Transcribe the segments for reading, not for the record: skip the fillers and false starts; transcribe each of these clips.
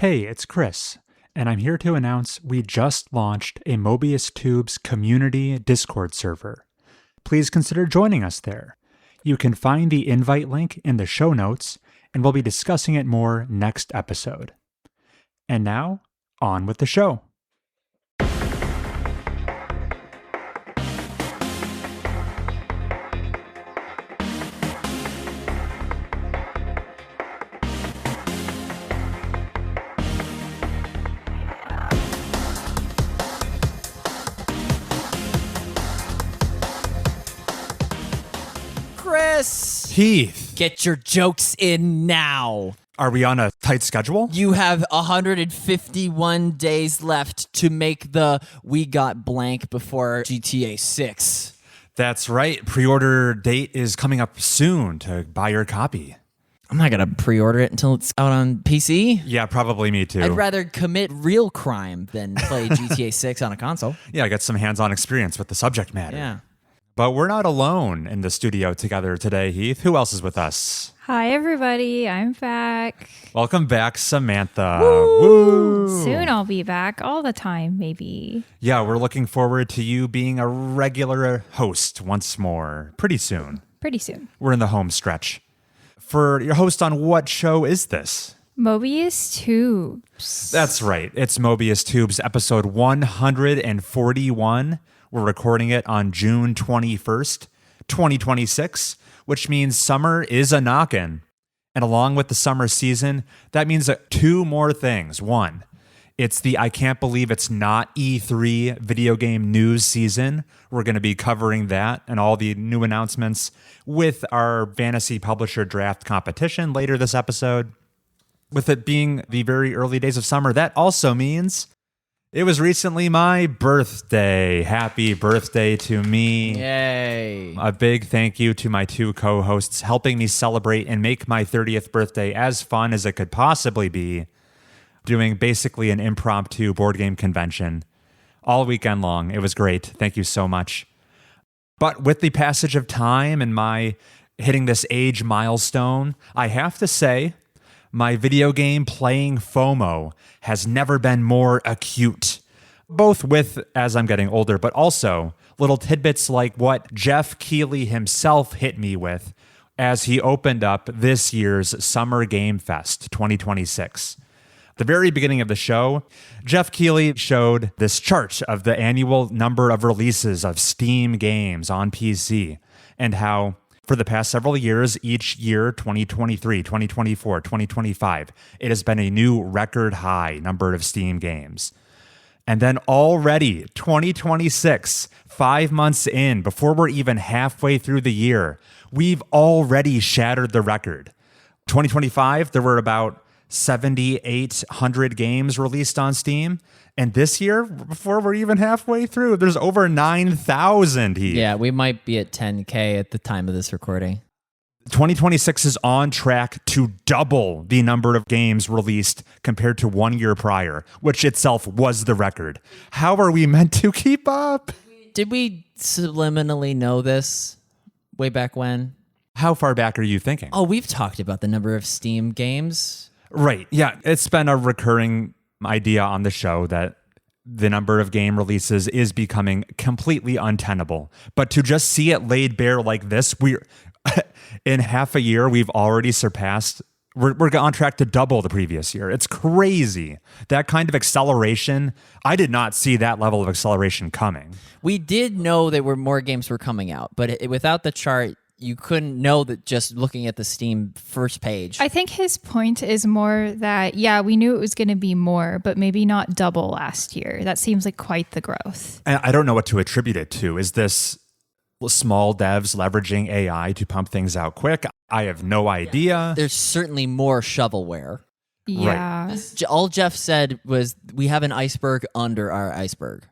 Hey, it's Chris, and I'm here to announce we just launched a Mobius Tubes community Discord server. Please consider joining us there. You can find the invite link in the show notes, and we'll be discussing it more next episode. And now, on with the show. Heath, get your jokes in now. Are we on a tight schedule? You have 151 days left to make the We Got Blank before GTA 6. That's right. Pre-order date is coming up soon to buy your copy. I'm not going to pre-order it until it's out on PC. Yeah, probably me too. I'd rather commit real crime than play GTA 6 on a console. Yeah, get some hands-on experience with the subject matter. Yeah. But we're not alone in the studio together today, Heath. Who else is with us? Hi, everybody. I'm back. Welcome back, Samantha. Woo! Soon I'll be back all the time, maybe. Yeah, we're looking forward to you being a regular host once more. Pretty soon. Pretty soon. We're in the home stretch. For your host on what show is this? Mobius Tubes. That's right. It's Mobius Tubes, episode 141. We're recording it on June 21st, 2026, which means summer is a knockin'. And along with the summer season, that means two more things. One, it's the I can't believe it's not E3 video game news season. We're going to be covering that and all the new announcements with our fantasy publisher draft competition later this episode. With it being the very early days of summer, that also means it was recently my birthday. Happy birthday to me. Yay. A big thank you to my two co-hosts helping me celebrate and make my 30th birthday as fun as it could possibly be, doing basically an impromptu board game convention all weekend long. It was great. Thank you so much. But with the passage of time and my hitting this age milestone, I have to say, my video game playing FOMO has never been more acute, both with as I'm getting older, but also little tidbits like what Jeff Keighley himself hit me with as he opened up this year's Summer Game Fest 2026. The very beginning of the show, Jeff Keighley showed this chart of the annual number of releases of Steam games on PC and how for the past several years, each year, 2023, 2024, 2025, it has been a new record high number of Steam games. And then already, 2026, 5 months in, before we're even halfway through the year, we've already shattered the record. 2025, there were about 7,800 games released on Steam. And this year, before we're even halfway through, there's over 9,000 here. Yeah, we might be at 10K at the time of this recording. 2026 is on track to double the number of games released compared to 1 year prior, which itself was the record. How are we meant to keep up? Did we subliminally know this way back when? How far back are you thinking? Oh, we've talked about the number of Steam games. Right. Yeah, it's been a recurring idea on the show that the number of game releases is becoming completely untenable. But to just see it laid bare like this, we're in half a year, we've already surpassed, we're on track to double the previous year. It's crazy. That kind of acceleration, I did not see that level of acceleration coming. We did know that more games were coming out, but without the chart, you couldn't know that just looking at the Steam first page. I think his point is more that, yeah, we knew it was going to be more, but maybe not double last year. That seems like quite the growth. And I don't know what to attribute it to. Is this small devs leveraging AI to pump things out quick? I have no idea. There's certainly more shovelware. Yeah. Right. All Jeff said was, we have an iceberg under our iceberg.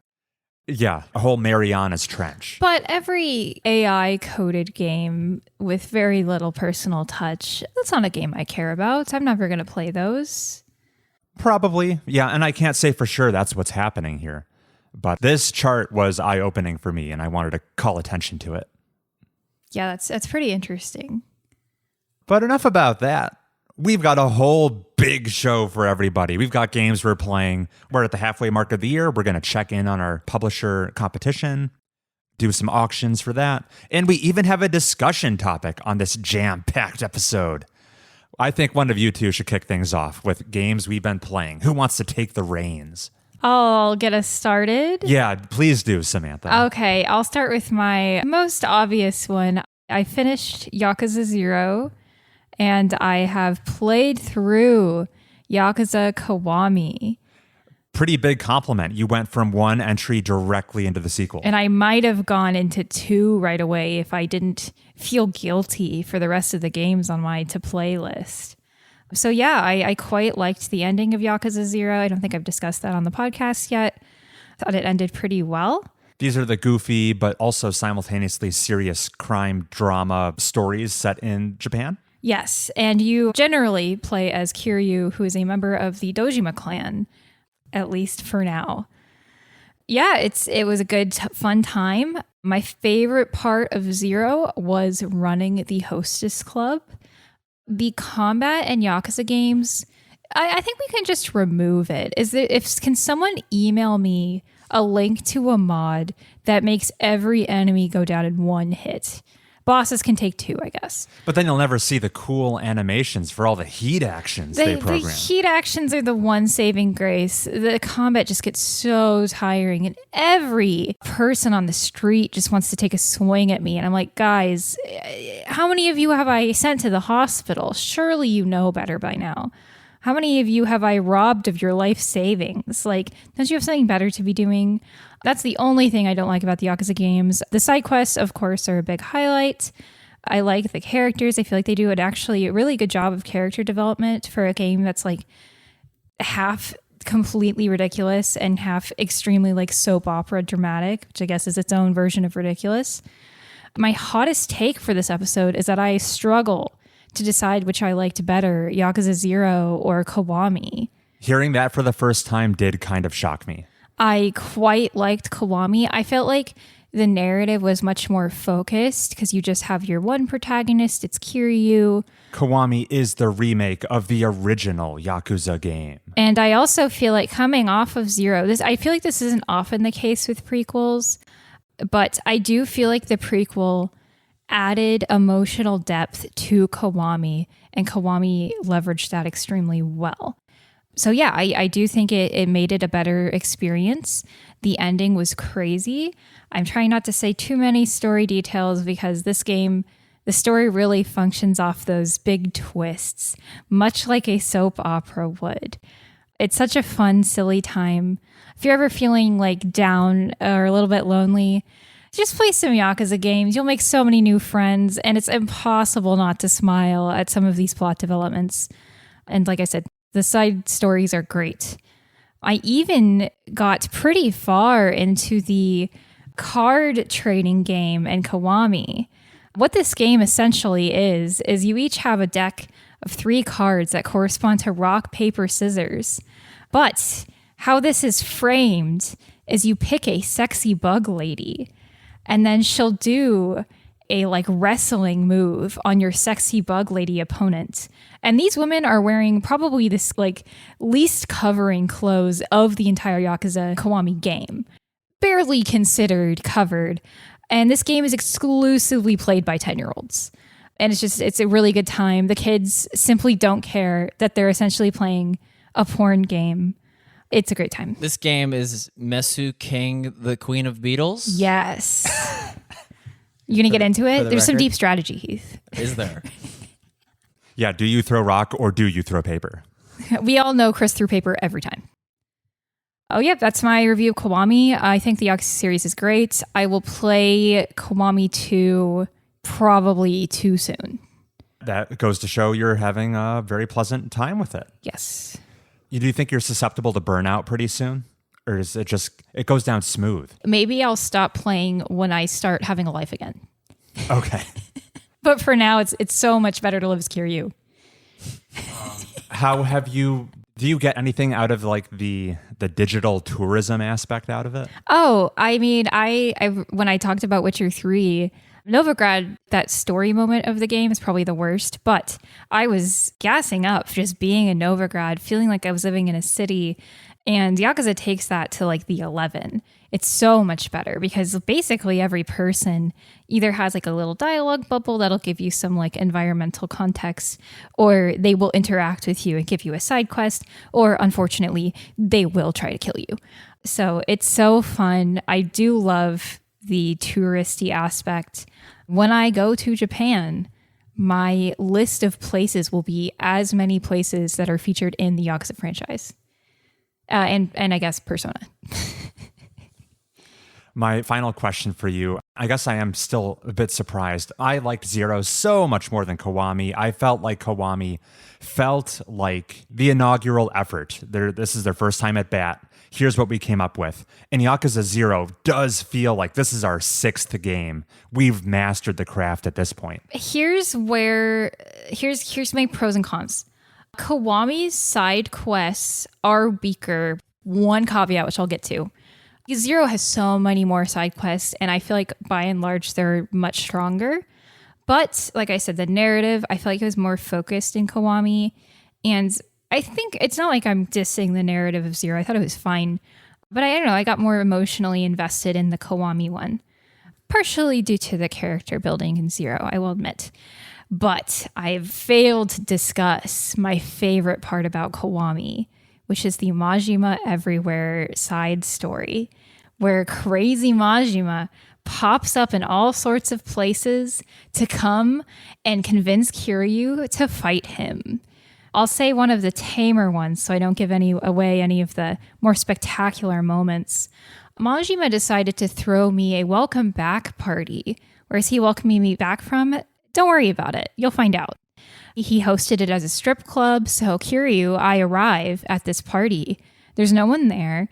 Yeah, a whole Mariana's Trench. But every AI coded game with very little personal touch, that's not a game I care about. I'm never going to play those. Probably, yeah, and I can't say for sure that's what's happening here. But this chart was eye-opening for me, and I wanted to call attention to it. Yeah, that's pretty interesting. But enough about that. We've got a whole big show for everybody. We've got games we're playing. We're at the halfway mark of the year. We're going to check in on our publisher competition, do some auctions for that. And we even have a discussion topic on this jam-packed episode. I think one of you two should kick things off with games we've been playing. Who wants to take the reins? I'll get us started. Yeah, please do, Samantha. Okay, I'll start with my most obvious one. I finished Yakuza 0, and I have played through Yakuza Kiwami. Pretty big compliment. You went from one entry directly into the sequel. And I might have gone into 2 right away if I didn't feel guilty for the rest of the games on my to-play list. So yeah, I quite liked the ending of Yakuza 0. I don't think I've discussed that on the podcast yet. Thought it ended pretty well. These are the goofy but also simultaneously serious crime drama stories set in Japan. Yes, and you generally play as Kiryu, who is a member of the Dojima clan, at least for now. Yeah, it was a good, fun time. My favorite part of 0 was running the Hostess Club. The combat in Yakuza games, I think we can just remove it. Can someone email me a link to a mod that makes every enemy go down in 1 hit? Bosses can take 2, I guess. But then you'll never see the cool animations for all the heat actions they program. The heat actions are the one saving grace. The combat just gets so tiring, and every person on the street just wants to take a swing at me. And I'm like, guys, how many of you have I sent to the hospital? Surely you know better by now. How many of you have I robbed of your life savings? Like, don't you have something better to be doing? That's the only thing I don't like about the Yakuza games. The side quests, of course, are a big highlight. I like the characters. I feel like they do a really good job of character development for a game that's like half completely ridiculous and half extremely like soap opera dramatic, which I guess is its own version of ridiculous. My hottest take for this episode is that I struggle to decide which I liked better, Yakuza 0 or Kiwami. Hearing that for the first time did kind of shock me. I quite liked Kiwami. I felt like the narrative was much more focused because you just have your one protagonist, it's Kiryu. Kiwami is the remake of the original Yakuza game. And I also feel like coming off of 0, I feel like this isn't often the case with prequels, but I do feel like the prequel added emotional depth to Kiwami, and Kiwami leveraged that extremely well. So yeah, I do think it made it a better experience. The ending was crazy. I'm trying not to say too many story details because this game, the story really functions off those big twists, much like a soap opera would. It's such a fun, silly time. If you're ever feeling like down or a little bit lonely, just play some Yakuza games. You'll make so many new friends, and it's impossible not to smile at some of these plot developments. And like I said, the side stories are great. I even got pretty far into the card trading game in Kiwami. What this game essentially is you each have a deck of 3 cards that correspond to rock, paper, scissors. But how this is framed is you pick a sexy bug lady, and then she'll do a like wrestling move on your sexy bug lady opponent. And these women are wearing probably this like least covering clothes of the entire Yakuza Kiwami game. Barely considered covered. And this game is exclusively played by 10-year-olds. And it's a really good time. The kids simply don't care that they're essentially playing a porn game. It's a great time. This game is Mesu King, the Queen of Beetles? Yes. You gonna get into it? There's some deep strategy, Heath. Is there? Yeah, do you throw rock or do you throw paper? We all know Chris threw paper every time. Oh, yeah, that's my review of Kiwami. I think the Yakuza series is great. I will play Kiwami 2 probably too soon. That goes to show you're having a very pleasant time with it. Yes. Do you think you're susceptible to burnout pretty soon? Or is it just, it goes down smooth? Maybe I'll stop playing when I start having a life again. Okay. But for now, it's so much better to live as Kiryu. How have you, do you get anything out of like the digital tourism aspect out of it? Oh, I mean, I when I talked about Witcher 3, Novigrad, that story moment of the game is probably the worst, but I was gassing up just being in Novigrad, feeling like I was living in a city, and Yakuza takes that to like the 11. It's so much better because basically every person either has like a little dialogue bubble that'll give you some like environmental context, or they will interact with you and give you a side quest, or unfortunately, they will try to kill you. So it's so fun. I do love the touristy aspect. When I go to Japan, my list of places will be as many places that are featured in the Yakuza franchise. And I guess Persona. My final question for you, I guess I am still a bit surprised. I liked Zero so much more than Kiwami. I felt like Kiwami felt like the inaugural effort. This is their first time at bat. Here's what we came up with. And Yakuza 0 does feel like this is our 6th game. We've mastered the craft at this point. Here's my pros and cons. Kiwami's side quests are weaker. One caveat, which I'll get to. Zero has so many more side quests, and I feel like by and large they're much stronger. But like I said, the narrative, I feel like it was more focused in Kiwami. And I think it's not like I'm dissing the narrative of Zero. I thought it was fine. But I don't know, I got more emotionally invested in the Kiwami one. Partially due to the character building in Zero, I will admit. But I've failed to discuss my favorite part about Kiwami, which is the Majima Everywhere side story, where crazy Majima pops up in all sorts of places to come and convince Kiryu to fight him. I'll say one of the tamer ones so I don't give away any of the more spectacular moments. Majima decided to throw me a welcome back party. Where's he welcoming me back from? Don't worry about it. You'll find out. He hosted it as a strip club, so Kiryu, I arrive at this party. There's no one there.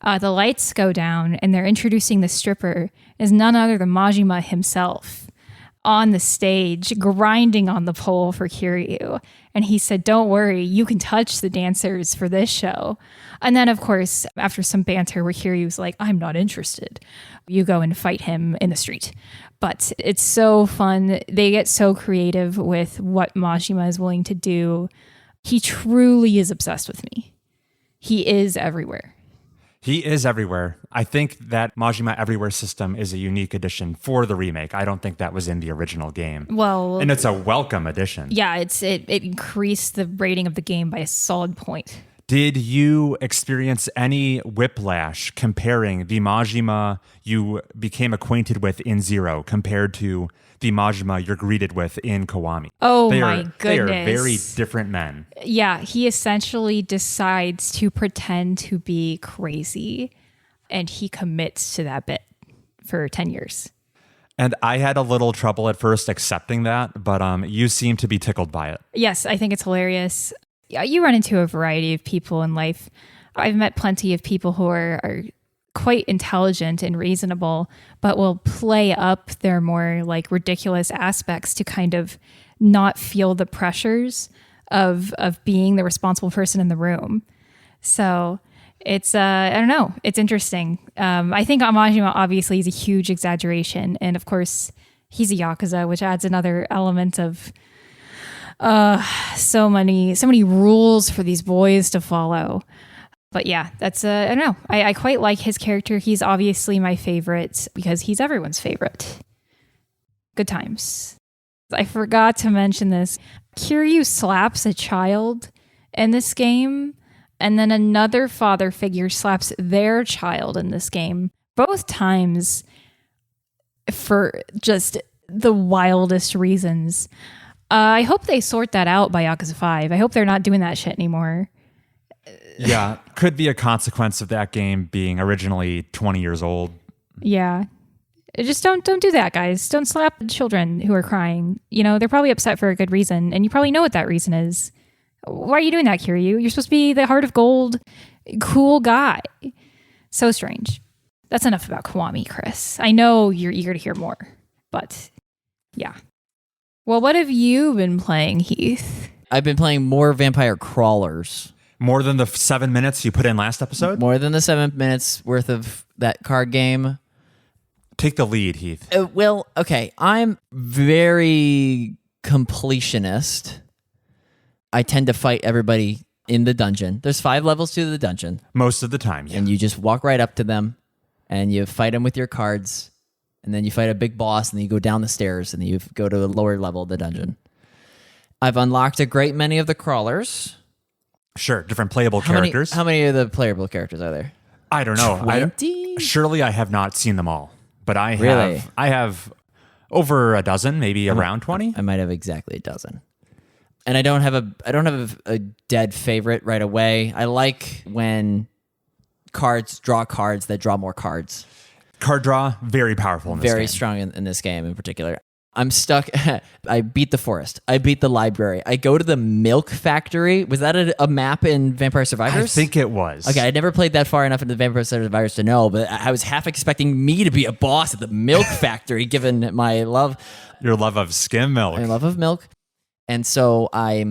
The lights go down, and they're introducing the stripper as none other than Majima himself on the stage, grinding on the pole for Kiryu. And he said, don't worry, you can touch the dancers for this show. And then, of course, after some banter where Kiryu's like, I'm not interested, you go and fight him in the street. But it's so fun. They get so creative with what Majima is willing to do. He truly is obsessed with me. He is everywhere. He is everywhere. I think that Majima Everywhere system is a unique addition for the remake. I don't think that was in the original game. Well, and it's a welcome addition. Yeah, it increased the rating of the game by a solid point. Did you experience any whiplash comparing the Majima you became acquainted with in Zero compared to the Majima you're greeted with in Kiwami? Oh my goodness. They are very different men. Yeah, he essentially decides to pretend to be crazy, and he commits to that bit for 10 years. And I had a little trouble at first accepting that, but you seem to be tickled by it. Yes, I think it's hilarious. Yeah, you run into a variety of people in life. I've met plenty of people who are quite intelligent and reasonable, but will play up their more like ridiculous aspects to kind of not feel the pressures of being the responsible person in the room. So it's, I don't know, it's interesting. I think Majima obviously is a huge exaggeration. And of course, he's a Yakuza, which adds another element of so many rules for these boys to follow. But yeah, that's I don't know. I quite like his character. He's obviously my favorite because he's everyone's favorite. Good times. I forgot to mention this. Kiryu slaps a child in this game, and then another father figure slaps their child in this game. Both times for just the wildest reasons. I hope they sort that out by Yakuza 5. I hope they're not doing that shit anymore. Yeah, could be a consequence of that game being originally 20 years old. Yeah. Just don't do that, guys. Don't slap children who are crying. You know, they're probably upset for a good reason, and you probably know what that reason is. Why are you doing that, Kiryu? You're supposed to be the heart of gold, cool guy. So strange. That's enough about Kiwami, Chris. I know you're eager to hear more, but yeah. Well, what have you been playing, Heath? I've been playing more Vampire Crawlers. More than the 7 minutes you put in last episode? More than the 7 minutes worth of that card game. Take the lead, Heath. Well, okay. I'm very completionist. I tend to fight everybody in the dungeon. There's 5 levels to the dungeon. Most of the time, yeah. And you just walk right up to them and you fight them with your cards. And then you fight a big boss and then you go down the stairs and then you go to a lower level of the dungeon. I've unlocked a great many of the crawlers. Sure, different playable characters. How many of the playable characters are there? I don't know. 20? Surely I have not seen them all, but I Really? have over a dozen, maybe around 20. I might have exactly a dozen. And I don't have a dead favorite right away. I like when cards draw cards that draw more cards. Card draw, very powerful in this game. Very strong in this game in particular. I'm stuck. I beat the forest. I beat the library. I go to the milk factory. Was that a map in Vampire Survivors? I think it was. Okay, I never played that far enough into Vampire Survivors to know, but I was half expecting me to be a boss at the milk factory, given my love. Your love of skim milk. My love of milk. And so I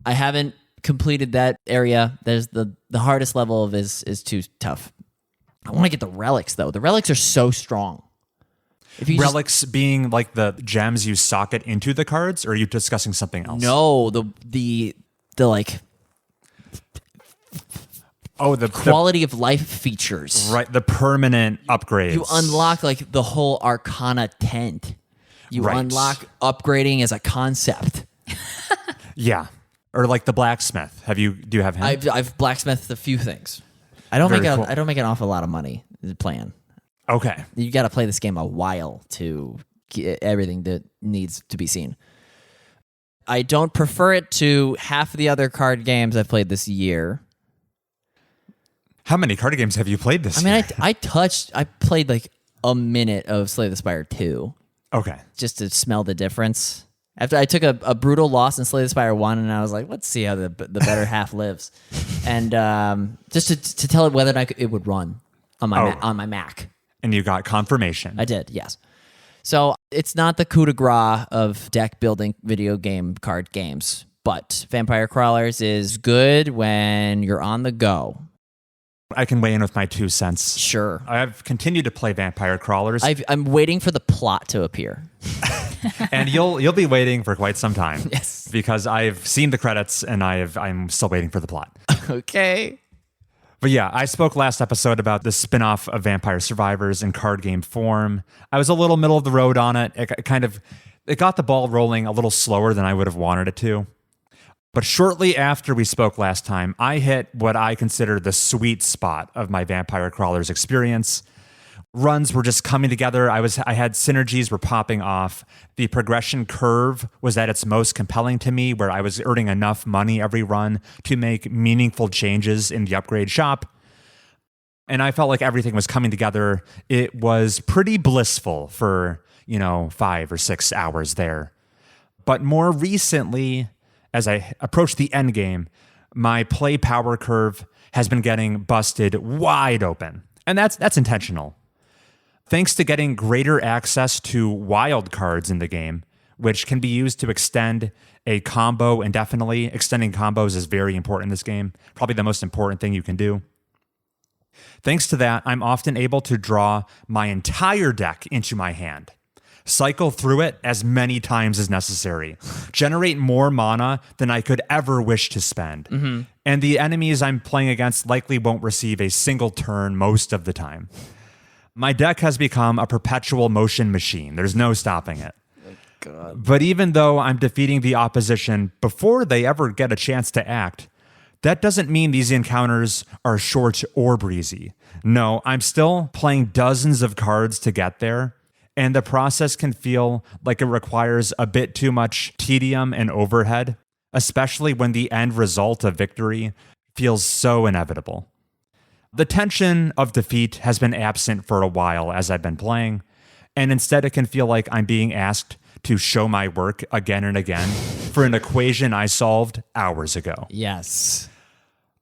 haven't completed that area. There's the hardest level of is too tough. I want to get the relics though. The relics are so strong. If you Relics being like the gems you socket into the cards, or are you discussing something else? No, the like the quality of life features. Right, the permanent upgrades. You unlock like the whole Arcana tent. You Right. unlock upgrading as a concept. Yeah, or like the blacksmith. Do you have him? I've blacksmithed a few things. I don't Very make cool. I don't make an awful lot of money playing. Okay. You got to play this game a while to get everything that needs to be seen. I don't prefer it to half the other card games I've played this year. How many card games have you played this I mean, year? I played like a minute of Slay the Spire 2 Okay. just to smell the difference. After I took a brutal loss in Slay the Spire 1, and I was like, let's see how the better half lives. And just to tell it whether or not it would run on my Mac. And you got confirmation. I did, yes. So it's not the coup de grace of deck building video game card games, but Vampire Crawlers is good when you're on the go. I can weigh in with my 2 cents. Sure. I've continued to play Vampire Crawlers, I'm waiting for the plot to appear. and you'll be waiting for quite some time. Yes. Because I've seen the credits and I'm still waiting for the plot. Okay. But yeah, I spoke last episode about the spin-off of Vampire Survivors in card game form. I was a little middle of the road on it. It got the ball rolling a little slower than I would have wanted it to. But shortly after we spoke last time, I hit what I consider the sweet spot of my Vampire Crawlers experience. Runs were just coming together. I had synergies were popping off. The progression curve was at its most compelling to me, where I was earning enough money every run to make meaningful changes in the upgrade shop. And I felt like everything was coming together. It was pretty blissful for, 5 or 6 hours there. But more recently, as I approached the end game, my play power curve has been getting busted wide open. And that's intentional. Thanks to getting greater access to wild cards in the game, which can be used to extend a combo indefinitely. Extending combos is very important in this game, probably the most important thing you can do. Thanks to that, I'm often able to draw my entire deck into my hand, cycle through it as many times as necessary, generate more mana than I could ever wish to spend. Mm-hmm. And the enemies I'm playing against likely won't receive a single turn most of the time. My deck has become a perpetual motion machine. There's no stopping it. God. But even though I'm defeating the opposition before they ever get a chance to act, that doesn't mean these encounters are short or breezy. No, I'm still playing dozens of cards to get there, and the process can feel like it requires a bit too much tedium and overhead, especially when the end result of victory feels so inevitable. The tension of defeat has been absent for a while as I've been playing, and instead it can feel like I'm being asked to show my work again and again for an equation I solved hours ago. Yes.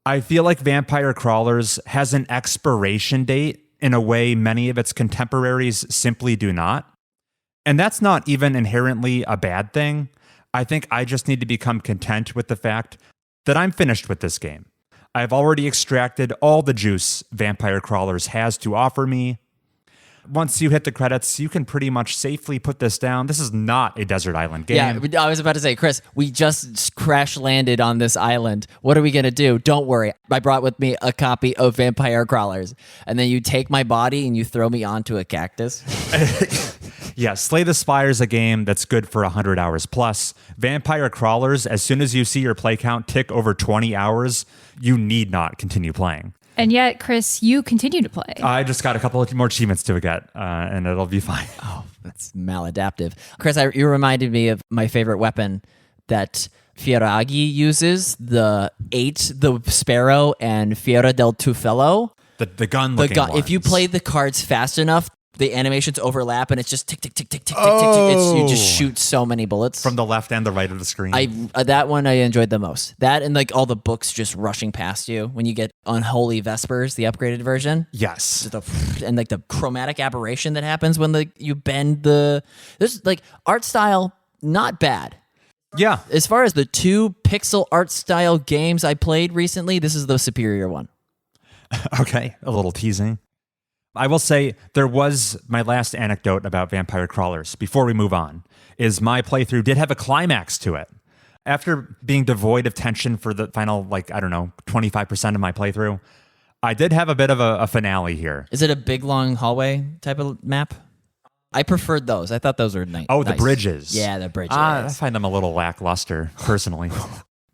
I feel like Vampire Crawlers has an expiration date in a way many of its contemporaries simply do not. And that's not even inherently a bad thing. I think I just need to become content with the fact that I'm finished with this game. I've already extracted all the juice Vampire Crawlers has to offer me. once you hit the credits, you can pretty much safely put this down. This is not a desert island game. Yeah, I was about to say, Chris, we just crash landed on this island. What are we going to do? Don't worry. I brought with me a copy of Vampire Crawlers. And then you take my body and you throw me onto a cactus. Yeah, Slay the Spire is a game that's good for 100 hours plus. Vampire Crawlers, as soon as you see your play count tick over 20 hours, you need not continue playing. And yet, Chris, you continue to play. I just got a couple of more achievements to get, and it'll be fine. Oh, that's maladaptive. Chris, you reminded me of my favorite weapon that Fieragi uses, the 8, the Sparrow, and Fiera del Tufello. The gun-looking ones. If you play the cards fast enough, the animations overlap, and it's just tick, tick, tick, tick, tick, tick, tick. You just shoot so many bullets. From the left and the right of the screen. That one I enjoyed the most. That and like all the books just rushing past you when you get Unholy Vespers, the upgraded version. Yes. And like the chromatic aberration that happens when you bend the... There's like art style, not bad. Yeah. As far as the 2 pixel art style games I played recently, this is the superior one. Okay, a little teasing. I will say there was my last anecdote about Vampire Crawlers before we move on, is my playthrough did have a climax to it. After being devoid of tension for the final, 25% of my playthrough, I did have a bit of a finale here. Is it a big, long hallway type of map? I preferred those. I thought those were nice. Oh, the bridges. Yeah, the bridges. I find them a little lackluster, personally.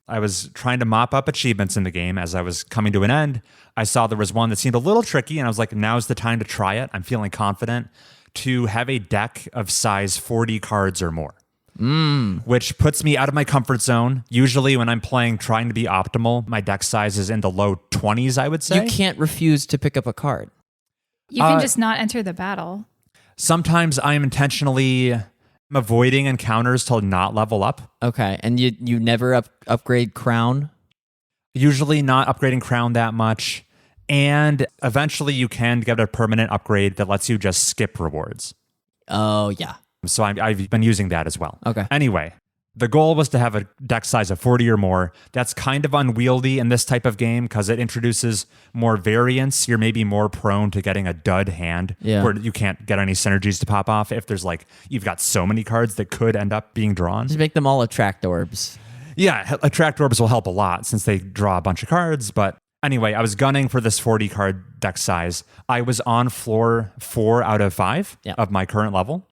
I was trying to mop up achievements in the game as I was coming to an end. I saw there was one that seemed a little tricky, and I was like, now's the time to try it. I'm feeling confident to have a deck of size 40 cards or more, which puts me out of my comfort zone. Usually when I'm playing trying to be optimal, my deck size is in the low 20s, I would say. You can't refuse to pick up a card. You can just not enter the battle. Sometimes I'm intentionally avoiding encounters to not level up. Okay, and you never upgrade crown? Usually not upgrading crown that much. And eventually you can get a permanent upgrade that lets you just skip rewards. Oh, yeah. So I've been using that as well. Okay. Anyway, the goal was to have a deck size of 40 or more. That's kind of unwieldy in this type of game because it introduces more variance. You're maybe more prone to getting a dud hand where you can't get any synergies to pop off if there's you've got so many cards that could end up being drawn. Just make them all attract orbs. Yeah, attract orbs will help a lot since they draw a bunch of cards. But anyway, I was gunning for this 40 card deck size. I was on floor 4 out of 5 of my current level.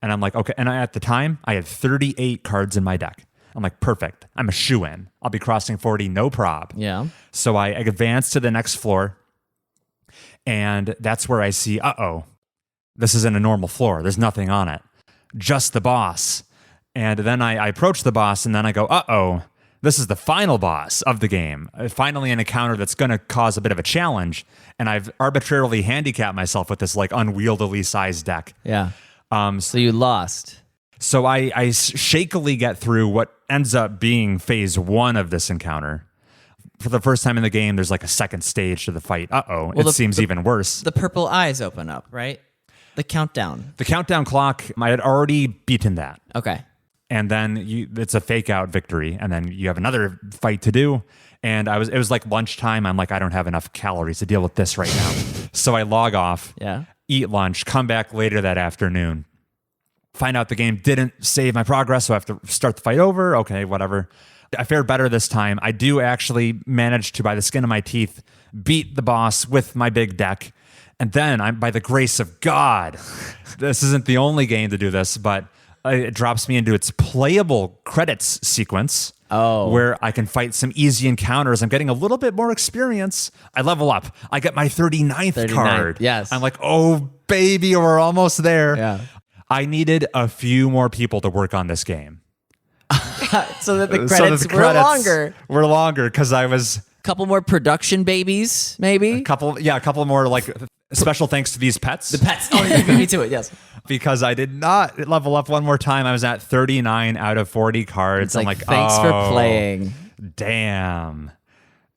And I'm like, okay. And at the time, I had 38 cards in my deck. I'm like, perfect. I'm a shoo-in. I'll be crossing 40, no prob. Yeah. So I advance to the next floor. And that's where I see, this isn't a normal floor. There's nothing on it. Just the boss. And then I approach the boss, and then I go, this is the final boss of the game. Finally an encounter that's going to cause a bit of a challenge. And I've arbitrarily handicapped myself with this unwieldily sized deck. Yeah. So you lost. So I shakily get through what ends up being phase 1 of this encounter. For the first time in the game, there's a second stage to the fight. It seems even worse. The purple eyes open up, right? The countdown. The countdown clock, I had already beaten that. Okay. And then it's a fake out victory. And then you have another fight to do. And it was lunchtime. I'm like, I don't have enough calories to deal with this right now. So I log off. Yeah. Eat lunch, come back later that afternoon, find out the game didn't save my progress, so I have to start the fight over. Okay, whatever. I fared better this time. I do actually manage to, by the skin of my teeth, beat the boss with my big deck. And then, by the grace of God, this isn't the only game to do this, but it drops me into its playable credits sequence. Where I can fight some easy encounters. I'm getting a little bit more experience. I level up. I get my 39th card. Yes. I'm like, oh, baby, we're almost there. Yeah. I needed a few more people to work on this game. So that the credits were longer. Were longer because I was... A couple more production babies, maybe? A couple more special thanks to these pets. The pets. Oh, you beat me to it, yes. Because I did not level up one more time. I was at 39 out of 40 cards. I'm like, thanks for playing. Damn.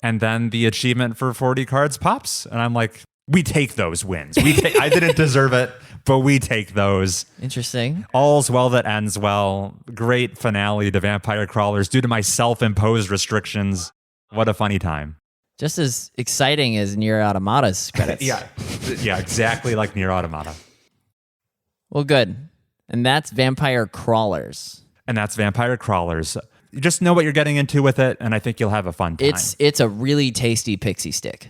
And then the achievement for 40 cards pops. And I'm like, we take those wins. I didn't deserve it, but we take those. Interesting. All's well that ends well. Great finale to Vampire Crawlers due to my self-imposed restrictions. What a funny time. Just as exciting as Nier Automata's credits. Yeah, exactly like Nier Automata. Well, good. And that's Vampire Crawlers. And that's Vampire Crawlers. You just know what you're getting into with it, and I think you'll have a fun time. It's a really tasty pixie stick.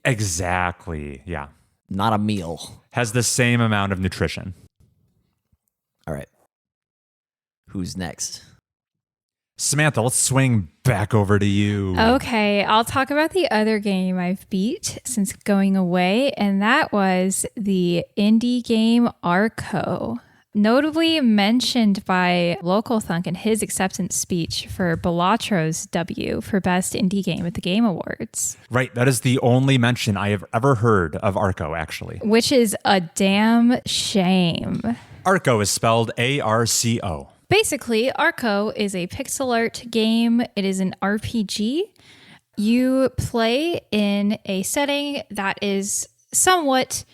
Exactly, yeah. Not a meal. Has the same amount of nutrition. All right. Who's next? Samantha, let's swing back over to you. Okay, I'll talk about the other game I've beat since going away, and that was the indie game Arco. Notably mentioned by Local Thunk in his acceptance speech for Belatro's W for Best Indie Game at the Game Awards. Right, that is the only mention I have ever heard of Arco, actually. Which is a damn shame. Arco is spelled A-R-C-O. Basically, Arco is a pixel art game. It is an RPG. You play in a setting that is somewhat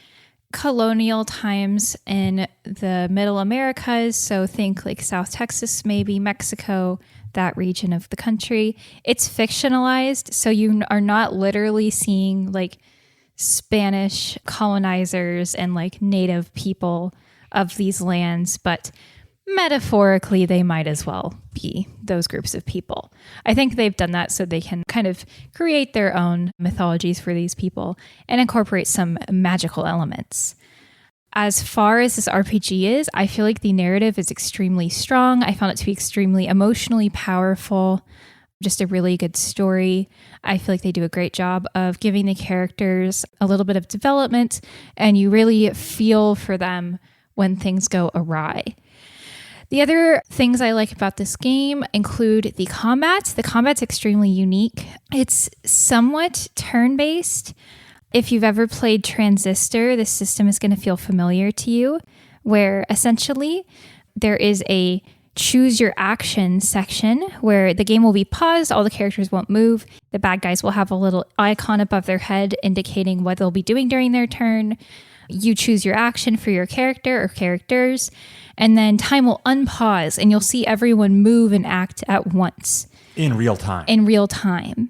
colonial times in the Middle Americas. So think like South Texas, maybe Mexico, that region of the country. It's fictionalized. So you are not literally seeing like Spanish colonizers and like native people of these lands, but metaphorically, they might as well be those groups of people. I think they've done that so they can kind of create their own mythologies for these people and incorporate some magical elements. As far as this RPG is, I feel like the narrative is extremely strong. I found it to be extremely emotionally powerful, just a really good story. I feel like they do a great job of giving the characters a little bit of development, and you really feel for them when things go awry. The other things I like about this game include the combat. The combat's extremely unique. It's somewhat turn-based. If you've ever played Transistor, this system is going to feel familiar to you, where essentially there is a choose your action section where the game will be paused, all the characters won't move, the bad guys will have a little icon above their head indicating what they'll be doing during their turn. You choose your action for your character or characters, and then time will unpause and you'll see everyone move and act at once. In real time. In real time.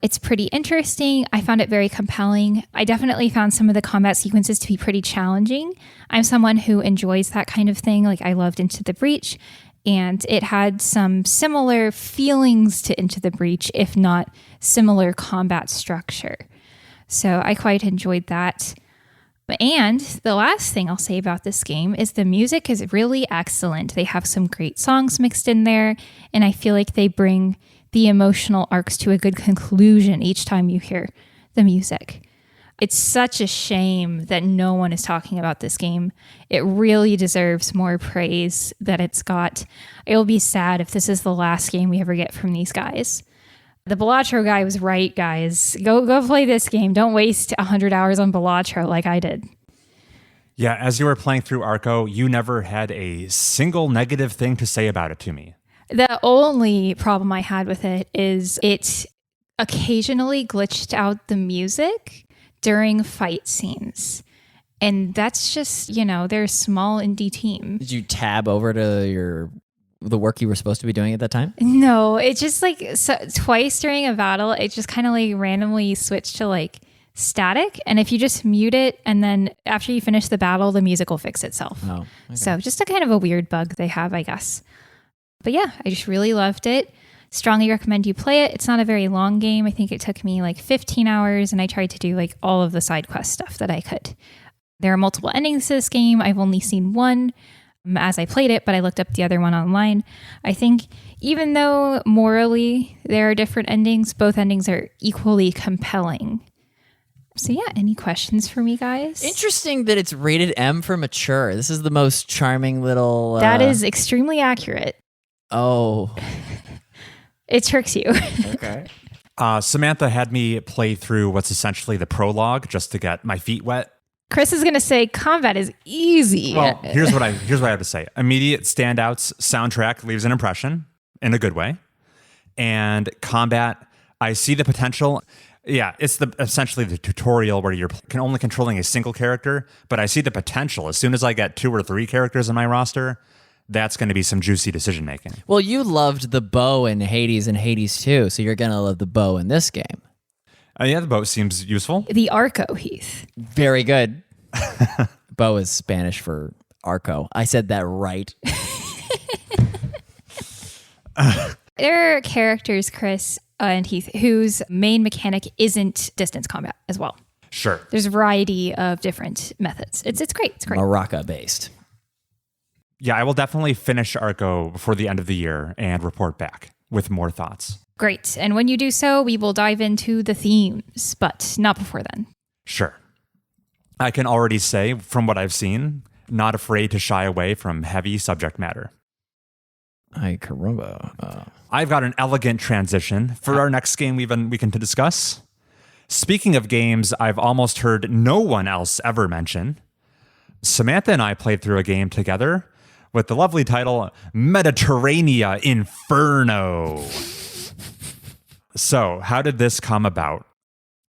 It's pretty interesting. I found it very compelling. I definitely found some of the combat sequences to be pretty challenging. I'm someone who enjoys that kind of thing. Like I loved Into the Breach, and it had some similar feelings to Into the Breach, if not similar combat structure. So I quite enjoyed that. And the last thing I'll say about this game is the music is really excellent. They have some great songs mixed in there, and I feel like they bring the emotional arcs to a good conclusion each time you hear the music. It's such a shame that no one is talking about this game. It really deserves more praise that it's got. It will be sad if this is the last game we ever get from these guys. The Belatro guy was right, guys. Go play this game. Don't waste 100 hours on Belatro like I did. Yeah, as you were playing through Arco, you never had a single negative thing to say about it to me. The only problem I had with it is it occasionally glitched out the music during fight scenes. And that's just, they're a small indie team. Did you tab over to the work you were supposed to be doing at that time? No, it just twice during a battle, it just kind of like randomly switched to static. And if you just mute it and then after you finish the battle, the music will fix itself. Oh, okay. So just a kind of a weird bug they have, I guess. But yeah, I just really loved it. Strongly recommend you play it. It's not a very long game. I think it took me 15 hours and I tried to do all of the side quest stuff that I could. There are multiple endings to this game. I've only seen one as I played it, but I looked up the other one online. I think even though morally there are different endings, both endings are equally compelling. So yeah, any questions for me, guys? Interesting that it's rated M for mature. This is the most charming little... That is extremely accurate. Oh. It tricks you. Okay. Samantha had me play through what's essentially the prologue just to get my feet wet. Chris is going to say combat is easy. Well, here's what I have to say. Immediate standouts, soundtrack leaves an impression in a good way. And combat, I see the potential. Yeah, it's essentially the tutorial where you're only controlling a single character, but I see the potential. As soon as I get 2 or 3 characters in my roster, that's going to be some juicy decision making. Well, you loved the bow in Hades and Hades 2, so you're going to love the bow in this game. Yeah, the bow seems useful. The Arco, Heath. Very good. Bow is Spanish for Arco. I said that right. There are characters, Chris and Heath, whose main mechanic isn't distance combat as well. Sure. There's a variety of different methods. It's great. It's great. Maraca based. Yeah, I will definitely finish Arco before the end of the year and report back with more thoughts. Great. And when you do so, we will dive into the themes, but not before then. Sure. I can already say, from what I've seen, not afraid to shy away from heavy subject matter. Ay, caramba. I've got an elegant transition for our next game we can discuss. Speaking of games I've almost heard no one else ever mention, Samantha and I played through a game together with the lovely title Mediterranea Inferno. So, how did this come about?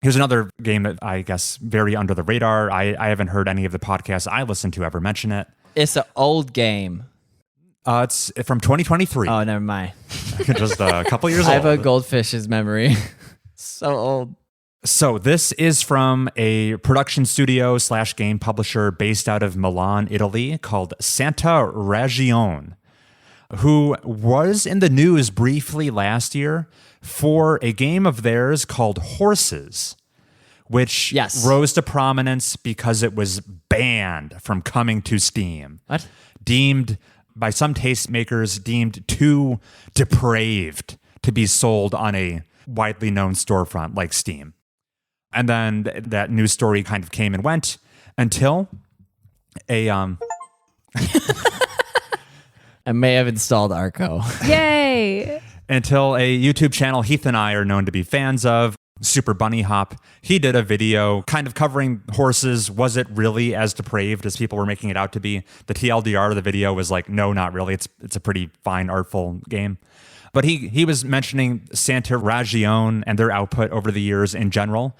Here's another game that I guess very under the radar. I haven't heard any of the podcasts I listen to ever mention it. It's an old game. It's from 2023. Oh, never mind. Just a couple years old. I have a goldfish's memory. So old. So this is from a production studio / game publisher based out of Milan, Italy, called Santa Ragione, who was in the news briefly last year for a game of theirs called Horses, which rose to prominence because it was banned from coming to Steam. What? By some tastemakers, deemed too depraved to be sold on a widely known storefront like Steam. And then that news story kind of came and went until I may have installed Arco. Yay! Until a YouTube channel Heath and I are known to be fans of, Super Bunny Hop. He did a video kind of covering Horses. Was it really as depraved as people were making it out to be? The TLDR of the video was like, no, not really. It's a pretty fine, artful game. But he was mentioning Santa Ragione and their output over the years in general.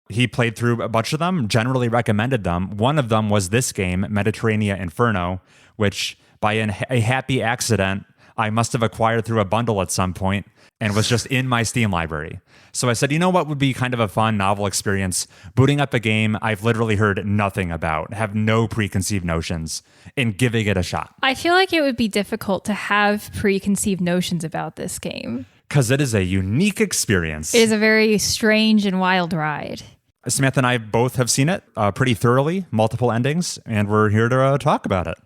He played through a bunch of them, generally recommended them. One of them was this game, Mediterranea Inferno, which by a happy accident, I must have acquired through a bundle at some point and was just in my Steam library. So I said, you know what would be kind of a fun, novel experience? Booting up a game I've literally heard nothing about, have no preconceived notions, and giving it a shot. I feel like it would be difficult to have preconceived notions about this game. Because it is a unique experience. It is a very strange and wild ride. Samantha and I both have seen it pretty thoroughly, multiple endings, and we're here to talk about it.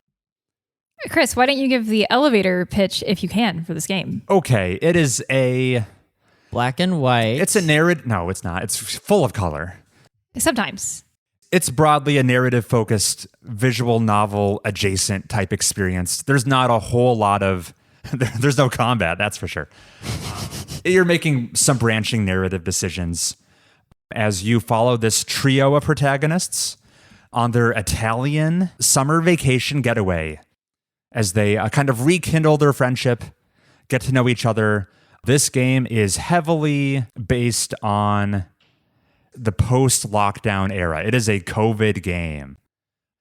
Chris, why don't you give the elevator pitch, if you can, for this game? Okay, it is a... Black and white. It's a narrative... No, it's not. It's full of color. Sometimes. It's broadly a narrative-focused, visual novel adjacent type experience. There's not a whole lot of... There's no combat, that's for sure. You're making some branching narrative decisions as you follow this trio of protagonists on their Italian summer vacation getaway as they kind of rekindle their friendship, get to know each other. This game is heavily based on the post-lockdown era. It is a COVID game.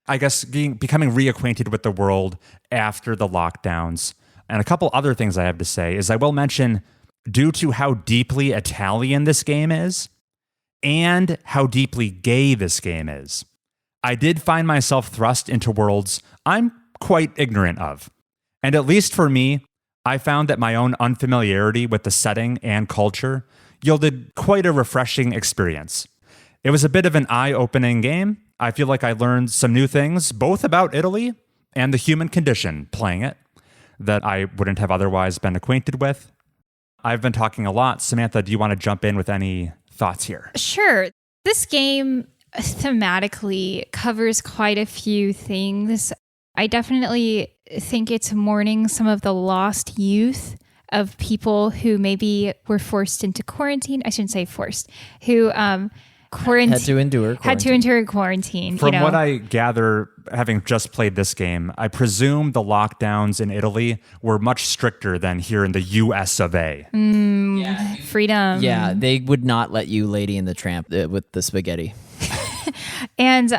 I guess becoming reacquainted with the world after the lockdowns. And a couple other things I have to say is I will mention, due to how deeply Italian this game is and how deeply gay this game is, I did find myself thrust into worlds I'm quite ignorant of. And at least for me, I found that my own unfamiliarity with the setting and culture yielded quite a refreshing experience. It was a bit of an eye-opening game. I feel like I learned some new things, both about Italy and the human condition playing it, that I wouldn't have otherwise been acquainted with. I've been talking a lot. Samantha, do you want to jump in with any thoughts here? Sure. This game thematically covers quite a few things. I definitely think it's mourning some of the lost youth of people who maybe were forced into quarantine. I shouldn't say forced, who had to endure quarantine. From what I gather, having just played this game, I presume the lockdowns in Italy were much stricter than here in the US of A. Freedom. Yeah, they would not let you Lady in the Tramp with the spaghetti. And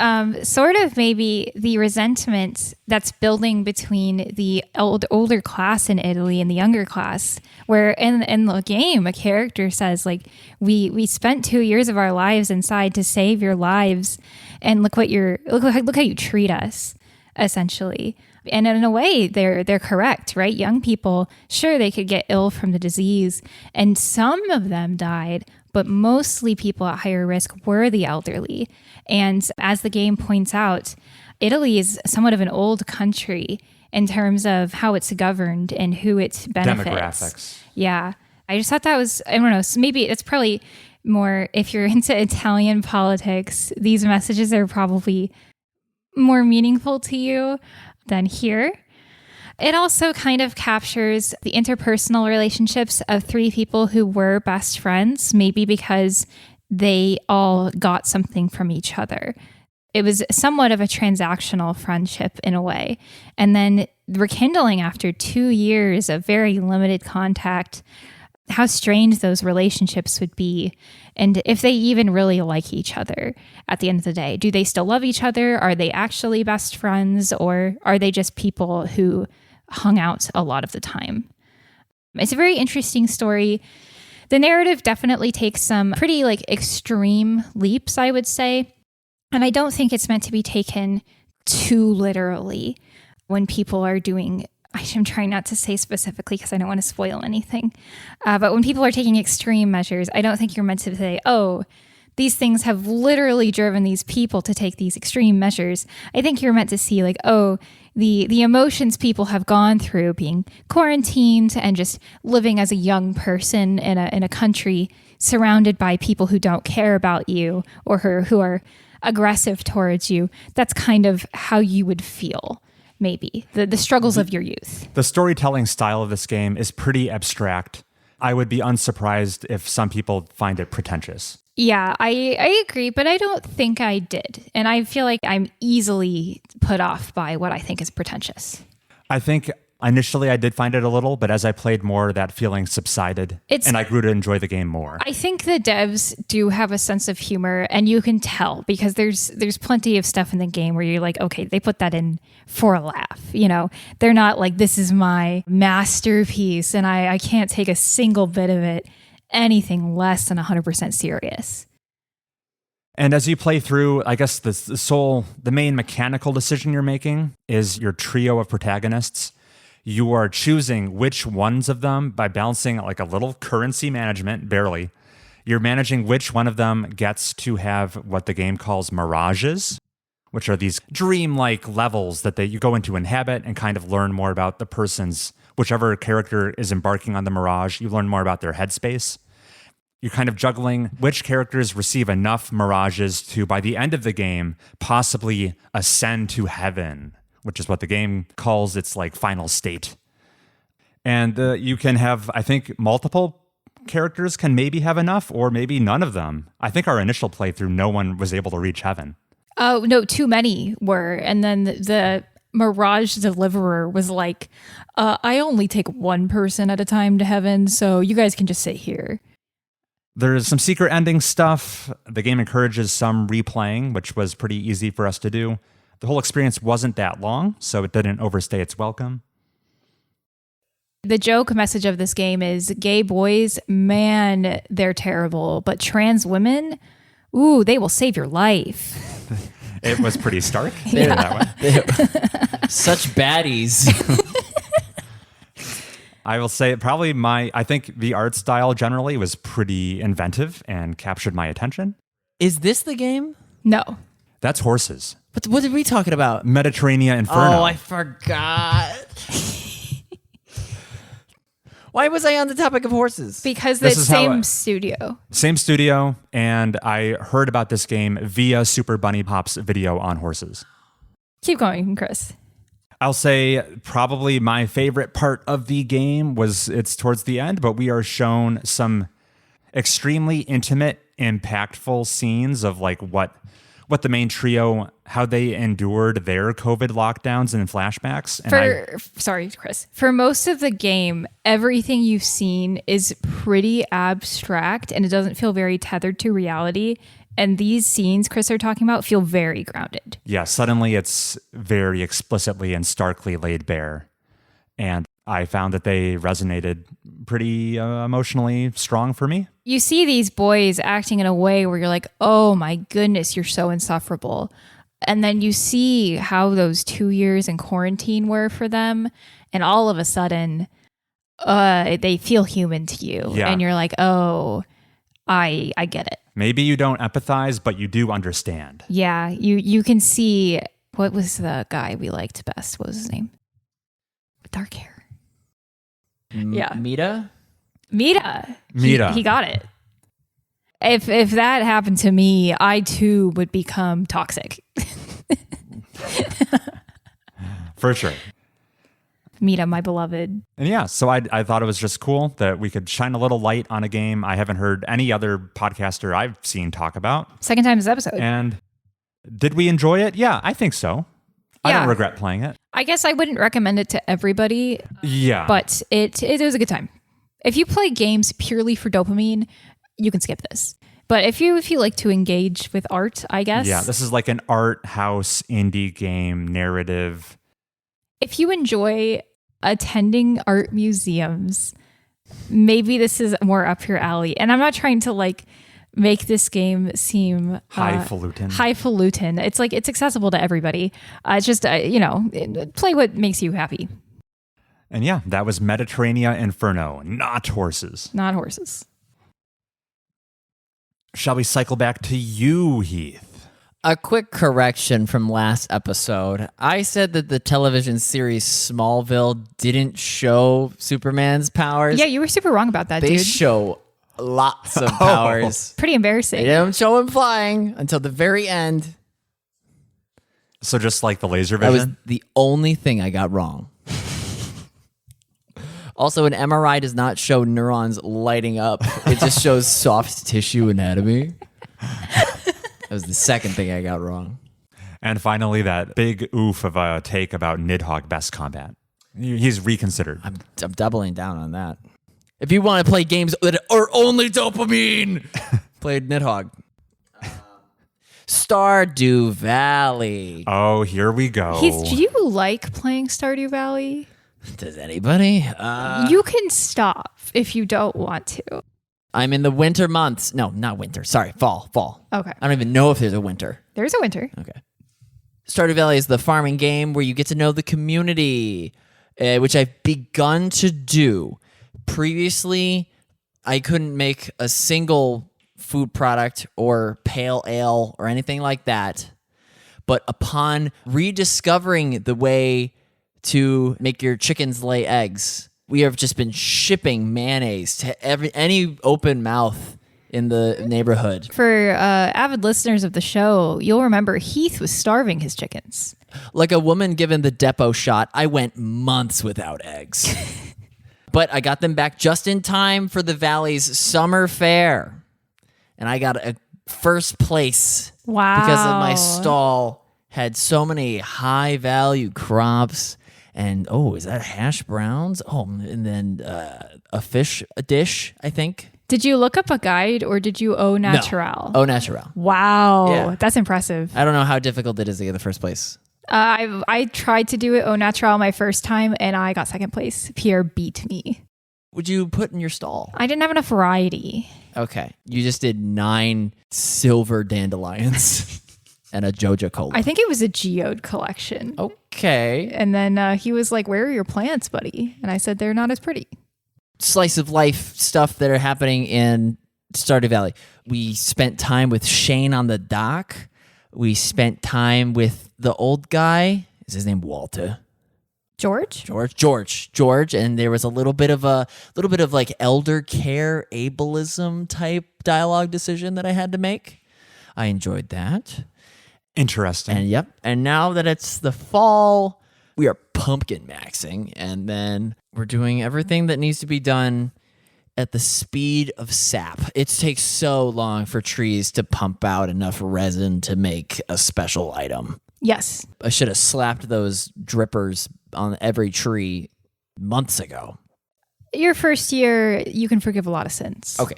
sort of maybe the resentment that's building between the older class in Italy and the younger class, where in the game, a character says, like, we spent 2 years of our lives inside to save your lives, and look how you treat us. essentially. And in a way, they're correct, right? Young people, sure, they could get ill from the disease, and some of them died, but mostly people at higher risk were the elderly. And as the game points out, Italy is somewhat of an old country in terms of how it's governed and who it benefits. Demographics. Yeah. I just thought that was, I don't know, so maybe it's probably more, if you're into Italian politics, these messages are probably more meaningful to you than here. It also kind of captures the interpersonal relationships of three people who were best friends, maybe because they all got something from each other. It was somewhat of a transactional friendship in a way. And then rekindling after 2 years of very limited contact, how strange those relationships would be, and if they even really like each other at the end of the day. Do they still love each other? Are they actually best friends, or are they just people who hung out a lot of the time? It's a very interesting story. The narrative definitely takes some pretty extreme leaps, I would say, and I don't think it's meant to be taken too literally when people are doing, I'm trying not to say specifically because I don't want to spoil anything. But when people are taking extreme measures, I don't think you're meant to say, oh, these things have literally driven these people to take these extreme measures. I think you're meant to see the emotions people have gone through being quarantined and just living as a young person in a country surrounded by people who don't care about you or who are aggressive towards you. That's kind of how you would feel. Maybe the struggles of your youth. The storytelling style of this game is pretty abstract. I would be unsurprised if some people find it pretentious. Yeah, I agree, but I don't think I did. And I feel like I'm easily put off by what I think is pretentious. I think initially I did find it a little, but as I played more, that feeling subsided and I grew to enjoy the game more. I think the devs do have a sense of humor, and you can tell because there's plenty of stuff in the game where you're like, okay, they put that in for a laugh. They're not like, this is my masterpiece and I can't take a single bit of it anything less than 100% serious. And as you play through, I guess the main mechanical decision you're making is your trio of protagonists. You are choosing which ones of them by balancing like a little currency management, barely. You're managing which one of them gets to have what the game calls mirages, which are these dreamlike levels that you go into inhabit and kind of learn more about the person's, whichever character is embarking on the mirage, you learn more about their headspace. You're kind of juggling which characters receive enough mirages to, by the end of the game, possibly ascend to heaven, which is what the game calls its final state. And you can have, I think, multiple characters can maybe have enough, or maybe none of them. I think our initial playthrough, no one was able to reach heaven. Oh, no, too many were. And then the Mirage Deliverer was like, I only take one person at a time to heaven, so you guys can just sit here. There's some secret ending stuff. The game encourages some replaying, which was pretty easy for us to do. The whole experience wasn't that long, so it didn't overstay its welcome. The joke message of this game is gay boys, man, they're terrible. But trans women, ooh, they will save your life. It was pretty stark. Yeah. That way. Such baddies. I will say probably I think the art style generally was pretty inventive and captured my attention. Is this the game? No. That's horses. What are we talking about? Mediterranea Inferno. Oh, I forgot. Why was I on the topic of horses? Because the same studio. Same studio, and I heard about this game via Super Bunny Pop's video on horses. Keep going, Chris. I'll say probably my favorite part of the game it's towards the end, but we are shown some extremely intimate, impactful scenes of what the main trio, how they endured their COVID lockdowns and flashbacks. And sorry, Chris. For most of the game, everything you've seen is pretty abstract and it doesn't feel very tethered to reality. And these scenes Chris are talking about feel very grounded. Yeah, suddenly it's very explicitly and starkly laid bare. And I found that they resonated pretty emotionally strong for me. You see these boys acting in a way where you're like, oh my goodness, you're so insufferable. And then you see how those 2 years in quarantine were for them. And all of a sudden, they feel human to you. Yeah. And you're like, oh, I get it. Maybe you don't empathize, but you do understand. Yeah, you can see. What was the guy we liked best? What was his name? Dark hair. Yeah. Mita? Mita. Mita. He got it. If that happened to me, I too would become toxic. For sure. Mita, my beloved. And yeah, so I thought it was just cool that we could shine a little light on a game I haven't heard any other podcaster I've seen talk about. Second time this episode. And did we enjoy it? Yeah, I think so. I Yeah. don't regret playing it. I guess I wouldn't recommend it to everybody, Yeah. but it was a good time. If you play games purely for dopamine, you can skip this. But if you like to engage with art, I guess. Yeah, this is like an art house indie game narrative. If you enjoy attending art museums, maybe this is more up your alley. And I'm not trying to like make this game seem Highfalutin. Highfalutin. It's like it's accessible to everybody. It's just play what makes you happy, And yeah, that was Mediterranea Inferno, not horses. not horses. Shall we cycle back to you, Heath? A quick correction from last episode. I said that the television series Smallville didn't show Superman's powers. Yeah, you were super wrong about that, They dude. show lots of powers. Pretty embarrassing. They don't show him flying until the very end. So just like the laser That was vision? the only thing I got wrong. Also, an MRI does not show neurons lighting up. It just shows soft tissue anatomy. That was the second thing I got wrong. And finally, that big oof of a take about Nidhogg best combat. He's reconsidered. I'm doubling down on that. If you want to play games that are only dopamine, play Nidhogg. Stardew Valley. Oh, here we go. Heath, do you like playing Stardew Valley? Does anybody? You can stop if you don't want to. I'm in the winter months. No, not winter. Sorry, fall. Okay. I don't even know if there's a winter. There's a winter. Okay. Stardew Valley is the farming game where you get to know the community, which I've begun to do. Previously, I couldn't make a single food product or pale ale or anything like that. But upon rediscovering the way to make your chickens lay eggs, we have just been shipping mayonnaise to any open mouth in the neighborhood. For avid listeners of the show, you'll remember Heath was starving his chickens. Like a woman given the depot shot, I went months without eggs. But I got them back just in time for the Valley's summer fair. And I got a first place. Wow. Because of my stall had so many high value crops. And is that hash browns? Oh, and then a fish dish, I think. Did you look up a guide or did you au natural? No. Au natural. Wow. Yeah. That's impressive. I don't know how difficult it is to get the first place. I tried to do it au natural my first time and I got second place. Pierre beat me. Would you put in your stall? I didn't have enough variety. Okay. You just did 9 silver dandelions and a Joja Cola. I think it was a geode collection. Okay. And then he was like, "Where are your plants, buddy?" And I said, "They're not as pretty." Slice of life stuff that are happening in Stardew Valley. We spent time with Shane on the dock. We spent time with the old guy. Is his name Walter? George? George. And there was a little bit of like elder care, ableism type dialogue decision that I had to make. I enjoyed that. Interesting. And yep. And now that it's the fall, we are pumpkin maxing. And then we're doing everything that needs to be done at the speed of sap. It takes so long for trees to pump out enough resin to make a special item. Yes. I should have slapped those drippers on every tree months ago. Your first year, you can forgive a lot of sins. Okay.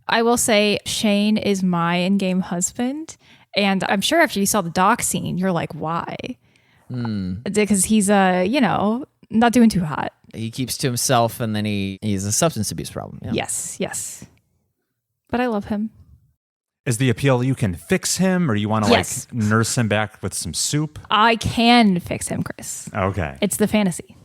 I will say Shane is my in-game husband. And I'm sure after you saw the dock scene, you're like, why? Because he's, not doing too hot. He keeps to himself and then he's a substance abuse problem. Yeah. Yes. But I love him. Is the appeal you can fix him, or you want to Yes. like nurse him back with some soup? I can fix him, Chris. Okay. It's the fantasy.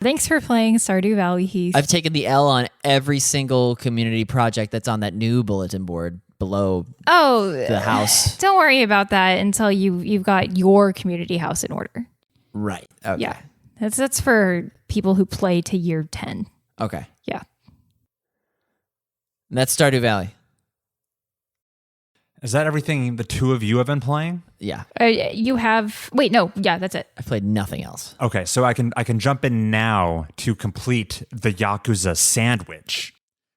Thanks for playing Stardew Valley, Heath. I've taken the L on every single community project that's on that new bulletin board below the house. Don't worry about that until you've got your community house in order. Right. Okay. Yeah. That's for people who play to year 10. Okay. Yeah. And that's Stardew Valley. Is that everything the two of you have been playing? Yeah. You have... Wait, no. Yeah, that's it. I played nothing else. Okay, so I can jump in now to complete the Yakuza sandwich,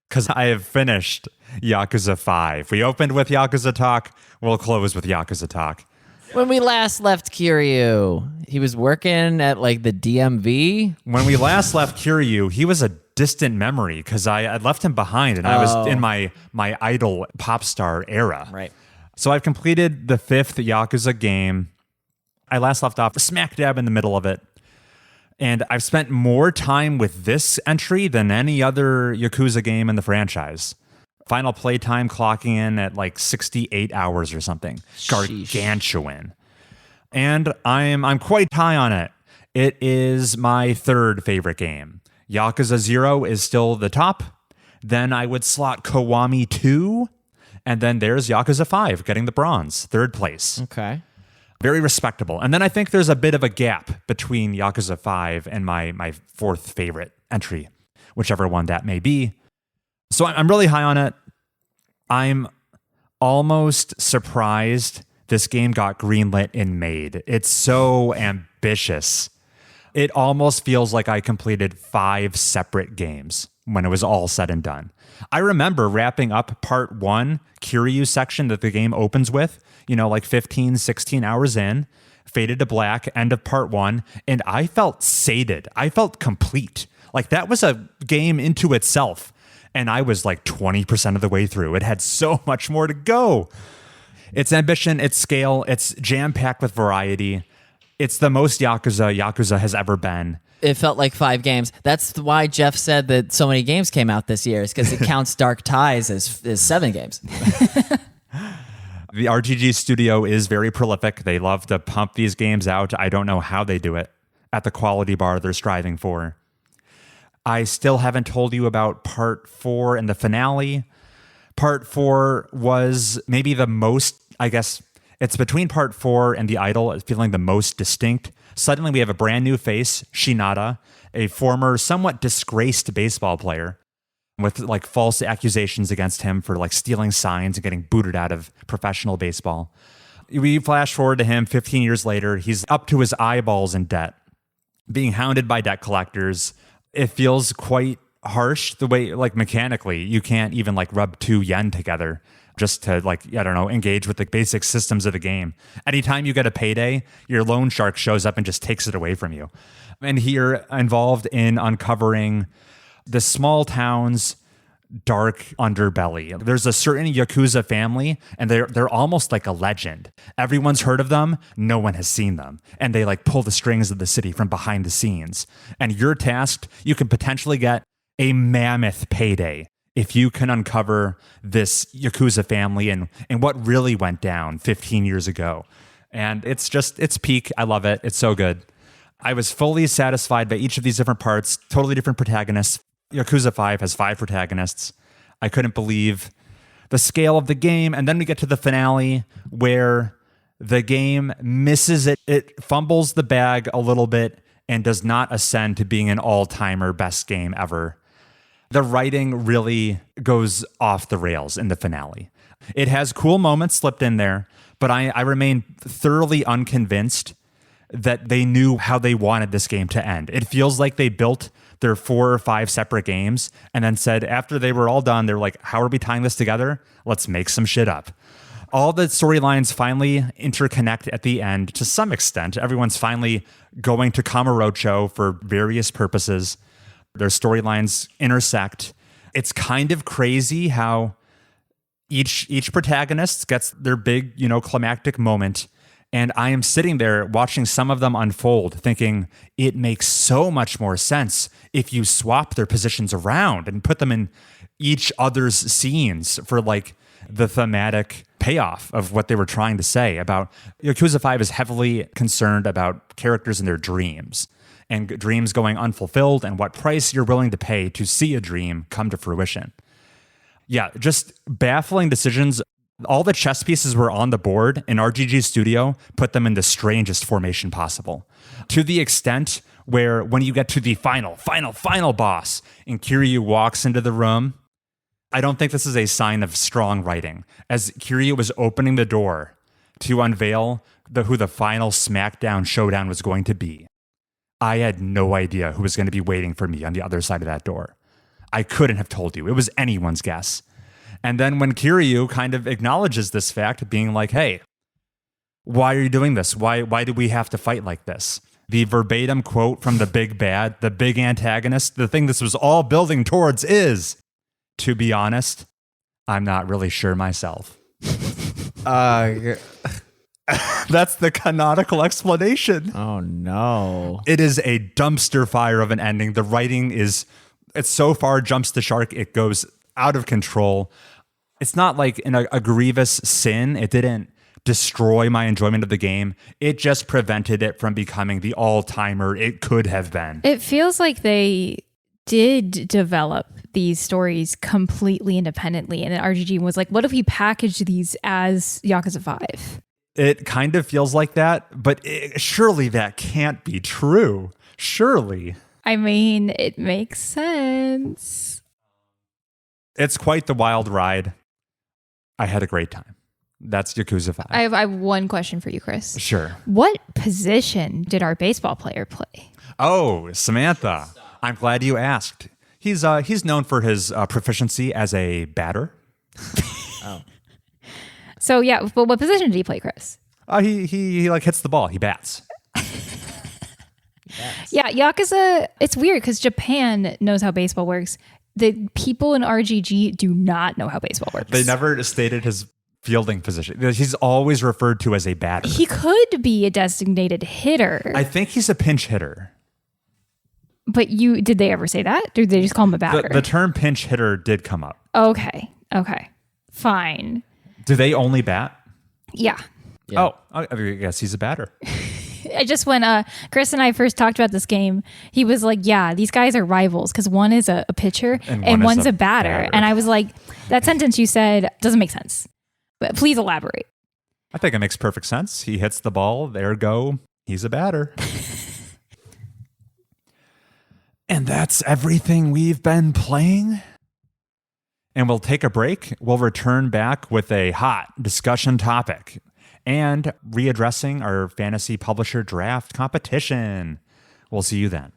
because I have finished Yakuza 5. We opened with Yakuza Talk. We'll close with Yakuza Talk. When we last left Kiryu, he was working at like the DMV. When we last left Kiryu, he was a distant memory because I left him behind, and I was in my idol pop star era. Right. So I've completed the 5th Yakuza game. I last left off smack dab in the middle of it. And I've spent more time with this entry than any other Yakuza game in the franchise. Final playtime clocking in at like 68 hours or something. Sheesh. Gargantuan. And I'm quite high on it. It is my 3rd favorite game. Yakuza 0 is still the top. Then I would slot Kiwami 2. And then there's Yakuza 5 getting the bronze, 3rd place. Okay. Very respectable. And then I think there's a bit of a gap between Yakuza 5 and my 4th favorite entry, whichever one that may be. So I'm really high on it. I'm almost surprised this game got greenlit and made. It's so ambitious. It almost feels like I completed 5 separate games when it was all said and done. I remember wrapping up part 1, Kiryu section that the game opens with, like 15, 16 hours in, faded to black, end of part 1, and I felt sated. I felt complete. Like that was a game into itself. And I was like 20% of the way through. It had so much more to go. Its ambition, its scale, it's jam-packed with variety. It's the most Yakuza has ever been. It felt like 5 games. That's why Jeff said that so many games came out this year, is because it counts Dark Ties as 7 games. The RGG studio is very prolific. They love to pump these games out. I don't know how they do it at the quality bar they're striving for. I still haven't told you about part 4 and the finale. Part 4 was maybe the most, I guess, it's between part 4 and the idol, feeling the most distinct. Suddenly we have a brand new face, Shinada, a former somewhat disgraced baseball player with like false accusations against him for like stealing signs and getting booted out of professional baseball. We flash forward to him 15 years later. He's up to his eyeballs in debt, being hounded by debt collectors. It feels quite harsh the way, like mechanically, you can't even like rub 2 yen together just to like, I don't know, engage with the basic systems of the game. Anytime you get a payday, your loan shark shows up and just takes it away from you. And here involved in uncovering the small town's dark underbelly. There's a certain Yakuza family, and they're almost like a legend. Everyone's heard of them, no one has seen them. And they like pull the strings of the city from behind the scenes. And you're tasked, you can potentially get a mammoth payday if you can uncover this Yakuza family and what really went down 15 years ago. And it's peak. I love it. It's so good. I was fully satisfied by each of these different parts, totally different protagonists. Yakuza 5 has 5 protagonists. I couldn't believe the scale of the game. And then we get to the finale where the game misses it. It fumbles the bag a little bit and does not ascend to being an all-timer best game ever. The writing really goes off the rails in the finale. It has cool moments slipped in there, but I remain thoroughly unconvinced that they knew how they wanted this game to end. It feels like they built their 4 or 5 separate games and then said after they were all done, they're like, how are we tying this together? Let's make some shit up. All the storylines finally interconnect at the end to some extent. Everyone's finally going to Kamurocho for various purposes. Their storylines intersect. It's kind of crazy how each protagonist gets their big, climactic moment. And I am sitting there watching some of them unfold, thinking it makes so much more sense if you swap their positions around and put them in, each other's scenes for like the thematic payoff of what they were trying to say about Yakuza 5 is heavily concerned about characters and their dreams and dreams going unfulfilled and what price you're willing to pay to see a dream come to fruition. Yeah, just baffling decisions. All the chess pieces were on the board, and RGG Studio put them in the strangest formation possible. To the extent where when you get to the final boss and Kiryu walks into the room, I don't think this is a sign of strong writing. As Kiryu was opening the door to unveil who the final SmackDown showdown was going to be, I had no idea who was going to be waiting for me on the other side of that door. I couldn't have told you. It was anyone's guess. And then when Kiryu kind of acknowledges this fact, being like, hey, why are you doing this? Why do we have to fight like this? The verbatim quote from the big bad, the big antagonist, the thing this was all building towards is, to be honest, I'm not really sure myself. That's the canonical explanation. Oh, no. It is a dumpster fire of an ending. The writing it's so far jumps the shark, it goes out of control. It's not like a grievous sin. It didn't destroy my enjoyment of the game. It just prevented it from becoming the all-timer it could have been. It feels like they did develop these stories completely independently, and then RGG was like, what if we package these as Yakuza 5? It kind of feels like that, but surely that can't be true. Surely. I mean, it makes sense. It's quite the wild ride. I had a great time. That's Yakuza 5. I have one question for you, Chris. Sure. What position did our baseball player play? Oh, Samantha. I'm glad you asked. He's known for his proficiency as a batter. Oh. So yeah, but what position did he play, Chris? He like hits the ball. He bats. Yeah, Yakuza, it's weird because Japan knows how baseball works. The people in RGG do not know how baseball works. They never stated his fielding position. He's always referred to as a batter. He could be a designated hitter. I think he's a pinch hitter. But did they ever say that? Or did they just call him a batter? The term pinch hitter did come up. Okay. Fine. Do they only bat? Yeah. Oh, I guess he's a batter. I just when Chris and I first talked about this game, he was like, yeah, these guys are rivals because one is a pitcher and one's a batter. And I was like, that sentence you said doesn't make sense. But please elaborate. I think it makes perfect sense. He hits the ball. There go. He's a batter. And that's everything we've been playing. And we'll take a break. We'll return back with a hot discussion topic and readdressing our fantasy publisher draft competition. We'll see you then.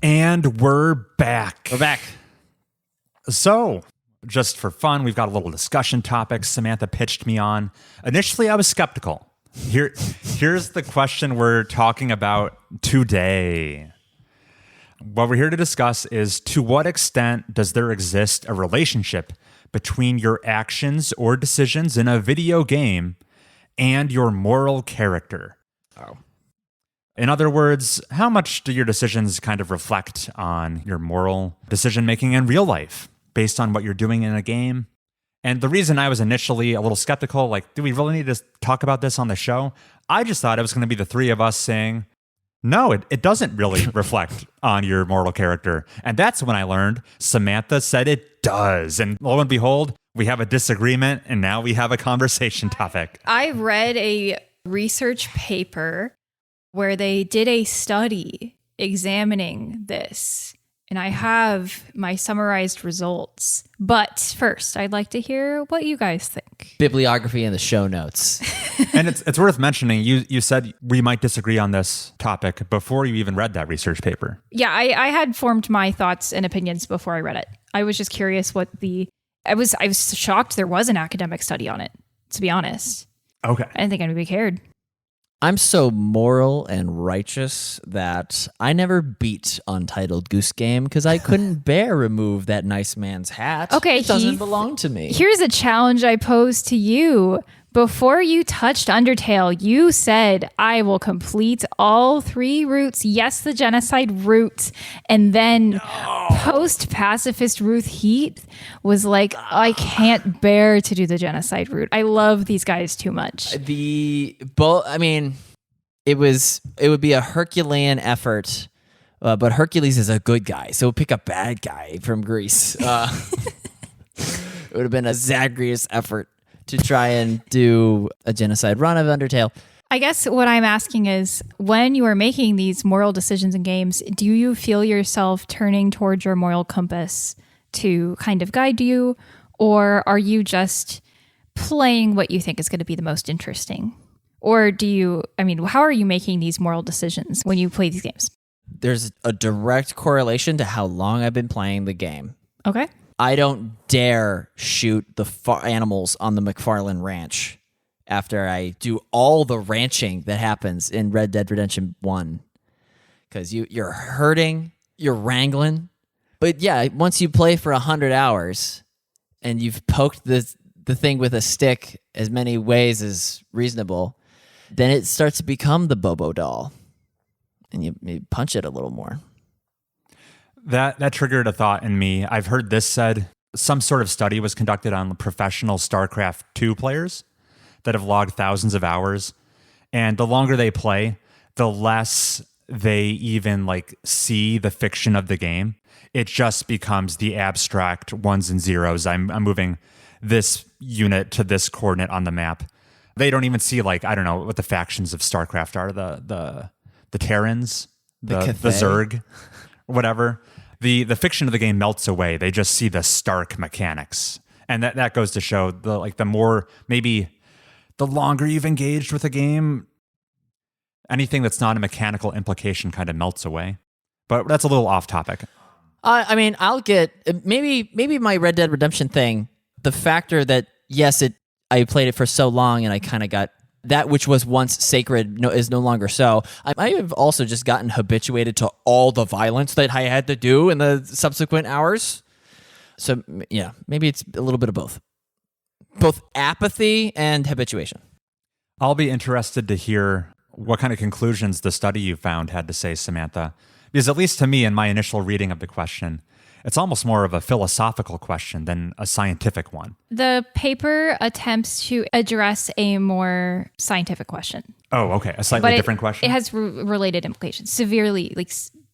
And we're back. So, just for fun, we've got a little discussion topic Samantha pitched me on. Initially, I was skeptical. Here's the question we're talking about today. What we're here to discuss is, to what extent does there exist a relationship between your actions or decisions in a video game and your moral character? Oh. In other words, how much do your decisions kind of reflect on your moral decision-making in real life based on what you're doing in a game? And the reason I was initially a little skeptical, like, do we really need to talk about this on the show? I just thought it was going to be the three of us saying, no, it doesn't really reflect on your moral character. And that's when I learned Samantha said it does. And lo and behold, we have a disagreement, and now we have a conversation topic. I read a research paper where they did a study examining this, and I have my summarized results. But first, I'd like to hear what you guys think. Bibliography in the show notes. And it's worth mentioning, you said we might disagree on this topic before you even read that research paper. Yeah, I had formed my thoughts and opinions before I read it. I was just curious I was shocked there was an academic study on it, to be honest. Okay. I didn't think anybody cared. I'm so moral and righteous that I never beat Untitled Goose Game because I couldn't bear remove that nice man's hat. Okay, it doesn't Heath, belong to me. Here's a challenge I pose to you. Before you touched Undertale, you said, I will complete all 3 routes. Yes, the genocide route. And then post-pacifist Ruth Heath was like, I can't bear to do the genocide route. I love these guys too much. It would be a Herculean effort, but Hercules is a good guy, so pick a bad guy from Greece. It would have been a Zagreus effort to try and do a genocide run of Undertale. I guess what I'm asking is, when you are making these moral decisions in games, do you feel yourself turning towards your moral compass to kind of guide you, or are you just playing what you think is going to be the most interesting? Or how are you making these moral decisions when you play these games? There's a direct correlation to how long I've been playing the game. Okay. I don't dare shoot the animals on the McFarlane Ranch after I do all the ranching that happens in Red Dead Redemption 1. Because you're herding, you're wrangling. But yeah, once you play for 100 hours and you've poked the thing with a stick as many ways as reasonable, then it starts to become the Bobo doll. And you punch it a little more. That triggered a thought in me. I've heard this said. Some sort of study was conducted on professional StarCraft 2 players that have logged thousands of hours. And the longer they play, the less they even see the fiction of the game. It just becomes the abstract ones and zeros. I'm moving this unit to this coordinate on the map. They don't even see I don't know what the factions of StarCraft are. The Terrans, the Zerg, whatever. The fiction of the game melts away. They just see the stark mechanics. And that goes to show the more, maybe the longer you've engaged with a game, anything that's not a mechanical implication kind of melts away. But that's a little off topic. I'll get maybe my Red Dead Redemption thing, the factor that yes, I played it for so long and I kind of got that which was once sacred is no longer so. I have also just gotten habituated to all the violence that I had to do in the subsequent hours. So yeah, maybe it's a little bit of both apathy and habituation. I'll be interested to hear what kind of conclusions the study you found had to say, Samantha. Because at least to me, in my initial reading of the question, it's almost more of a philosophical question than a scientific one. The paper attempts to address a more scientific question. Oh, okay. A slightly different question? It has related implications. Severely,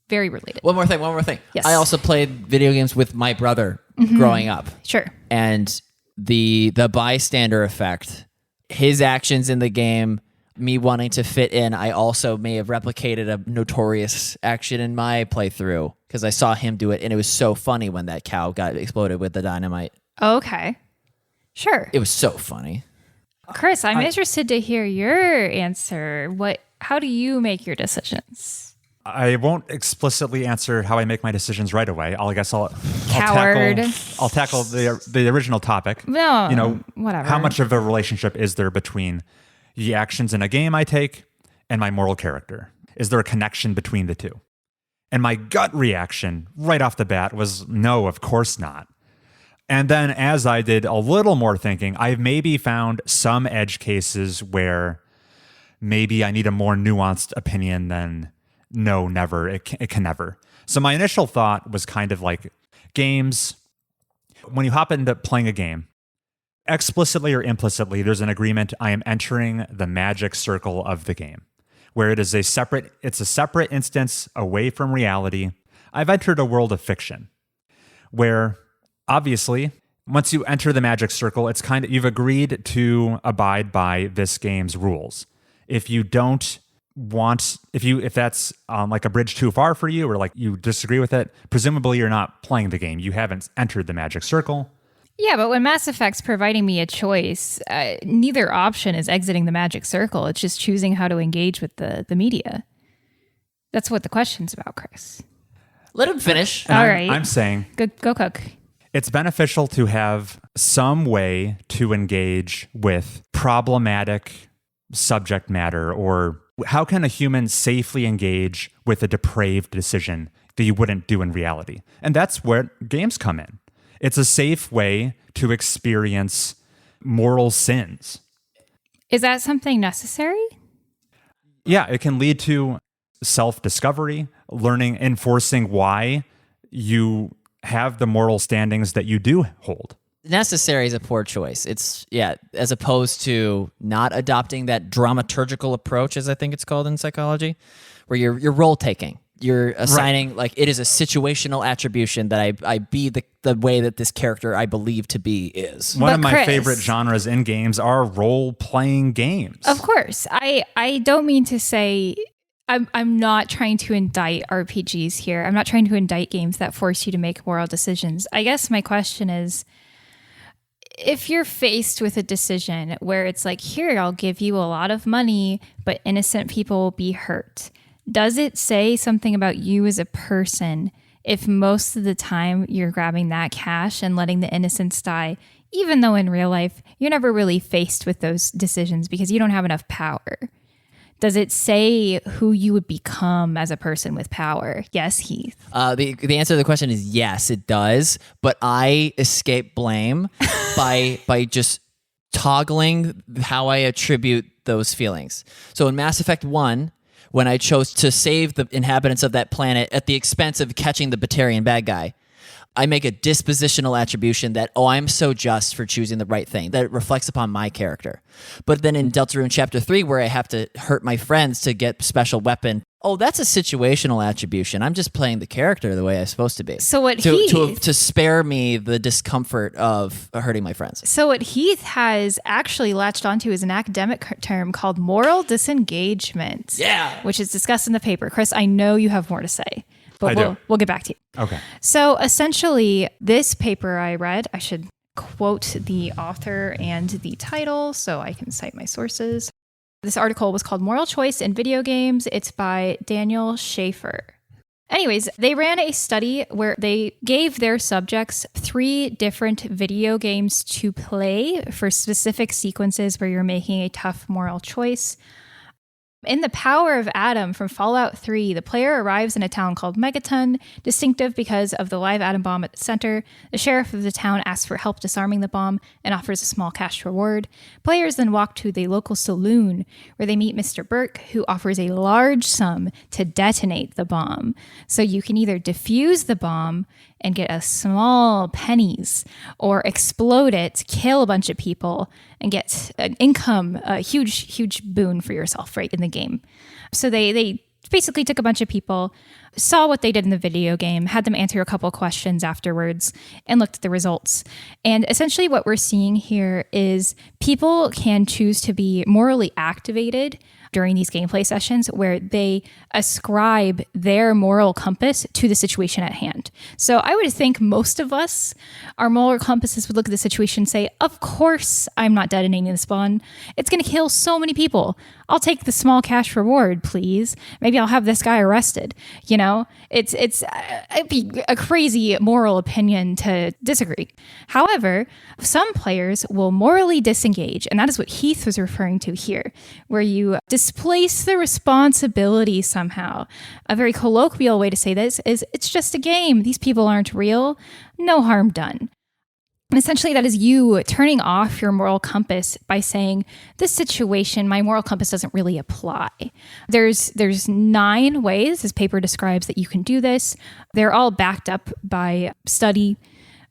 very related. One more thing. Yes. I also played video games with my brother growing up. Sure. And the bystander effect, his actions in the game, me wanting to fit in, I also may have replicated a notorious action in my playthrough because I saw him do it, and it was so funny when that cow got exploded with the dynamite. Okay. Sure. It was so funny. Chris, I'm interested to hear your answer. How do you make your decisions? I won't explicitly answer how I make my decisions right away. I'll tackle the original topic. No, whatever. How much of a relationship is there between the actions in a game I take and my moral character? Is there a connection between the two? And my gut reaction right off the bat was no, of course not. And then as I did a little more thinking, I've maybe found some edge cases where maybe I need a more nuanced opinion than no, never. It can never. So my initial thought was kind of like games, when you hop into playing a game, explicitly or implicitly, there's an agreement I am entering the magic circle of the game, where it's a separate instance away from reality. I've entered a world of fiction where obviously once you enter the magic circle, it's kind of, you've agreed to abide by this game's rules. If you don't want, if that's like a bridge too far for you, or like you disagree with it, presumably you're not playing the game. You haven't entered the magic circle. Yeah, but when Mass Effect's providing me a choice, neither option is exiting the magic circle. It's just choosing how to engage with the media. That's what the question's about, Chris. Let him finish. All right. I'm saying Go cook. it's beneficial to have some way to engage with problematic subject matter, or how can a human safely engage with a depraved decision that you wouldn't do in reality? And that's where games come in. It's a safe way to experience moral sins. Is that something necessary? Yeah, it can lead to self-discovery, learning, enforcing why you have the moral standings that you do hold. Necessary is a poor choice. It's, as opposed to not adopting that dramaturgical approach, as I think it's called in psychology, where you're role taking. You're assigning, like, it is a situational attribution that I be the way that this character I believe to be is. One of my Chris, favorite genres in games are role-playing games. Of course. I don't mean to say... I'm not trying to indict RPGs here. I'm not trying to indict games that force you to make moral decisions. I guess my question is, if you're faced with a decision where it's like, here, I'll give you a lot of money, but innocent people will be hurt, does it say something about you as a person if most of the time you're grabbing that cash and letting the innocents die, even though in real life you're never really faced with those decisions because you don't have enough power? Does it say who you would become as a person with power? Yes, Heath. The answer to the question is yes, it does. But I escape blame by just toggling how I attribute those feelings. So in Mass Effect 1, when I chose to save the inhabitants of that planet at the expense of catching the Batarian bad guy, I make a dispositional attribution that, I'm so just for choosing the right thing, that it reflects upon my character. But then in Deltarune Chapter 3, where I have to hurt my friends to get special weapon, that's a situational attribution. I'm just playing the character the way I'm supposed to be. So what to spare me the discomfort of hurting my friends. So what Heath has actually latched onto is an academic term called moral disengagement. Yeah. Which is discussed in the paper. Chris, I know you have more to say. But we'll get back to you. Okay. So essentially, this paper I read, I should quote the author and the title so I can cite my sources. This article was called Moral Choice in Video Games. It's by Daniel Schaefer. Anyways, they ran a study where they gave their subjects 3 different video games to play for specific sequences where you're making a tough moral choice. In The Power of Atom from Fallout 3, the player arrives in a town called Megaton, distinctive because of the live atom bomb at the center. The sheriff of the town asks for help disarming the bomb and offers a small cash reward. Players then walk to the local saloon, where they meet Mr. Burke, who offers a large sum to detonate the bomb. So you can either defuse the bomb and get a small pennies, or explode it, kill a bunch of people, and get an income, a huge boon for yourself right in the game. So they basically took a bunch of people, saw what they did in the video game, had them answer a couple questions afterwards, and looked at the results. And essentially what we're seeing here is people can choose to be morally activated during these gameplay sessions where they ascribe their moral compass to the situation at hand. So I would think most of us, our moral compasses would look at the situation and say, of course I'm not detonating this bomb. It's going to kill so many people. I'll take the small cash reward, please. Maybe I'll have this guy arrested. You know, it'd be a crazy moral opinion to disagree. However, some players will morally disengage, and that is what Heath was referring to here, where you displace the responsibility somehow. A very colloquial way to say this is, it's just a game. These people aren't real. No harm done. And essentially, that is you turning off your moral compass by saying, this situation, my moral compass doesn't really apply. There's 9 ways this paper describes that you can do this. They're all backed up by study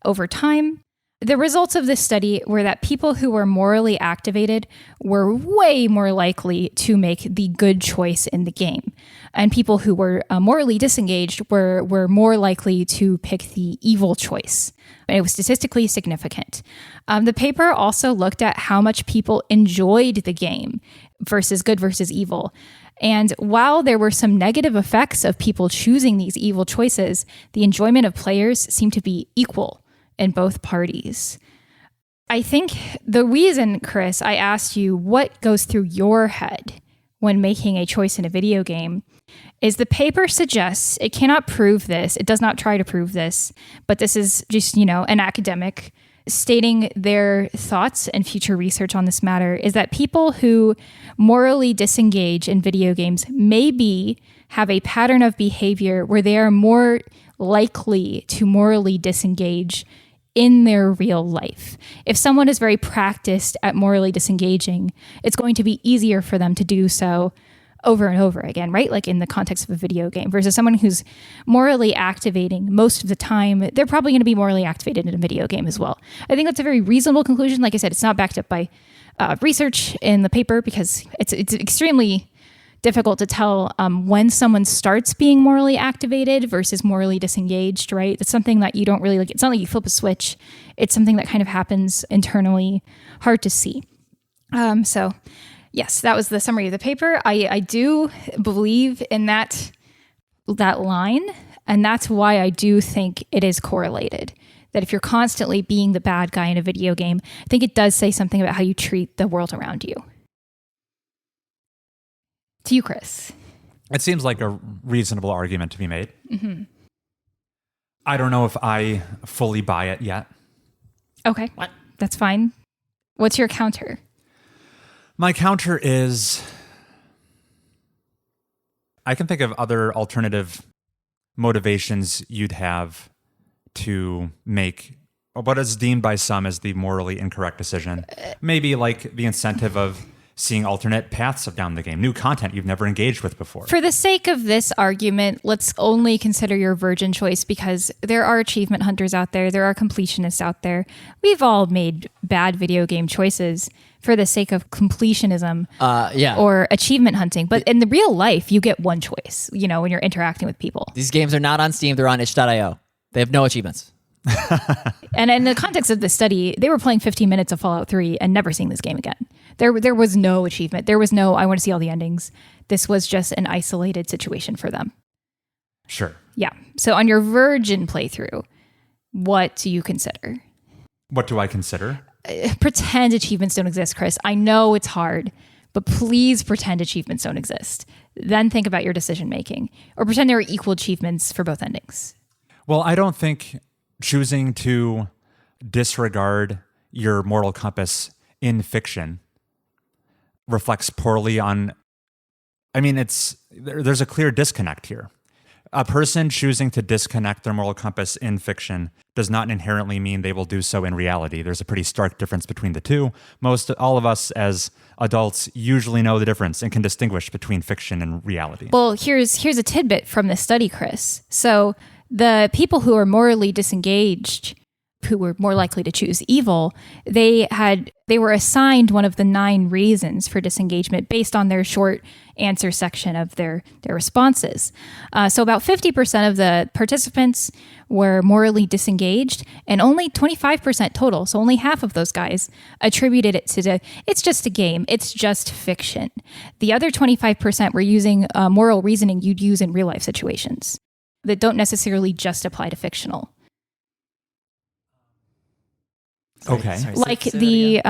over time. The results of this study were that people who were morally activated were way more likely to make the good choice in the game. And people who were morally disengaged were more likely to pick the evil choice. And it was statistically significant. The paper also looked at how much people enjoyed the game versus good versus evil. And while there were some negative effects of people choosing these evil choices, the enjoyment of players seemed to be equal in both parties. I think the reason, Chris, I asked you what goes through your head when making a choice in a video game is the paper suggests it cannot prove this. It does not try to prove this, but this is just, an academic stating their thoughts and future research on this matter is that people who morally disengage in video games maybe have a pattern of behavior where they are more likely to morally disengage in their real life. If someone is very practiced at morally disengaging, it's going to be easier for them to do so over and over again, right? Like in the context of a video game versus someone who's morally activating most of the time, they're probably going to be morally activated in a video game as well. I think that's a very reasonable conclusion. Like I said, it's not backed up by research in the paper because it's extremely difficult to tell when someone starts being morally activated versus morally disengaged, right? It's something that you don't really like. It's not like you flip a switch. It's something that kind of happens internally, hard to see. So yes, that was the summary of the paper. I do believe in that line, and that's why I do think it is correlated. That if you're constantly being the bad guy in a video game, I think it does say something about how you treat the world around you. To you, Chris. It seems like a reasonable argument to be made. Mm-hmm. I don't know if I fully buy it yet. Okay, that's fine. What's your counter? My counter is, I can think of other alternative motivations you'd have to make what is deemed by some as the morally incorrect decision. Maybe like the incentive of seeing alternate paths down the game, new content you've never engaged with before. For the sake of this argument, let's only consider your virgin choice because there are achievement hunters out there. There are completionists out there. We've all made bad video game choices for the sake of completionism or achievement hunting. But in the real life, you get one choice, when you're interacting with people. These games are not on Steam. They're on itch.io. They have no achievements. And in the context of this study, they were playing 15 minutes of Fallout 3 and never seeing this game again. There was no achievement. There was no, I want to see all the endings. This was just an isolated situation for them. Sure. Yeah. So on your virgin playthrough, what do you consider? What do I consider? Pretend achievements don't exist, Chris. I know it's hard, but please pretend achievements don't exist. Then think about your decision making, or pretend there are equal achievements for both endings. Well, I don't think choosing to disregard your moral compass in fiction reflects poorly on, there's a clear disconnect here. A person choosing to disconnect their moral compass in fiction does not inherently mean they will do so in reality. There's a pretty stark difference between the two. All of us as adults usually know the difference and can distinguish between fiction and reality. Well, here's a tidbit from this study, Chris. So the people who are morally disengaged, who were more likely to choose evil, they were assigned one of the 9 reasons for disengagement based on their short answer section of their responses. So about 50% of the participants were morally disengaged, and only 25% total, so only half of those guys, attributed it to it's just a game, it's just fiction. The other 25% were using moral reasoning you'd use in real life situations that don't necessarily just apply to fictional. Okay. Sorry,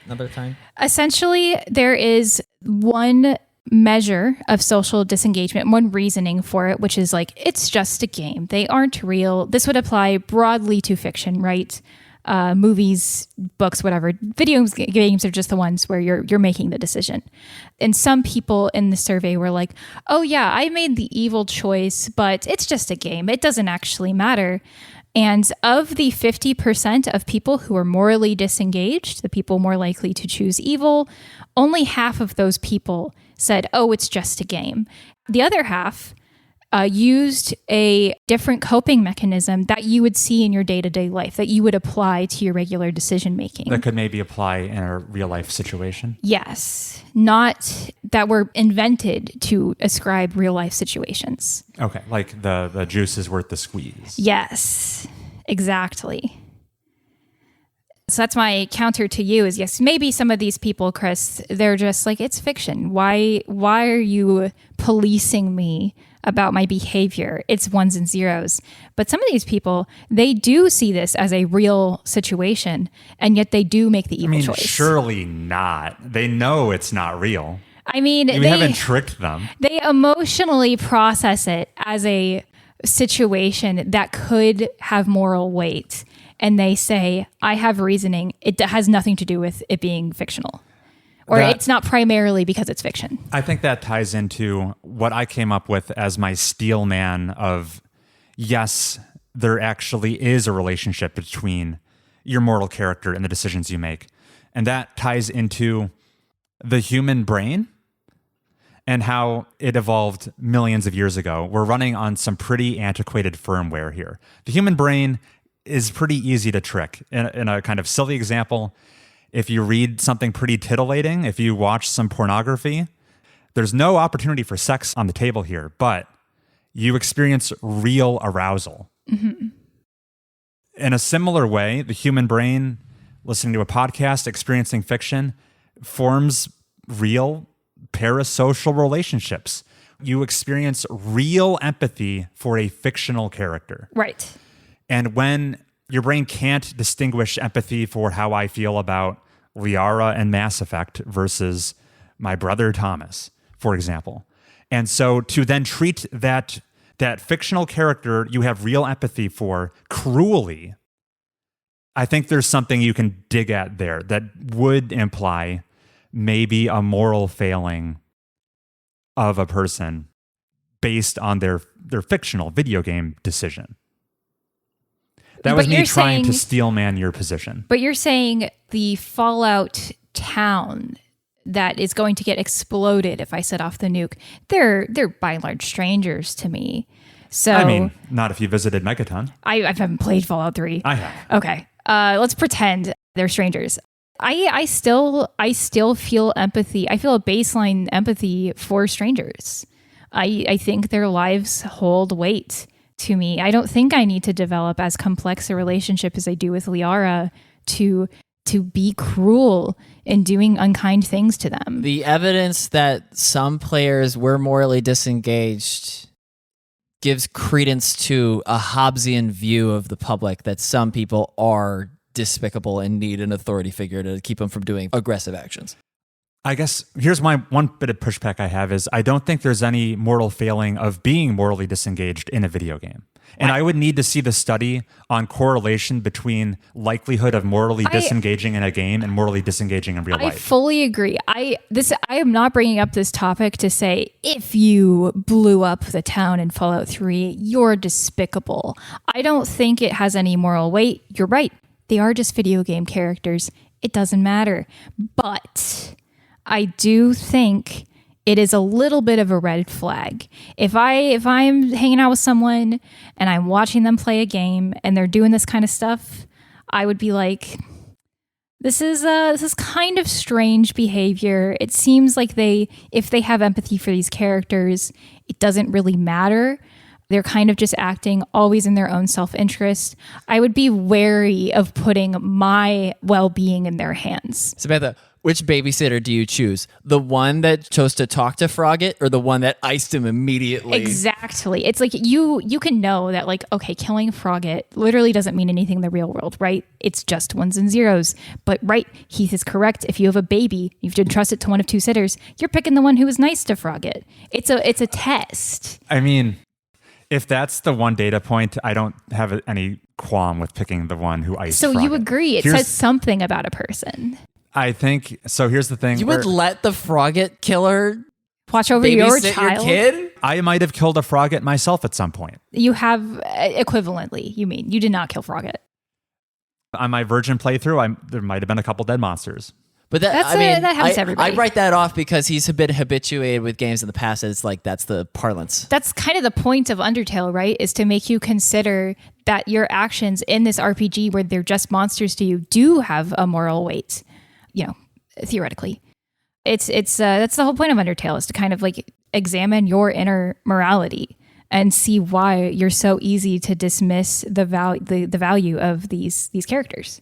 another time. Essentially, there is one measure of social disengagement, one reasoning for it, which is like, it's just a game. They aren't real. This would apply broadly to fiction, right? Movies, books, whatever. Video games are just the ones where you're making the decision. And some people in the survey were like, oh yeah, I made the evil choice, but it's just a game. It doesn't actually matter. And of the 50% of people who are morally disengaged, the people more likely to choose evil, only half of those people said, oh, it's just a game. The other half used a different coping mechanism that you would see in your day-to-day life, that you would apply to your regular decision-making. That could maybe apply in a real-life situation? Yes. Not that were invented to ascribe real-life situations. Okay, like the juice is worth the squeeze. Yes, exactly. So that's my counter to you is, yes, maybe some of these people, Chris, they're just like, it's fiction. Why are you policing me about my behavior? It's ones and zeros. But some of these people, they do see this as a real situation, and yet they do make the evil choice. Surely not. They know it's not real. They haven't tricked them. They emotionally process it as a situation that could have moral weight. and they say, I have reasoning, it has nothing to do with it being fictional. Or it's not primarily because it's fiction. I think that ties into what I came up with as my steel man of, yes, there actually is a relationship between your moral character and the decisions you make. And that ties into the human brain and how it evolved millions of years ago. We're running on some pretty antiquated firmware here. The human brain is pretty easy to trick. In a kind of silly example, if you read something pretty titillating, if you watch some pornography, there's no opportunity for sex on the table here, but you experience real arousal. Mm-hmm. In a similar way, the human brain, listening to a podcast, experiencing fiction, forms real parasocial relationships. You experience real empathy for a fictional character. Right. And when your brain can't distinguish empathy for how I feel about Liara and Mass Effect versus my brother Thomas, for example. And so to then treat that fictional character you have real empathy for cruelly, I think there's something you can dig at there that would imply maybe a moral failing of a person based on their fictional video game decision. That was me trying to steel man your position. But you're saying the Fallout town that is going to get exploded if I set off the nuke, they're by and large strangers to me. So I mean, not if you visited Megaton. I haven't played Fallout 3. I have. Okay. Let's pretend they're strangers. I still feel empathy. I feel a baseline empathy for strangers. I think their lives hold weight to me. I don't think I need to develop as complex a relationship as I do with Liara to be cruel in doing unkind things to them. The evidence that some players were morally disengaged gives credence to a Hobbesian view of the public that some people are despicable and need an authority figure to keep them from doing aggressive actions. I guess here's my one bit of pushback I have is I don't think there's any moral failing of being morally disengaged in a video game. And I would need to see the study on correlation between likelihood of morally disengaging in a game and morally disengaging in real life. I fully agree. I am not bringing up this topic to say if you blew up the town in Fallout 3, you're despicable. I don't think it has any moral weight. You're right. They are just video game characters. It doesn't matter. But I do think it is a little bit of a red flag. If I'm hanging out with someone and I'm watching them play a game and they're doing this kind of stuff, I would be like, this is kind of strange behavior. It seems like if they have empathy for these characters, it doesn't really matter. They're kind of just acting always in their own self-interest. I would be wary of putting my well-being in their hands. Samantha, which babysitter do you choose? The one that chose to talk to Frogget or the one that iced him immediately? Exactly. It's like you can know that, like, okay, killing Frogget literally doesn't mean anything in the real world, right? It's just ones and zeros. But right, Heath is correct. If you have a baby, you've entrusted it to one of two sitters, you're picking the one who was nice to Frogget. It's a test. I mean, if that's the one data point, I don't have any qualm with picking the one who iced So Frogget. you agree. It says something about a person. I think so. Here's the thing: you would let the Frogget killer watch over your babysit child. your kid? I might have killed a Frogget myself at some point. You have equivalently. You mean you did not kill Frogget? On my Virgin playthrough, there might have been a couple dead monsters. But that happens to everybody. I write that off because he's been habituated with games in the past. It's like that's the parlance. That's kind of the point of Undertale, right? Is to make you consider that your actions in this RPG, where they're just monsters to you, do have a moral weight. You know, theoretically, it's that's the whole point of Undertale, is to kind of like examine your inner morality and see why you're so easy to dismiss the value of these characters.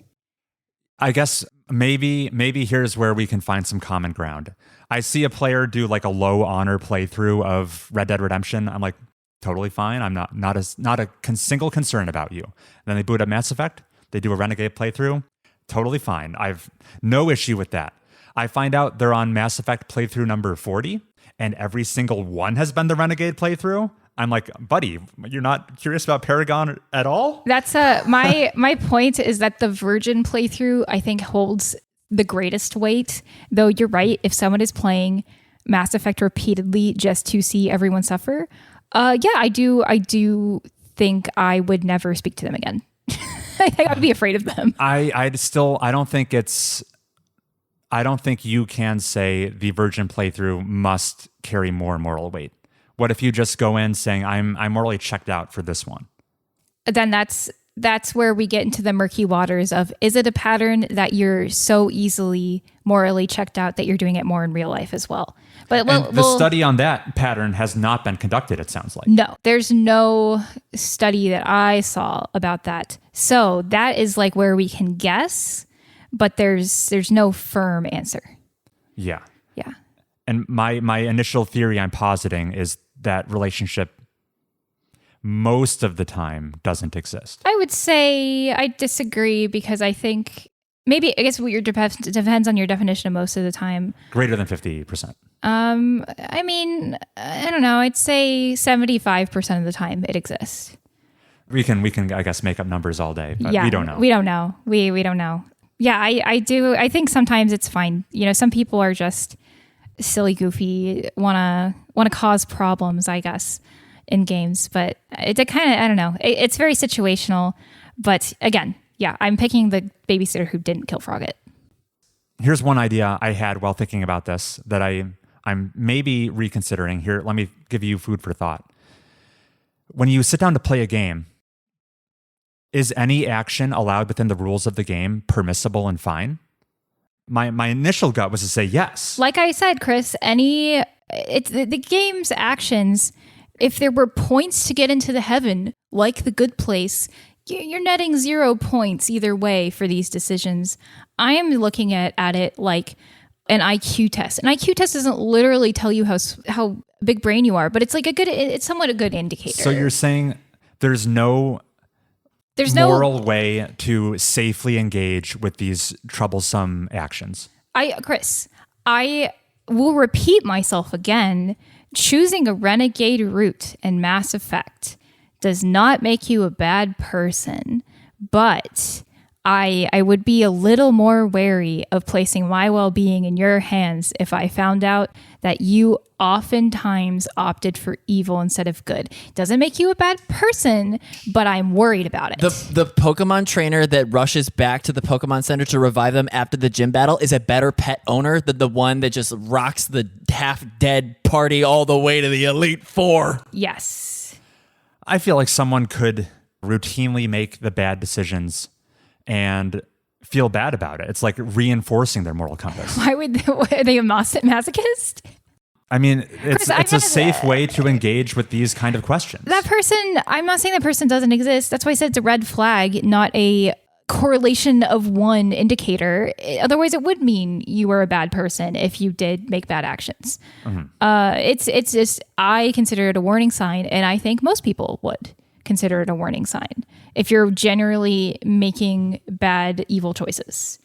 I guess maybe here's where we can find some common ground. I see a player do like a low honor playthrough of Red Dead Redemption. I'm like, totally fine. I'm not a single concern about you. And then they boot up Mass Effect. They do a Renegade playthrough. Totally fine. I've no issue with that. I find out they're on Mass Effect playthrough number 40, and every single one has been the Renegade playthrough. I'm like, buddy, you're not curious about Paragon at all? That's my point is that the Virgin playthrough, I think, holds the greatest weight. Though you're right, if someone is playing Mass Effect repeatedly just to see everyone suffer, I do think I would never speak to them again. I would be afraid of them. I don't think you can say the Virgin playthrough must carry more moral weight. What if you just go in saying I'm morally checked out for this one? Then that's where we get into the murky waters of, is it a pattern that you're so easily morally checked out that you're doing it more in real life as well? But the study on that pattern has not been conducted, it sounds like. No, there's no study that I saw about that. So that is like where we can guess, but there's no firm answer. Yeah. Yeah. And my initial theory I'm positing is that relationship most of the time doesn't exist. I would say I disagree because I think maybe, I guess what your depends on your definition of most of the time. Greater than 50%. I mean, I don't know. I'd say 75% of the time it exists. We can I guess make up numbers all day, but yeah, we don't know. We don't know. We don't know. Yeah, I do. I think sometimes it's fine. You know, some people are just silly, goofy, wanna cause problems, I guess, in games. But it kind of, I don't know. It's very situational. But again, yeah, I'm picking the babysitter who didn't kill Frogget. Here's one idea I had while thinking about this that I'm maybe reconsidering. Here, let me give you food for thought. When you sit down to play a game, is any action allowed within the rules of the game permissible and fine? My initial gut was to say yes. Like I said, Chris, the game's actions, if there were points to get into the heaven, like the good place, you're netting 0 points either way for these decisions. I am looking at it like an IQ test. An IQ test doesn't literally tell you how big brain you are, but it's like it's somewhat a good indicator. So you're saying there's no moral way to safely engage with these troublesome actions. Chris, I will repeat myself again. Choosing a renegade route in Mass Effect does not make you a bad person, but I would be a little more wary of placing my well-being in your hands if I found out that you oftentimes opted for evil instead of good. Doesn't make you a bad person, but I'm worried about it. The Pokemon trainer that rushes back to the Pokemon Center to revive them after the gym battle is a better pet owner than the one that just rocks the half-dead party all the way to the Elite Four. Yes. I feel like someone could routinely make the bad decisions and feel bad about it. It's like reinforcing their moral compass. Why would are they a masochist? I mean, it's a safe way to engage with these kind of questions. That person, I'm not saying that person doesn't exist. That's why I said it's a red flag, not a correlation of one indicator. Otherwise, it would mean you were a bad person if you did make bad actions. Mm-hmm. It's just, I consider it a warning sign, and I think most people would consider it a warning sign if you're generally making bad, evil choices.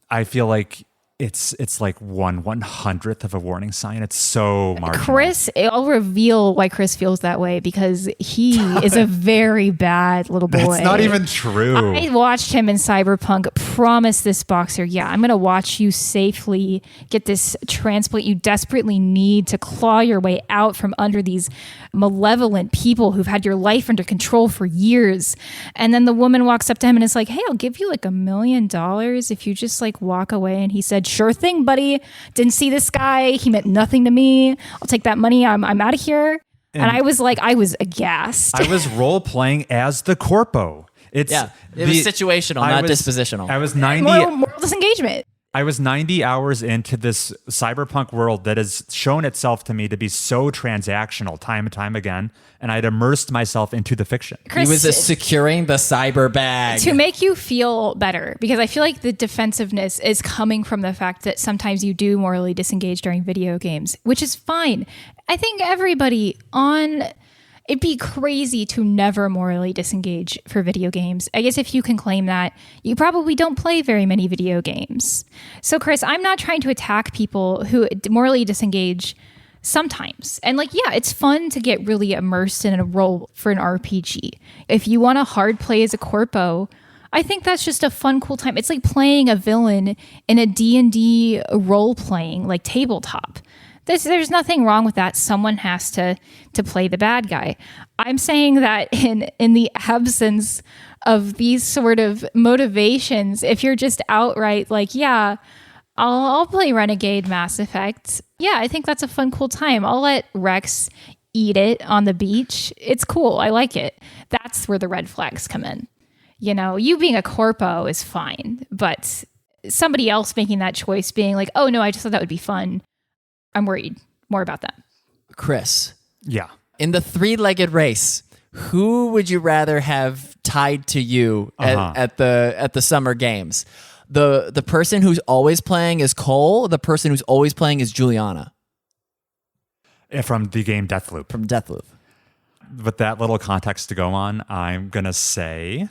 I feel like it's like 1/100th of a warning sign. It's so marginal. Chris, I'll reveal why Chris feels that way because he is a very bad little boy. That's not even true. I watched him in Cyberpunk promise this boxer, yeah, I'm going to watch you safely get this transplant you desperately need to claw your way out from under these malevolent people who've had your life under control for years. And then the woman walks up to him and is like, hey, I'll give you like $1 million if you just like walk away. And he said, sure thing, buddy. Didn't see this guy. He meant nothing to me. I'll take that money. I'm out of here. And I was like, I was aghast. I was role playing as the corpo. It was situational, not dispositional. I was 90 moral disengagement. I was 90 hours into this cyberpunk world that has shown itself to me to be so transactional time and time again, and I'd immersed myself into the fiction. Chris, he was securing the cyber bag. To make you feel better, because I feel like the defensiveness is coming from the fact that sometimes you do morally disengage during video games, which is fine. I think everybody it'd be crazy to never morally disengage for video games. I guess if you can claim that, you probably don't play very many video games. So, Chris, I'm not trying to attack people who morally disengage sometimes. And like, yeah, it's fun to get really immersed in a role for an RPG. If you want to hard play as a corpo, I think that's just a fun, cool time. It's like playing a villain in a D&D role playing, like tabletop. There's nothing wrong with that. Someone has to play the bad guy. I'm saying that in the absence of these sort of motivations, if you're just outright like, yeah, I'll play Renegade Mass Effect. Yeah, I think that's a fun, cool time. I'll let Rex eat it on the beach. It's cool. I like it. That's where the red flags come in. You know, you being a corpo is fine, but somebody else making that choice being like, oh no, I just thought that would be fun. I'm worried more about that. Chris. Yeah. In the three-legged race, who would you rather have tied to you at the summer games? The person who's always playing is Cole, or the person who's always playing is Juliana? From the game Deathloop. From Deathloop. With that little context to go on, I'm going to say...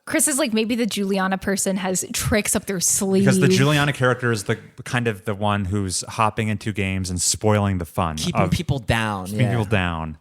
Chris is like, maybe the Juliana person has tricks up their sleeve. Because the Juliana character is the kind of the one who's hopping into games and spoiling the fun. Keeping people down. Keeping people down.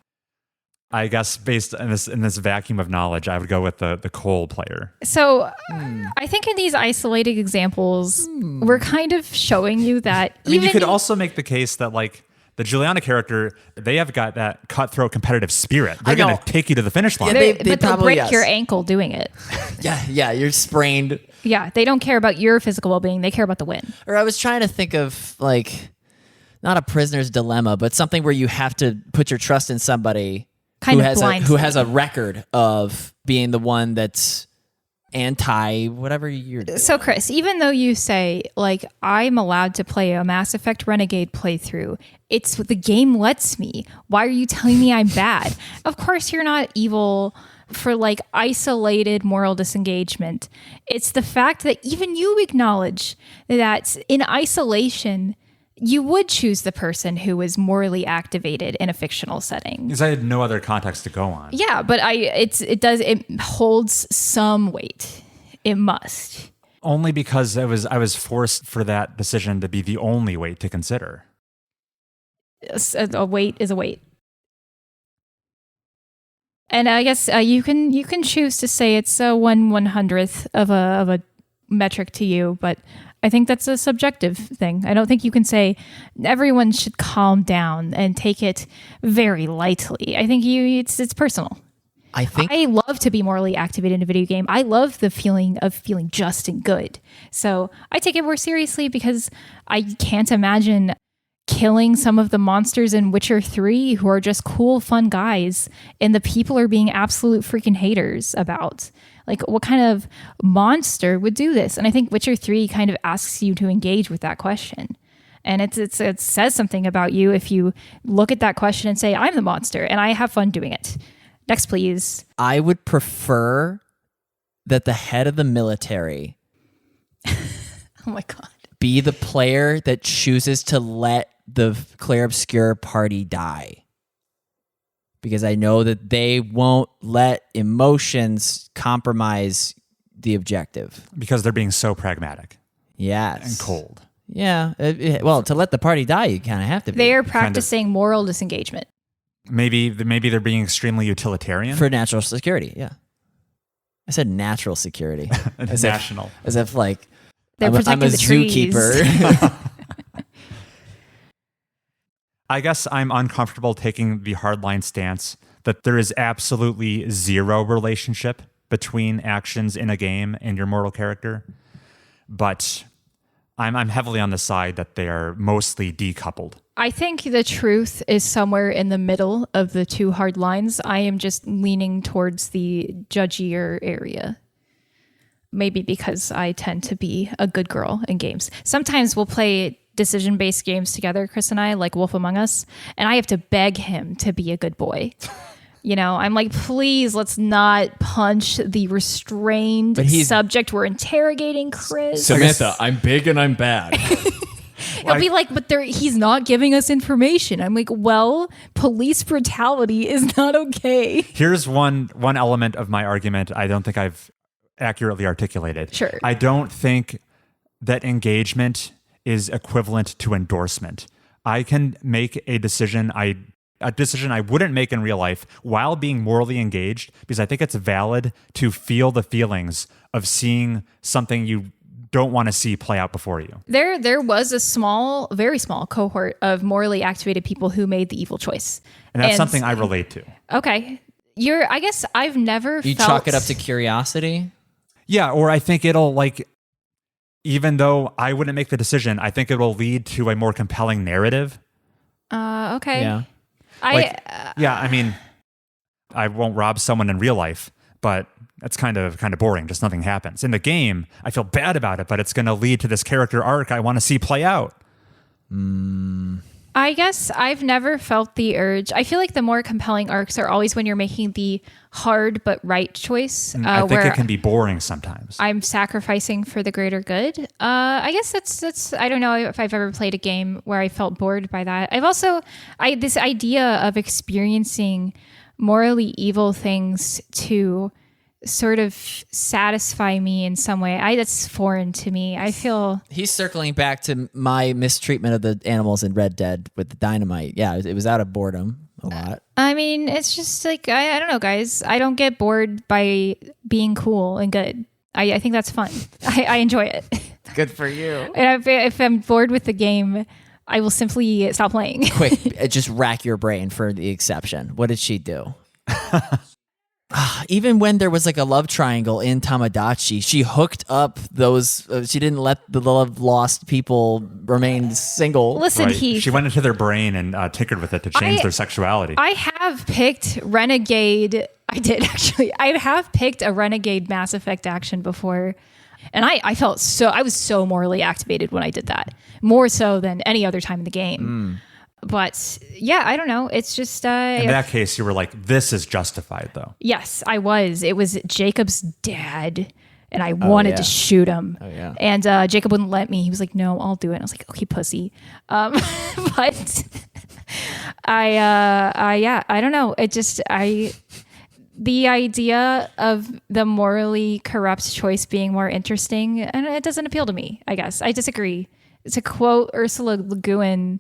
I guess based in this vacuum of knowledge, I would go with the Cole player. So I think in these isolated examples, we're kind of showing you that I mean, you could also make the case that like the Juliana character, they have got that cutthroat competitive spirit. They're going to take you to the finish line. Yeah, but they'll break your ankle doing it. Yeah, you're sprained. Yeah, they don't care about your physical well-being. They care about the win. Or I was trying to think of like, not a prisoner's dilemma, but something where you have to put your trust in somebody who has a record of being the one that's anti whatever you're doing. So Chris, even though you say like I'm allowed to play a Mass Effect Renegade playthrough, it's what the game lets me. Why are you telling me I'm bad? Of course you're not evil for like isolated moral disengagement. It's the fact that even you acknowledge that in isolation you would choose the person who is morally activated in a fictional setting. Because I had no other context to go on. Yeah, but it holds some weight. It must. Only because I was forced for that decision to be the only weight to consider. A weight is a weight. And I guess you can choose to say it's a 1/100th of a metric to you, but I think that's a subjective thing. I don't think you can say everyone should calm down and take it very lightly. I think it's personal. I love to be morally activated in a video game. I love the feeling of feeling just and good. So I take it more seriously because I can't imagine killing some of the monsters in Witcher 3 who are just cool, fun guys, and the people are being absolute freaking haters about. Like, what kind of monster would do this? And I think Witcher 3 kind of asks you to engage with that question. And it says something about you if you look at that question and say, I'm the monster, and I have fun doing it. Next, please. I would prefer that the head of the military oh my God. be the player that chooses to let the Claire Obscure party die. Because I know that they won't let emotions compromise the objective. Because they're being so pragmatic. Yes. And cold. Yeah. Well, to let the party die, you kind of have to be. They are practicing moral disengagement. Maybe they're being extremely utilitarian. For national security, yeah. I said natural security. National. As if like, they're protecting I'm a the trees. zookeeper. I guess I'm uncomfortable taking the hardline stance that there is absolutely zero relationship between actions in a game and your mortal character. But I'm heavily on the side that they are mostly decoupled. I think the truth is somewhere in the middle of the two hard lines. I am just leaning towards the judgier area. Maybe because I tend to be a good girl in games. Sometimes we'll play decision-based games together, Chris and I, like Wolf Among Us, and I have to beg him to be a good boy. You know, I'm like, please, let's not punch the restrained subject we're interrogating, Chris. Samantha, I'm big and I'm bad. It'll be like, but he's not giving us information. I'm like, well, police brutality is not okay. Here's one element of my argument I don't think I've accurately articulated. Sure. I don't think that engagement is equivalent to endorsement. I can make a decision I wouldn't make in real life while being morally engaged, because I think it's valid to feel the feelings of seeing something you don't want to see play out before you. There was a small, very small cohort of morally activated people who made the evil choice. And that's something I relate to. Okay. I guess I've never You felt... chalk it up to curiosity? Yeah, or I think it'll like, even though I wouldn't make the decision, I think it will lead to a more compelling narrative. Okay. Yeah. I mean, I won't rob someone in real life, but that's kind of boring. Just nothing happens. In the game, I feel bad about it, but it's going to lead to this character arc I want to see play out. I guess I've never felt the urge. I feel like the more compelling arcs are always when you're making the hard but right choice. I think where it can be boring sometimes. I'm sacrificing for the greater good. I guess that's. I don't know if I've ever played a game where I felt bored by that. This idea of experiencing morally evil things to sort of satisfy me in some way. That's foreign to me. I feel He's circling back to my mistreatment of the animals in Red Dead with the dynamite. Yeah, it was out of boredom a lot. I mean, it's just like, I don't know, guys. I don't get bored by being cool and good. I think that's fun. I enjoy it. Good for you. And if I'm bored with the game, I will simply stop playing. Quick, just rack your brain for the exception. What did she do? Even when there was like a love triangle in Tamagotchi, she hooked up those. She didn't let the love lost people remain single. Listen, Right. Heath. She went into their brain and tinkered with it to change their sexuality. I have picked Renegade. I did actually. I have picked a Renegade Mass Effect action before. And I felt I was so morally activated when I did that. More so than any other time in the game. But yeah, I don't know. It's just... in that case, you were like, this is justified, though. Yes, I was. It was Jacob's dad, and I wanted to shoot him. Oh, yeah. And Jacob wouldn't let me. He was like, no, I'll do it. And I was like, okay, pussy. But I don't know. It just... The idea of the morally corrupt choice being more interesting, and it doesn't appeal to me, I guess. I disagree. To quote Ursula Le Guin,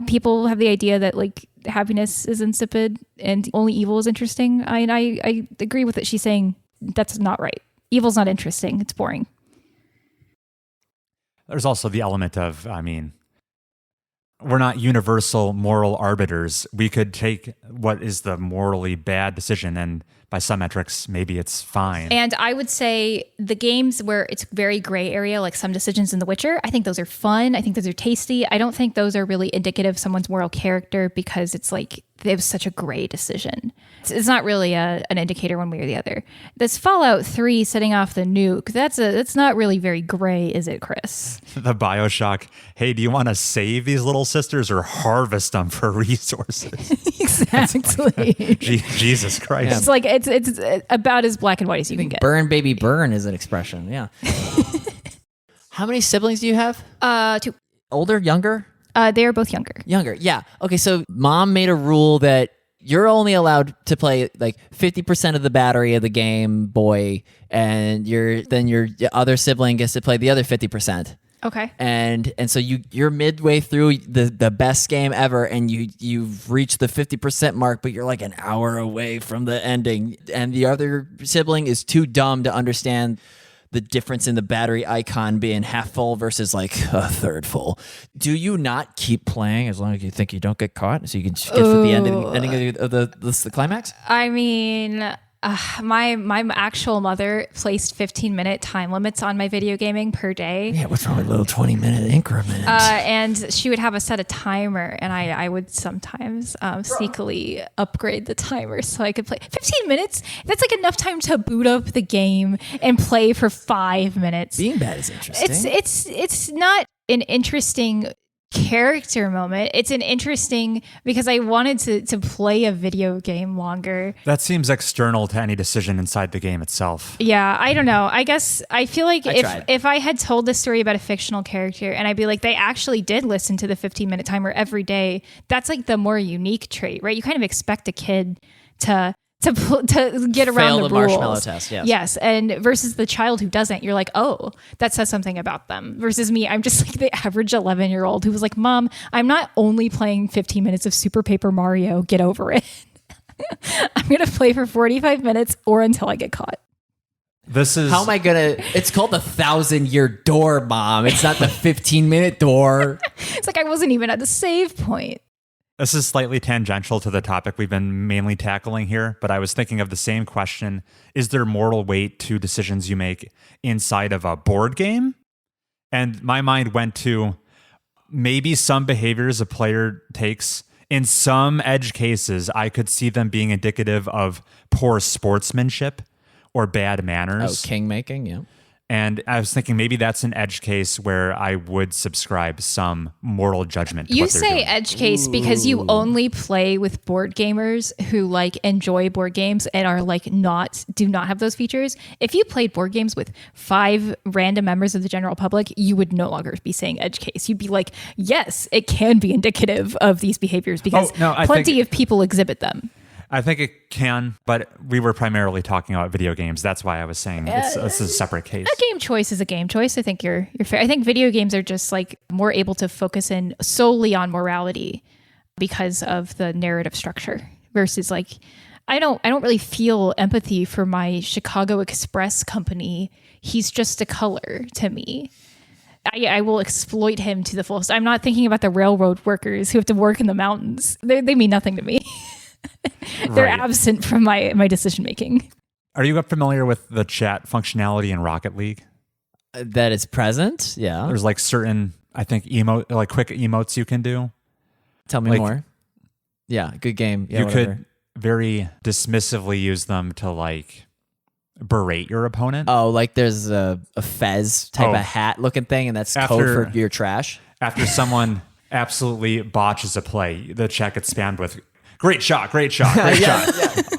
people have the idea that like happiness is insipid and only evil is interesting. I agree with it. She's saying that's not right. Evil's not interesting. It's boring. There's also the element of, I mean, we're not universal moral arbiters. We could take what is the morally bad decision, and by some metrics, maybe it's fine. And I would say the games where it's very gray area, like some decisions in The Witcher, I think those are fun. I think those are tasty. I don't think those are really indicative of someone's moral character because it's like it was such a gray decision. It's not really an indicator one way or the other. This Fallout 3 setting off the nuke, that's not really very gray, is it, Chris? The BioShock, hey, do you want to save these little sisters or harvest them for resources? Exactly. Jesus Christ. It's like it's about as black and white as you can get. Burn, baby, burn is an expression. Yeah. How many siblings do you have? 2. Older, younger? They are both younger. Younger, yeah. Okay, so mom made a rule that you're only allowed to play like 50% of the battery of the Game Boy, and your other sibling gets to play the other 50%. Okay. And so you're midway through the best game ever, and you've reached the 50% mark, but you're like an hour away from the ending, and the other sibling is too dumb to understand the difference in the battery icon being half full versus like a third full. Do you not keep playing as long as you think you don't get caught, so you can just get to the ending of the climax? I mean, my actual mother placed 15-minute time limits on my video gaming per day. Yeah, what's wrong with a little 20-minute increment? And she would have us set a timer, and I would sometimes sneakily upgrade the timer so I could play 15 minutes. That's like enough time to boot up the game and play for 5 minutes. Being bad is interesting. It's not an interesting character moment. It's an interesting because I wanted to play a video game longer. That seems external to any decision inside the game itself. Yeah, I don't know. I guess I feel like tried. if I had told this story about a fictional character and I'd be like, they actually did listen to the 15-minute timer every day, that's like the more unique trait, right? You kind of expect a kid to to get around Fail the the rules. marshmallow test, yes. Yes, and versus the child who doesn't, you're like, oh, that says something about them. Versus me, I'm just like the average 11-year-old who was like, Mom, I'm not only playing 15 minutes of Super Paper Mario. Get over it. I'm gonna play for 45 minutes or until I get caught. This is How am I gonna? It's called the 1,000-year door, Mom. It's not the 15-minute door. It's like I wasn't even at the save point. This is slightly tangential to the topic we've been mainly tackling here, but I was thinking of the same question. Is there moral weight to decisions you make inside of a board game? And my mind went to maybe some behaviors a player takes. In some edge cases, I could see them being indicative of poor sportsmanship or bad manners. Oh, king making, yeah. And I was thinking maybe that's an edge case where I would subscribe some moral judgment. To You what they're say doing. edge case because you only play with board gamers who like enjoy board games and are like do not have those features. If you played board games with 5 random members of the general public, you would no longer be saying edge case. You'd be like, yes, it can be indicative of these behaviors because plenty of people exhibit them. I think it can, but we were primarily talking about video games. That's why I was saying it's a separate case. A game choice is a game choice. I think you're fair. I think video games are just like more able to focus in solely on morality because of the narrative structure versus like I don't really feel empathy for my Chicago Express company. He's just a color to me. I will exploit him to the fullest. I'm not thinking about the railroad workers who have to work in the mountains. They mean nothing to me. They're Right. absent from my decision making. Are you familiar with the chat functionality in Rocket League? That is present, yeah. There's like certain, I think, quick emotes you can do. Tell me like, more. Yeah, good game. Yeah, you whatever. could very dismissively use them to like berate your opponent. Oh, like there's a fez type Oh. of hat looking thing, and that's code After- for your trash. After someone absolutely botches a play, the chat gets spammed with great shot, great shot, great shot.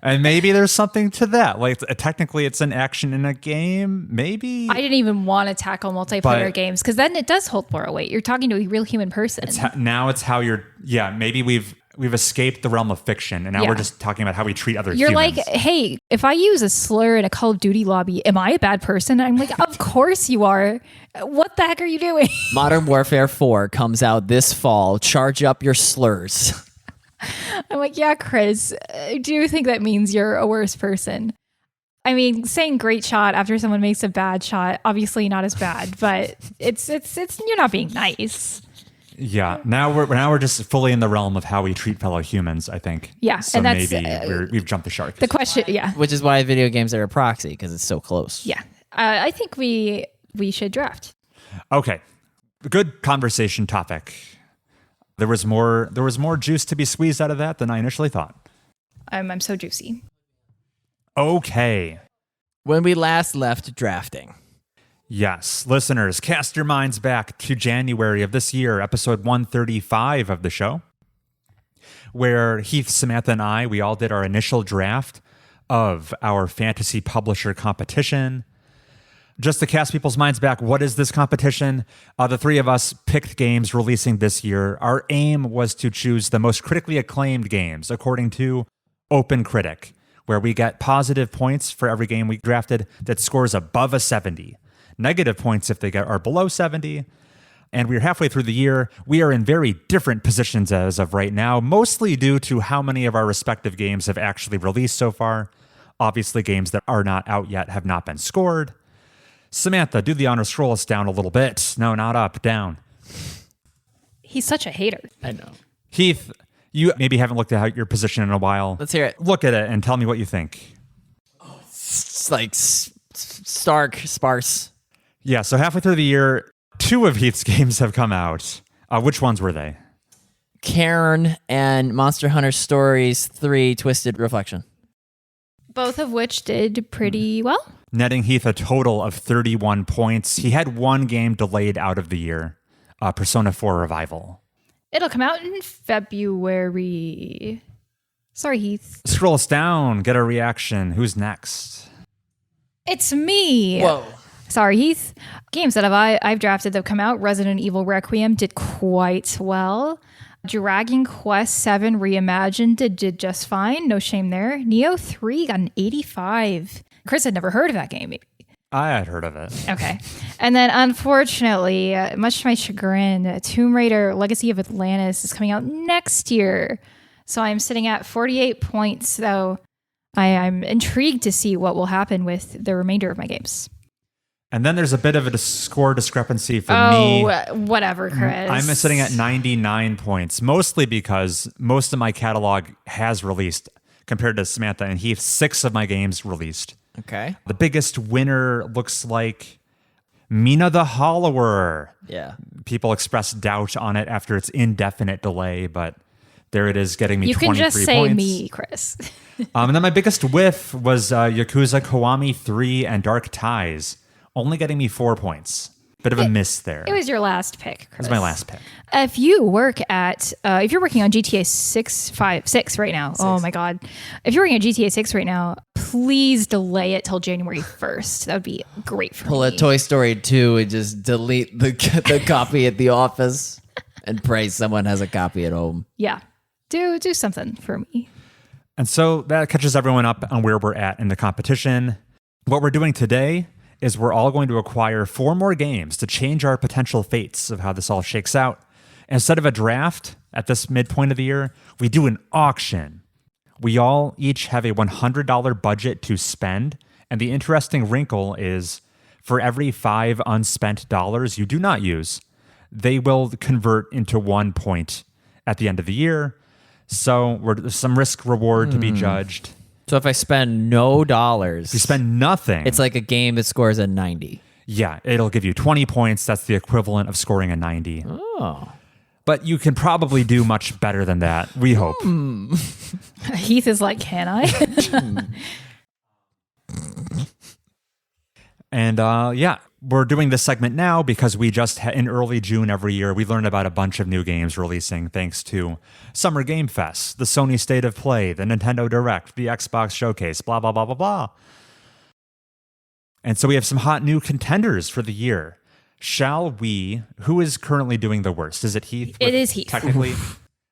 And maybe there's something to that. Like technically it's an action in a game, maybe. I didn't even want to tackle multiplayer But- games because then it does hold moral weight. You're talking to a real human person. Now it's how you're maybe we've escaped the realm of fiction and now Yeah. we're just talking about how we treat other You're humans. like, hey, if I use a slur in a Call of Duty lobby, am I a bad person? I'm like, of course you are. What the heck are you doing? Modern Warfare 4 comes out this fall. Charge up your slurs. I'm like, yeah, Chris, I do think that means you're a worse person. I mean, saying great shot after someone makes a bad shot, obviously not as bad, but it's you're not being nice. Yeah, now we're just fully in the realm of how we treat fellow humans, I think. Yeah, so and that's, maybe we've jumped the shark. The question, yeah. Which is why video games are a proxy, because it's so close. Yeah. I think we should draft. Okay, good conversation topic. There was more juice to be squeezed out of that than I initially thought. I'm so juicy. Okay. When we last left drafting. Yes, listeners, cast your minds back to January of this year, episode 135 of the show, where Heath, Samantha, and we all did our initial draft of our fantasy publisher competition. Just to cast people's minds back, what is this competition? The 3 of us picked games releasing this year. Our aim was to choose the most critically acclaimed games, according to OpenCritic, where we get positive points for every game we drafted that scores above a 70. Negative points if they are below 70. And we're halfway through the year. We are in very different positions as of right now, mostly due to how many of our respective games have actually released so far. Obviously, games that are not out yet have not been scored. Samantha, do the honor, scroll us down a little bit. No, not up, down. He's such a hater. I know. Heath, you maybe haven't looked at your position in a while. Let's hear it. Look at it and tell me what you think. It's like stark, sparse. Yeah, so halfway through the year, 2 of Heath's games have come out. Which ones were they? Cairn and Monster Hunter Stories 3 Twisted Reflection. Both of which did pretty well. Netting Heath a total of 31 points. He had 1 game delayed out of the year, Persona 4 Revival. It'll come out in February. Sorry, Heath. Scroll us down, get a reaction. Who's next? It's me. Whoa. Sorry, Heath. Games that I've drafted that have come out. Resident Evil Requiem did quite well. Dragon Quest 7 Reimagined did just fine. No shame there. Neo 3 got an 85. Chris had never heard of that game. I had heard of it. Okay. And then, unfortunately, much to my chagrin, Tomb Raider Legacy of Atlantis is coming out next year. So I'm sitting at 48 points, though I'm intrigued to see what will happen with the remainder of my games. And then there's a bit of a score discrepancy for me. Oh, whatever, Chris. I'm sitting at 99 points, mostly because most of my catalog has released compared to Samantha and Heath. 6 of my games released. Okay. The biggest winner looks like Mina the Hollower. Yeah. People expressed doubt on it after its indefinite delay, but there it is, getting me You 23 can points. just say me, Chris. And then my biggest whiff was Yakuza Kiwami 3 and Dark Ties, only getting me 4 points. Bit of a miss there. It was your last pick, Chris. It was my last pick. If you work at, if you're working on GTA 6 right now, oh my God. If you're working on GTA 6 right now, please delay it till January 1st. That would be great for Pull me. a Toy Story 2 and just delete the copy at the office and pray someone has a copy at home. Yeah. Do something for me. And so that catches everyone up on where we're at in the competition. What we're doing today is we're all going to acquire 4 more games to change our potential fates of how this all shakes out. Instead of a draft at this midpoint of the year, we do an auction. We all each have a $100 budget to spend, and the interesting wrinkle is for every 5 unspent dollars you do not use, they will convert into 1 point at the end of the year. So there's some risk reward to be judged. So if I spend no dollars, If you spend nothing, it's like a game that scores a 90. yeah, it'll give you 20 points. That's the equivalent of scoring a 90. Oh. But you can probably do much better than that, we hope. Heath is like, can I? And yeah, we're doing this segment now because we just, in early June every year, we learn about a bunch of new games releasing thanks to Summer Game Fest, the Sony State of Play, the Nintendo Direct, the Xbox Showcase, blah, blah, blah, blah, blah. And so we have some hot new contenders for the year. Shall we? Who is currently doing the worst? Is it Heath? It is Heath. Technically.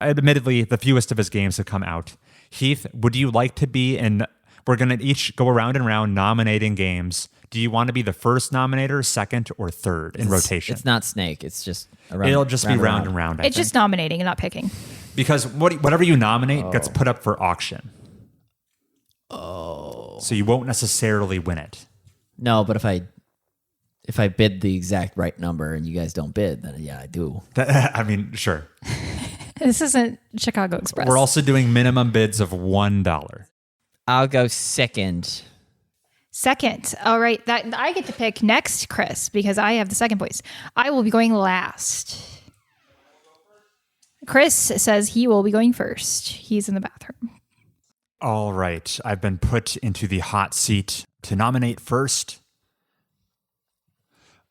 Admittedly, the fewest of his games have come out. Heath, would you like to be in... We're going to each go around and around nominating games. Do you want to be the first nominator, second, or third in rotation? It's not Snake. It's just around. It'll just be round and round, I It's think. just nominating and not picking. Because whatever you nominate gets put up for auction. Oh. So you won't necessarily win it. No, but if I bid the exact right number and you guys don't bid, then yeah, I do. I mean, sure. This isn't Chicago Express. We're also doing minimum bids of $1. I'll go second. Second. All right. That I get to pick next, Chris, because I have the second place. I will be going last. Chris says he will be going first. He's in the bathroom. All right. I've been put into the hot seat to nominate first.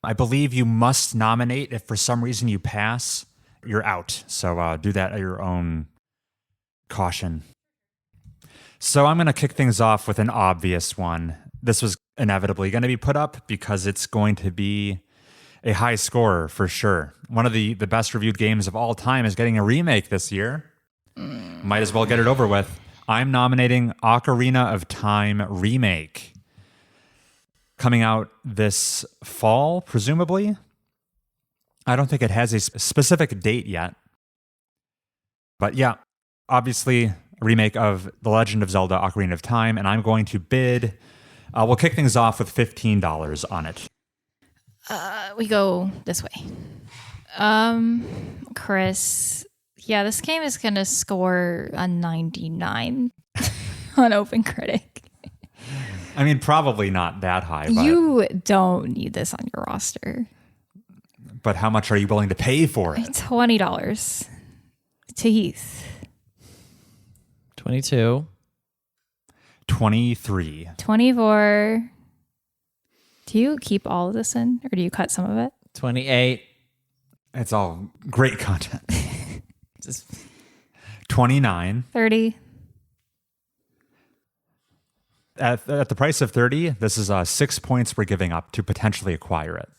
I believe you must nominate. If for some reason you pass, you're out. So do that at your own caution. So I'm going to kick things off with an obvious one. This was inevitably going to be put up because it's going to be a high scorer for sure. One of the best reviewed games of all time is getting a remake this year. Might as well get it over with. I'm nominating Ocarina of Time Remake. Coming out this fall, presumably. I don't think it has a specific date yet. But yeah, obviously a remake of The Legend of Zelda Ocarina of Time, and I'm going to bid... we'll kick things off with $15 on it. We go this way. Chris, yeah, this game is going to score a 99 on OpenCritic. I mean, probably not that high, but, You don't need this on your roster. but how much are you willing to pay for it? $20 to Heath. 22. 23. 24. Do you keep all of this in or do you cut some of it? 28. It's all great content. Just 29. 30. At the price of 30, this is 6 points we're giving up to potentially acquire it.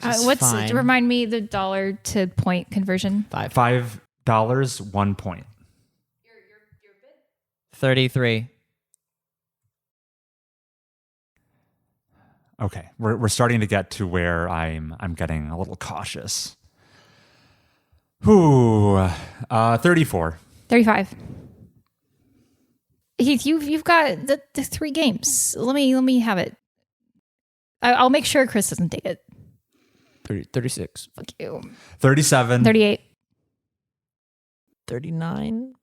Just What's fine. remind me the dollar to point conversion? 5. $1 point. 33. Okay, we're starting to get to where I'm getting a little cautious. Ooh, 34. 35. Heath, you've got the 3 games. Let me have it. I'll make sure Chris doesn't take it. 36. Fuck you. 37. 38. 39.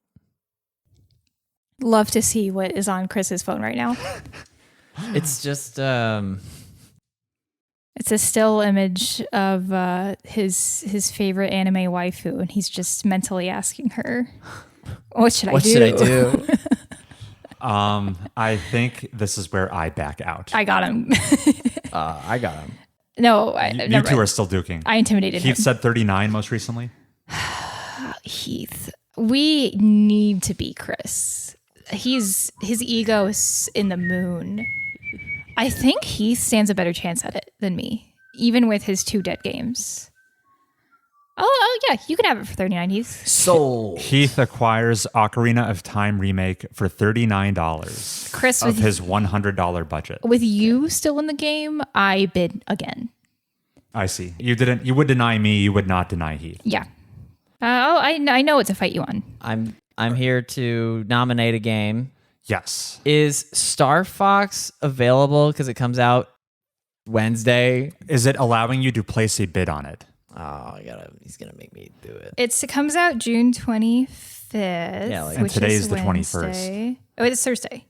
Love to see what is on Chris's phone right now. It's just It's a still image of his favorite anime waifu, and he's just mentally asking her, "What should I do?" what should I do? I think this is where I back out. I got him. I got him. No, You two are still duking. I intimidated him. Heath said 39 most recently. Heath, we need to beat Chris. His ego is in the moon. I think Heath stands a better chance at it than me, even with his 2 dead games. Oh yeah, you can have it for 39, Heath. Sold. Heath acquires Ocarina of Time remake for $39 Chris, of his $100 budget. with you still in the game, I bid again. I see. You would deny me, you would not deny Heath. Yeah. I know what to fight you on. I'm here to nominate a game. Yes. Is Star Fox available because it comes out Wednesday? Is it allowing you to place a bid on it? Oh, he's gonna make me do it. It comes out June 25th. Yeah, And which today is is the 21st. Wednesday. Oh, it's Thursday.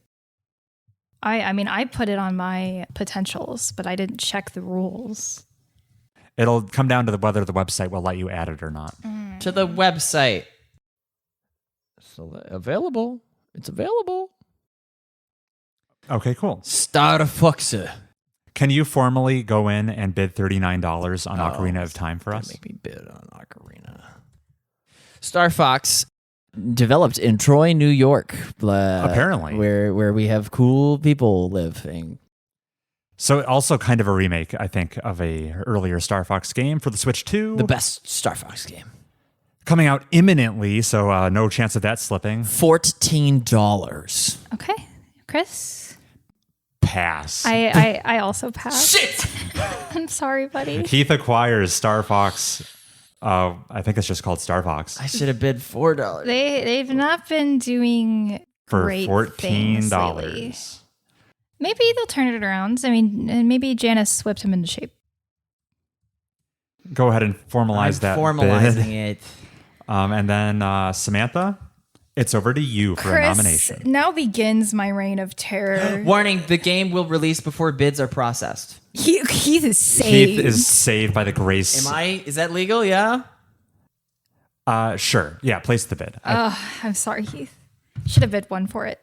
I mean, I put it on my potentials, but I didn't check the rules. It'll come down to whether the website will let you add it or not. To the website. So available. It's available. Okay, cool. Star Fox. Can you formally go in and bid $39 on Ocarina of Time for us? Make me bid on Ocarina. Star Fox, developed in Troy, New York. Apparently. Where we have cool people living. So also kind of a remake, I think, of a earlier Star Fox game for the Switch 2. The best Star Fox game. Coming out imminently, so no chance of that slipping. $14. Okay, Chris. Pass. I also passed. Shit! I'm sorry, buddy. Heath acquires Star Fox. I think it's just called Star Fox. I should have bid $4. They've not been doing For great $14. things lately. Maybe they'll turn it around. I mean, and maybe Janice whipped him into shape. Go ahead and formalize I'm that formalizing bid. it. And then Samantha, it's over to you for a nomination. Now begins my reign of terror. Warning, the game will release before bids are processed. Heath is saved. Heath is saved by the grace. Is that legal? Yeah? Sure. Yeah, place the bid. I'm sorry, Heath. Should have bid 1 for it.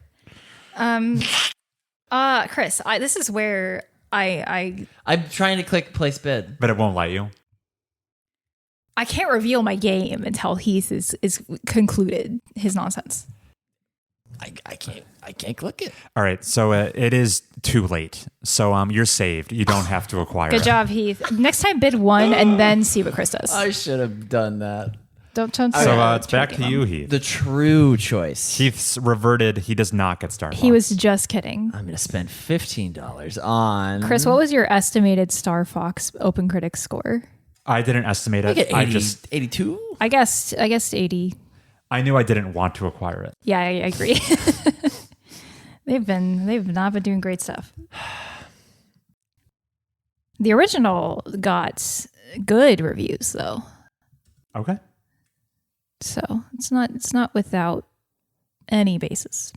Chris, this is where I'm trying to click place bid. But it won't let you. I can't reveal my game until Heath is concluded his nonsense. I can't click it. All right, so it is too late. So you're saved. You don't have to acquire Good it. job, Heath. Next time, bid 1 and then see what Chris does. I should have done that. Don't So it's back to you, Heath. The true choice. Heath's reverted. He does not get Star Fox. He was just kidding. I'm going to spend $15 on... Chris, what was your estimated Star Fox Open Critics score? I didn't estimate I it. get 80, I just 82? I guessed 80. I knew I didn't want to acquire it. Yeah, I agree. They've not been doing great stuff. The original got good reviews though. Okay. So it's not without any basis.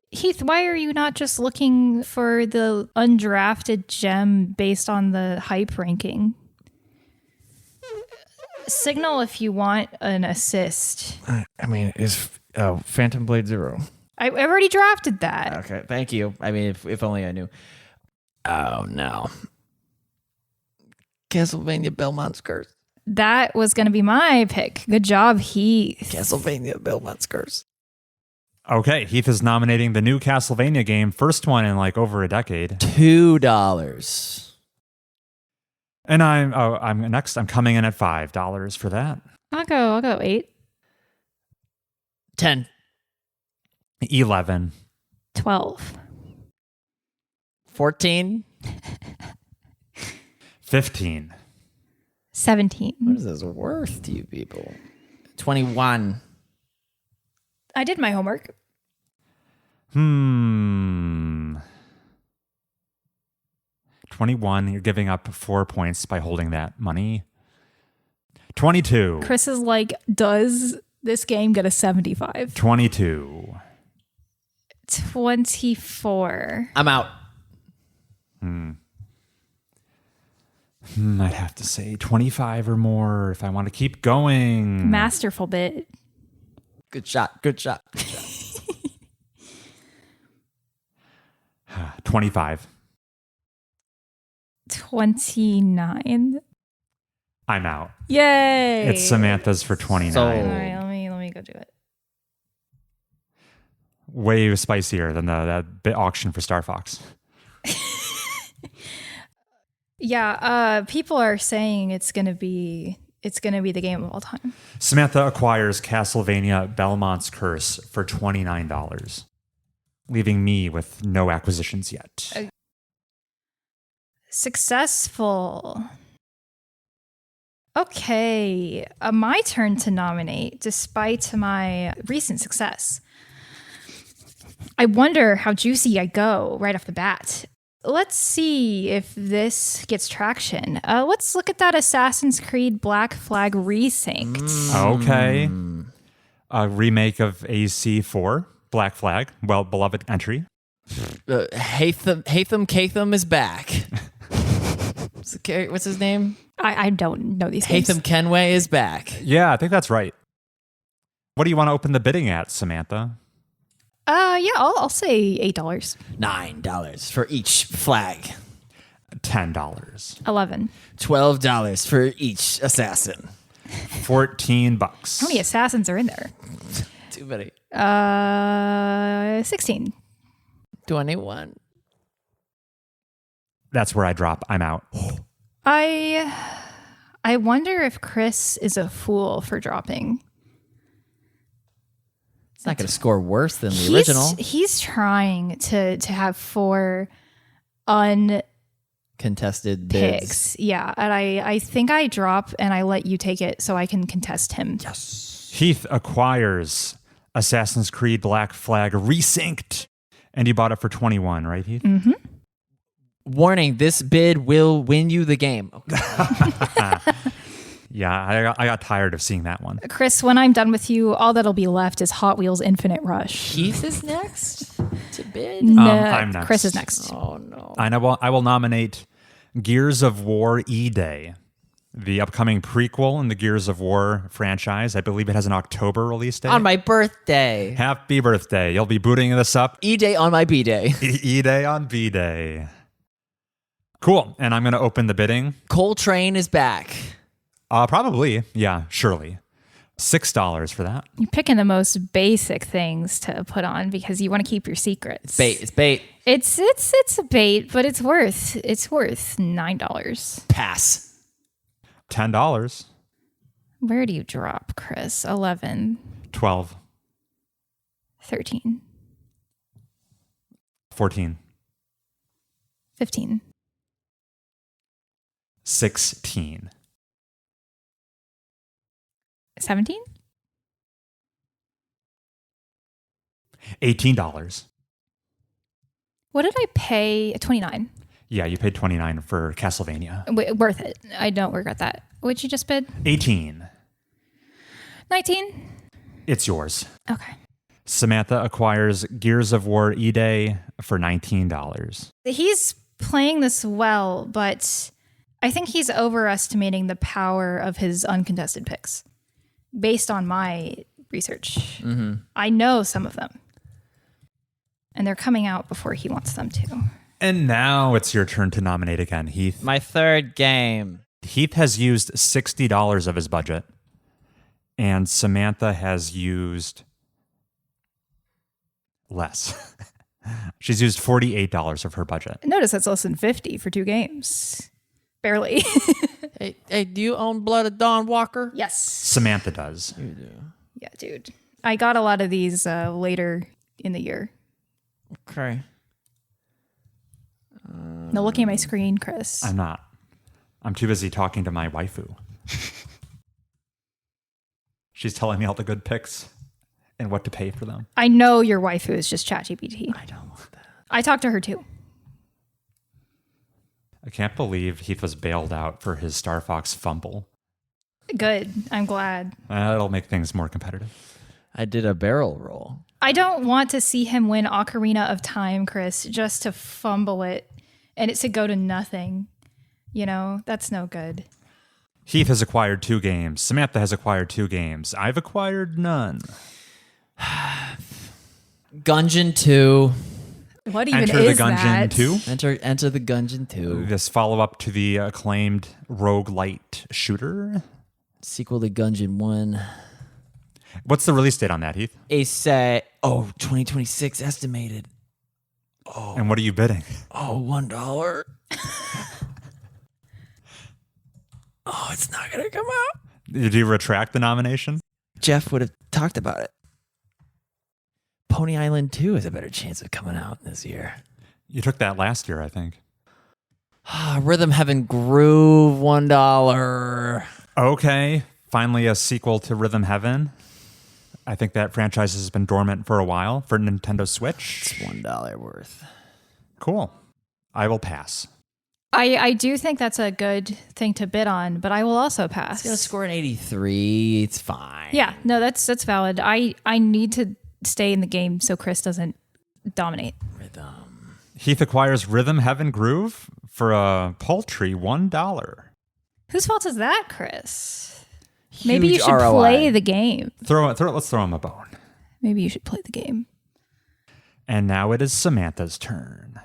Heath, why are you not just looking for the undrafted gem based on the hype ranking? Signal if you want an assist. I mean, is Phantom Blade 0. I've already drafted that. Okay, thank you. I mean, if only I knew. Oh, no. Castlevania Belmont's Curse. That was going to be my pick. Good job, Heath. Castlevania Belmont's Curse. Okay, Heath is nominating the new Castlevania game, first one in like over a decade. $2. And I'm next. I'm coming in at $5 for that. I'll go 8. 10. 11. 12. 14. 15. 17. What is this worth to you people? 21. I did my homework. 21. You're giving up 4 points by holding that money. 22. Chris is like, does this game get a 75? 22. 24. I'm out. I'd have to say 25 or more if I want to keep going. Masterful bit. Good shot. 25. 29. I'm out. Yay. It's Samantha's for 29. So- All right, let me go do it. Way spicier than that bit auction for Star Fox. Yeah, people are saying it's gonna be the game of all time. Samantha acquires Castlevania Belmont's Curse for $29, leaving me with no acquisitions yet. Successful. Okay, my turn to nominate despite my recent success. I wonder how juicy I go right off the bat. Let's see if this gets traction. Let's look at that Assassin's Creed Black Flag resynced. Okay. A remake of AC4, Black Flag, well, beloved entry. Hatham is back. What's his name? I don't know these names. Hatham Kenway is back. Yeah, I think that's right. What do you want to open the bidding at, Samantha? Yeah, I'll say $8. $9 for each flag. $10. $11. $12 for each assassin. $14. How many assassins are in there? Too many. 16. 21. That's where I drop. I'm out. I wonder if Chris is a fool for dropping. It's not going to score worse than the original. He's trying to have 4 Contested bids. picks. Yeah, and I think I drop and I let you take it so I can contest him. Yes. Heath acquires Assassin's Creed Black Flag resynced, and you bought it for 21, right, Heath? Mm-hmm. Warning, this bid will win you the game. Yeah, I got tired of seeing that one. Chris, when I'm done with you, all that'll be left is Hot Wheels Infinite Rush. Heath is next to bid? No, I'm next. Chris is next. Oh, no. I will nominate Gears of War E-Day, the upcoming prequel in the Gears of War franchise. I believe it has an October release date. On my birthday. Happy birthday. You'll be booting this up. E-Day on my B-Day. E-Day on B-Day. Cool. And I'm going to open the bidding. Coltrane is back. Probably. Yeah, surely. $6 for that. You're picking the most basic things to put on because you want to keep your secrets. Bait. It's bait. It's a bait, but it's worth $9. Pass. $10. Where do you drop, Chris? 11, 12. 13, 14. 15. 16. 17? $18. What did I pay? 29. Yeah, you paid $29 for Castlevania. Worth it. I don't regret that. What'd you just bid? 18. 19? It's yours. Okay. Samantha acquires Gears of War E-Day for $19. He's playing this well, but I think he's overestimating the power of his uncontested picks. Based on my research, I know some of them. And they're coming out before he wants them to. And now it's your turn to nominate again, Heath. My third game. Heath has used $60 of his budget, and Samantha has used less. She's used $48 of her budget. Notice that's less than 50 for 2 games. Barely. Hey, do you own Blood of Dawn Walker? Yes. Samantha does. You do. Yeah, dude. I got a lot of these later in the year. Okay. No, looking at my screen, Chris. I'm not. I'm too busy talking to my waifu. She's telling me all the good picks and what to pay for them. I know your waifu is just ChatGPT. I don't want that. I talked to her too. I can't believe Heath was bailed out for his Star Fox fumble. Good. I'm glad. That'll make things more competitive. I did a barrel roll. I don't want to see him win Ocarina of Time, Chris, just to fumble it and it to go to nothing. You know, that's no good. Heath has acquired 2 games. Samantha has acquired 2 games. I've acquired none. Gungeon 2. What even Enter is the Gungeon that? 2. Enter the Gungeon 2. This follow-up to the acclaimed roguelite shooter. Sequel to Gungeon 1. What's the release date on that, Heath? 2026 estimated. And what are you bidding? Oh, $1. Oh, it's not going to come out. Did you retract the nomination? Jeff would have talked about it. Pony Island 2 has a better chance of coming out this year. You took that last year, I think. Rhythm Heaven Groove, $1. Okay, finally a sequel to Rhythm Heaven. I think that franchise has been dormant for a while for Nintendo Switch. It's $1 worth. Cool. I will pass. I do think that's a good thing to bid on, but I will also pass. It's going to score an 83. It's fine. Yeah, no, that's valid. I need to stay in the game so Chris doesn't dominate. Rhythm. Heath acquires Rhythm Heaven Groove for a paltry $1. Whose fault is that, Chris? Maybe you Huge should ROI. play the game. Let's throw him a bone. Maybe you should play the game. And now it is Samantha's turn.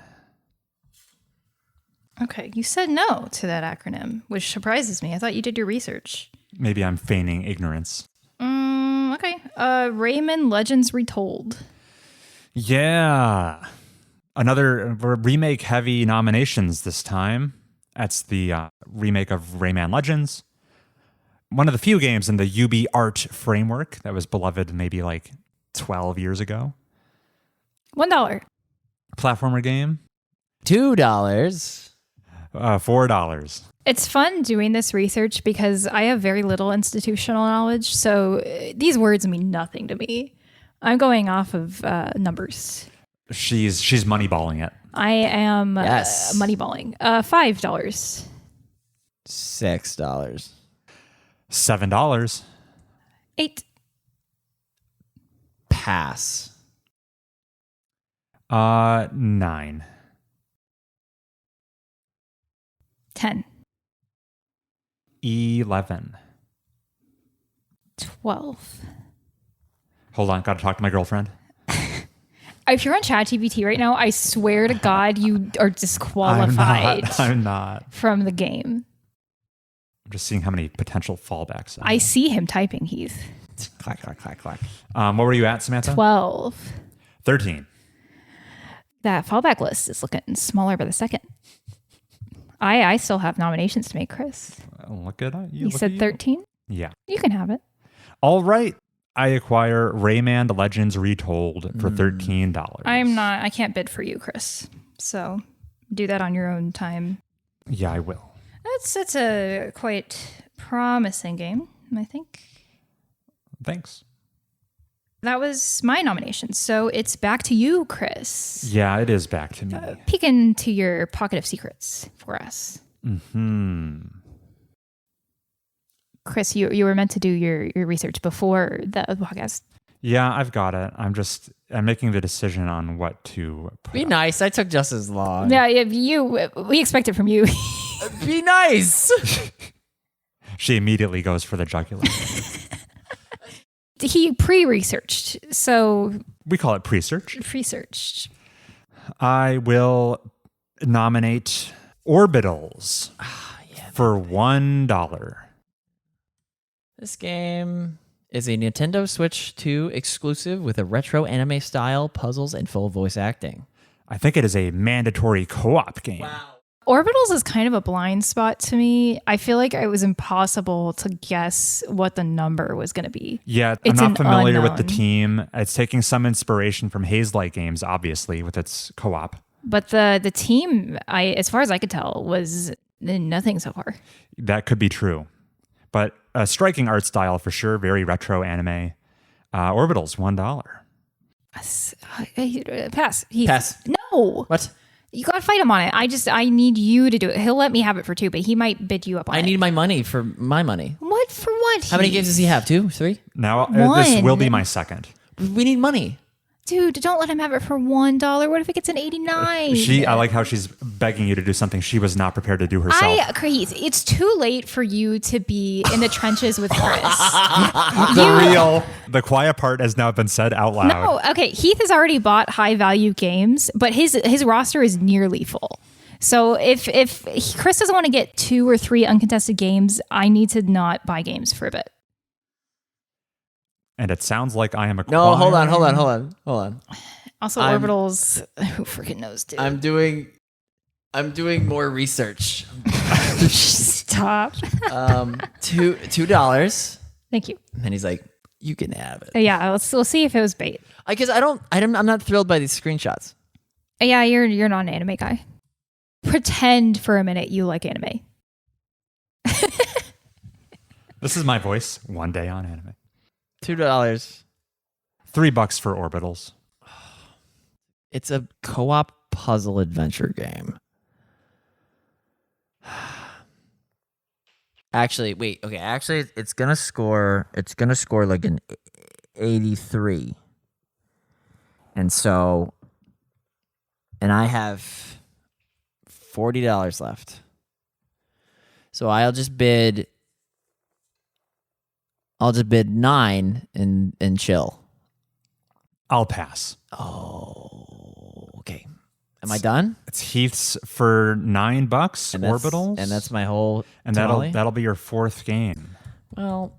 Okay, you said no to that acronym, which surprises me. I thought you did your research. Maybe I'm feigning ignorance. Okay. Rayman Legends Retold. Yeah. Another remake-heavy nominations this time. That's the remake of Rayman Legends. One of the few games in the UB Art framework that was beloved maybe like 12 years ago. $1. Platformer game. $2. $4. It's fun doing this research because I have very little institutional knowledge, so these words mean nothing to me. I'm going off of numbers. She's moneyballing it. I am Yes. moneyballing. $5. $6. $7. $8. Pass. 9. $10. 11. $12. Hold on, gotta talk to my girlfriend. If you're on ChatGPT right now, I swear to God, you are disqualified I'm not. from the game. I'm just seeing how many potential fallbacks. I see him typing, Heath. Clack, clack, clack, clack. What were you at, Samantha? 12. 13. That fallback list is looking smaller by the second. I still have nominations to make, Chris. Look at it. You said 13? Yeah. You can have it. All right. I acquire Rayman Legends Retold for $13. I can't bid for you, Chris. So do that on your own time. Yeah, I will. That's a quite promising game, I think. Thanks. That was my nomination. So it's back to you, Chris. Yeah, it is back to me. Peek into your pocket of secrets for us. Chris, you were meant to do your research before the podcast. Yeah, I've got it. I'm making the decision on what to put Be up. nice. I took just as long. Yeah, we expect it from you. Be nice. She immediately goes for the jugular. He pre-researched, so We call it pre-search. pre-searched. I will nominate Orbitals for $1. This game is a Nintendo Switch 2 exclusive with a retro anime style, puzzles, and full voice acting. I think it is a mandatory co-op game. Orbitals is kind of a blind spot to me. I feel like it was impossible to guess what the number was going to be. Yeah, I'm It's not an familiar with the unknown. team. It's taking some inspiration from Haze-like games, obviously, with its co-op. But the team, as far as I could tell, was nothing so far. That could be true. But a striking art style for sure, very retro anime. Orbitals, $1. Pass. Heath. Pass. No. What? You got to fight him on it. I need you to do it. He'll let me have it for 2, but he might bid you up on it. I need my money for my money. What for what? How many Heath? games does he have? 2? 3? Now, this will be One. my second. We need money. Dude, don't let him have it for $1. What if it gets an 89? I like how she's begging you to do something she was not prepared to do herself. Heath, it's too late for you to be in the trenches with Chris. The quiet part has now been said out loud. No, okay. Heath has already bought high value games, but his roster is nearly full. So if Chris doesn't want to get 2 or 3 uncontested games, I need to not buy games for a bit. And it sounds like I am a No, hold on. Also, I'm- Orbitals, who freaking knows, dude? I'm doing more research. Stop. $2. Thank you. And he's like, you can have it. Yeah, we'll see if it was bait. Because I'm not thrilled by these screenshots. Yeah, you're not an anime guy. Pretend for a minute you like anime. This is my voice one day on anime. $2. $3 for Orbitals. It's a co-op puzzle adventure game. Actually, wait. Okay, actually, it's gonna score like an 83. And I have $40 left. So I'll just bid 9 and chill. I'll pass. Oh, okay. Am I done? It's Heath's for $9. Orbitals, And that's my whole and tamale? that'll be your 4th game. Well,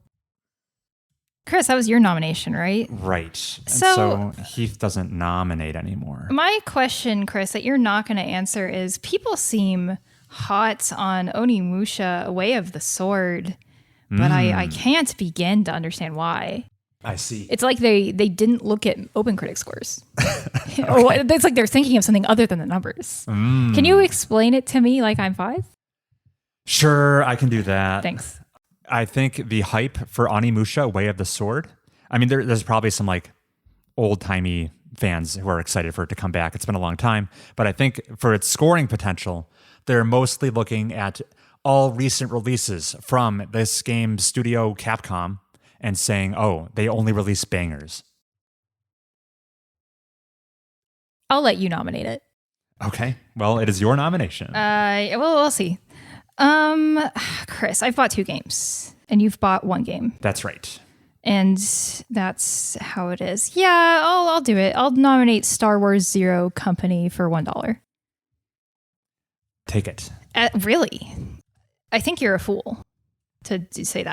Chris, that was your nomination, right? Right. And So- so Heath doesn't nominate anymore. My question, Chris, that you're not going to answer is people seem hot on Onimusha, Way of the Sword, but I can't begin to understand why. I see. It's like they didn't look at open critic scores. Or it's like they're thinking of something other than the numbers. Can you explain it to me like I'm 5? Sure, I can do that. Thanks. I think the hype for Onimusha, Way of the Sword, I mean, there's probably some like old-timey fans who are excited for it to come back. It's been a long time. But I think for its scoring potential, they're mostly looking at all recent releases from this game studio Capcom and saying, oh, they only release bangers. I'll let you nominate it. Okay, well, it is your nomination. Well, we'll see. Chris, I've bought 2 games and you've bought 1 game. That's right. And that's how it is. Yeah, I'll do it. I'll nominate Star Wars Zero Company for $1. Take it. Really? I think you're a fool to say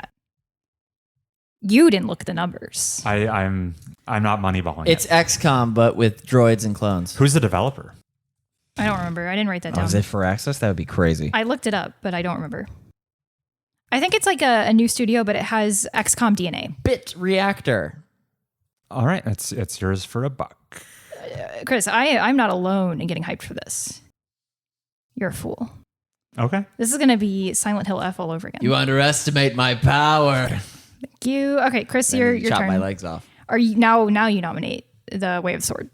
you didn't look at the numbers. I'm not moneyballing it's it. XCOM, but with droids and clones. Who's the developer? I don't remember. I didn't write that Oh, down. is it for access? That would be crazy. I looked it up, but I don't remember. I think it's like a new studio, but it has XCOM DNA. Bit Reactor. All right, it's yours for $1. Chris, I'm not alone in getting hyped for this. You're a fool. Okay. This is going to be Silent Hill F all over again. You underestimate my power. Thank you. Okay, Chris, your chop turn. my legs off. Are you now you nominate the Way of the Sword?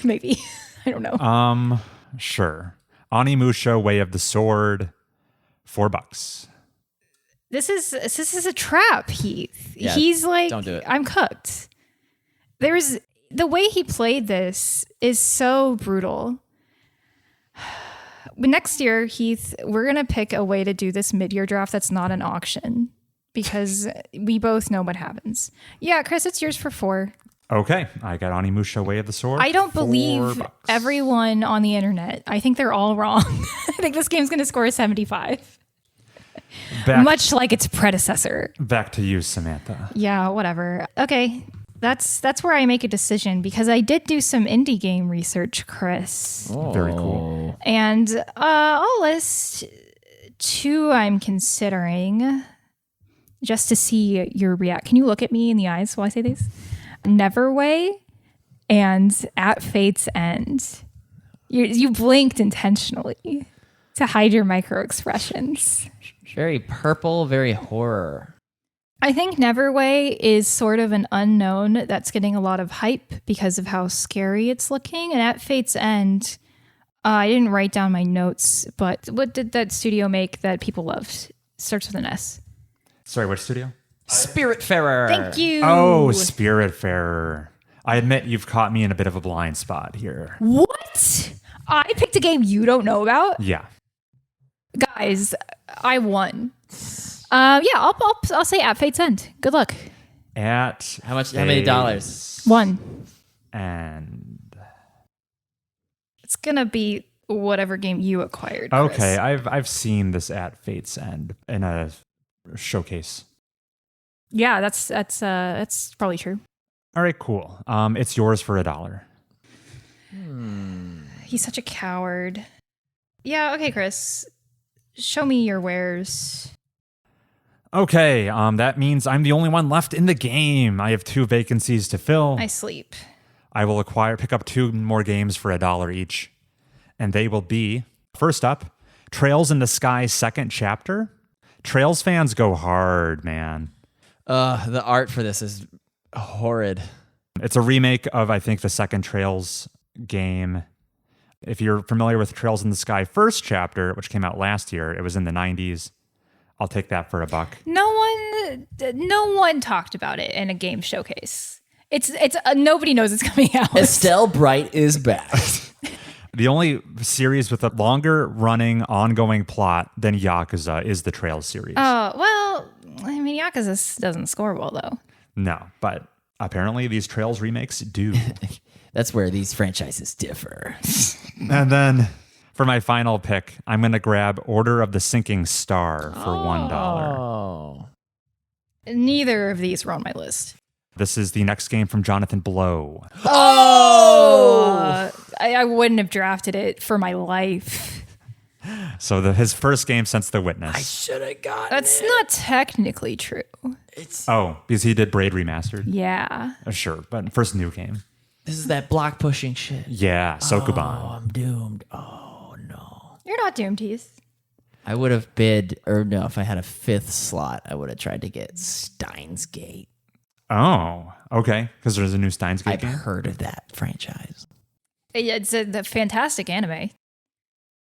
Maybe. I don't know. Sure. Onimusha, Way of the Sword, $4. This is a trap, Heath. Yeah, He's like, don't do it. I'm cooked. There's the way he played this is so brutal. Next year, Heath, we're gonna pick a way to do this mid-year draft that's not an auction because we both know what happens. Yeah, Chris, it's yours for $4. Okay, I got Onimusha, Way of the Sword. I don't believe $4. everyone on the internet. I think they're all wrong. I think this game's gonna score a 75. Much like its predecessor. Back to you, Samantha. Yeah, whatever. Okay. That's where I make a decision because I did do some indie game research, Chris. Very cool. And I'll list 2 I'm considering just to see your react. Can you look at me in the eyes while I say these? Neverway and At Fate's End. You blinked intentionally to hide your micro expressions. Very purple, very horror. I think Neverway is sort of an unknown that's getting a lot of hype because of how scary it's looking. And At Fate's End, I didn't write down my notes, but what did that studio make that people loved? Starts with an S. Sorry, which studio? Spiritfarer. Thank you. Oh, Spiritfarer. I admit you've caught me in a bit of a blind spot here. What? I picked a game you don't know about? Yeah. Guys, I won. I'll say At Fate's End. Good luck. At How many dollars? 1. And It's gonna be whatever game you acquired, Chris. okay, I've seen this At Fate's End in a showcase. Yeah, that's probably true. All right, cool. It's yours for $1. He's such a coward. Yeah, okay, Chris. Show me your wares. Okay, that means I'm the only one left in the game. I have 2 vacancies to fill. I sleep. I will pick up 2 more games for $1 each. And they will be, first up, Trails in the Sky second chapter. Trails fans go hard, man. The art for this is horrid. It's a remake of, I think, the second Trails game. If you're familiar with Trails in the Sky first chapter, which came out last year, it was in the 90s. I'll take that for $1. No one talked about it in a game showcase. It's nobody knows it's coming out. Estelle Bright is back. The only series with a longer running ongoing plot than Yakuza is the Trails series. Oh, well, I mean, Yakuza doesn't score well, though. No, but apparently these Trails remakes do. That's where these franchises differ. And then for my final pick, I'm going to grab Order of the Sinking Star for $1. Oh. Neither of these were on my list. This is the next game from Jonathan Blow. I wouldn't have drafted it for my life. So his first game since The Witness. Should have got That's not technically true. Oh, because he did Braid Remastered? Yeah. Sure, but first new game. This is that block pushing shit. Yeah, Sokoban. Oh, I'm doomed. Oh, no. You're not doomed, Heath. I would have bid, or no, if I had a 5th slot, I would have tried to get Steins Gate. Oh, okay. Because there's a new Steins Gate I've game? heard of that franchise. It's a fantastic anime.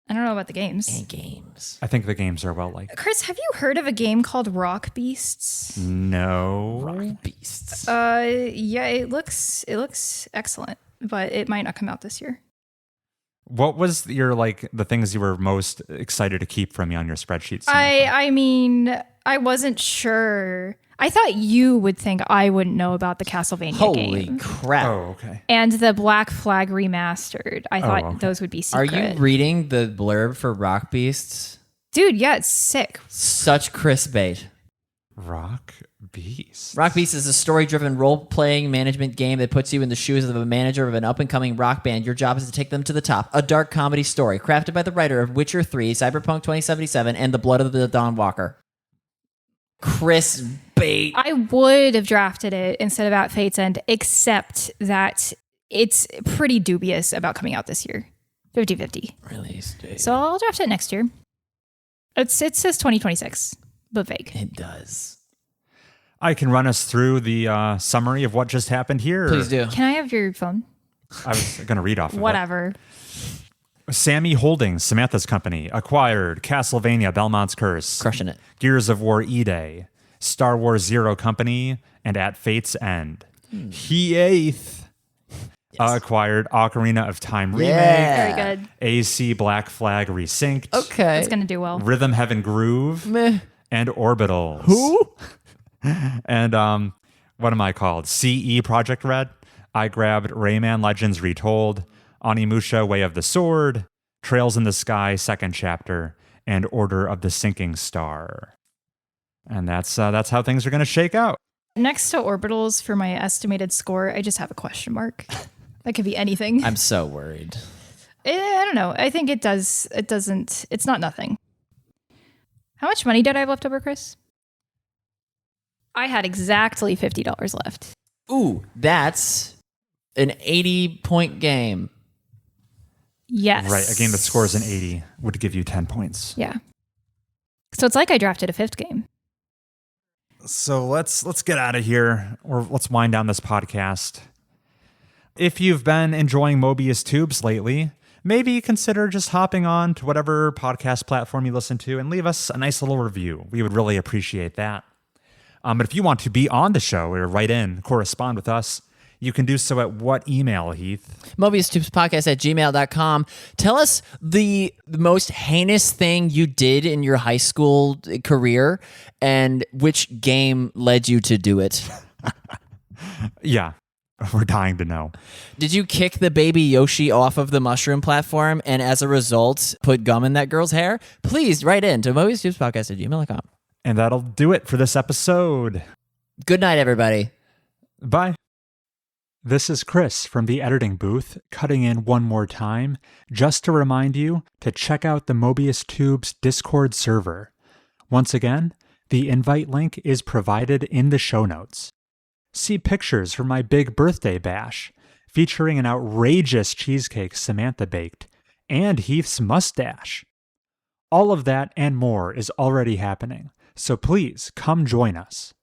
I don't know about the games. And games. I think the games are well liked. Chris, have you heard of a game called Rock Beasts? No. Rock Beasts. Yeah, it looks excellent, but it might not come out this year. What was your, the things you were most excited to keep from you on your spreadsheet? Samantha? I mean, I wasn't sure. I thought you would think I wouldn't know about the Castlevania Holy game. crap. Oh, okay. And the Black Flag Remastered. I thought okay. those would be Are secret. you reading the blurb for Rock Beasts? Dude, yeah, it's sick. Such Chris bait. Rock Beast. Rock Beasts is a story-driven role-playing management game that puts you in the shoes of a manager of an up-and-coming rock band. Your job is to take them to the top. A dark comedy story crafted by the writer of Witcher 3, Cyberpunk 2077, and The Blood of the Dawn Walker. Chris bait. I would have drafted it instead of At Fate's End, except that it's pretty dubious about coming out this year. 50-50. Release date. So I'll draft it next year. It says 2026, but vague. It does. I can run us through the summary of what just happened here. Please do. Can I have your phone? I was going to read off of it. Whatever. Sammy Holdings, Samantha's company, acquired Castlevania Belmont's Curse, Crushing it. Gears of War E-Day, Star Wars Zero Company, and At Fate's End. Heath acquired Ocarina of Time Remake, Yeah. Very good. AC Black Flag Resynced, Okay. It's going to do well. Rhythm Heaven Groove, Meh. and Orbitals. Who? And what am I called? CE Project Red. I grabbed Rayman Legends Retold, Onimusha Way of the Sword, Trails in the Sky second chapter, and Order of the Sinking Star. And that's how things are going to shake out. Next to orbitals for my estimated score, I just have a question mark. That could be anything. I'm so worried. I don't know. I think it does. It doesn't. It's not nothing. How much money did I have left over, Chris? I had exactly $50 left. Ooh, that's an 80-point game. Yes. Right. A game that scores an 80 would give you 10 points. Yeah. So it's like I drafted a 5th game. So let's get out of here, or let's wind down this podcast. If you've been enjoying Mobius Tubes lately, maybe consider just hopping on to whatever podcast platform you listen to and leave us a nice little review. We would really appreciate that. But if you want to be on the show or write in, correspond with us, you can do so at what email, Heath? MobiusTubesPodcast@gmail.com. Tell us the most heinous thing you did in your high school career and which game led you to do it. Yeah, we're dying to know. Did you kick the baby Yoshi off of the mushroom platform and as a result put gum in that girl's hair? Please write in to MobiusTubesPodcast@gmail.com. And that'll do it for this episode. Good night, everybody. Bye. This is Chris from the editing booth, cutting in one more time, just to remind you to check out the Mobius Tubes Discord server. Once again, the invite link is provided in the show notes. See pictures from my big birthday bash, featuring an outrageous cheesecake Samantha baked, and Heath's mustache. All of that and more is already happening, so please come join us.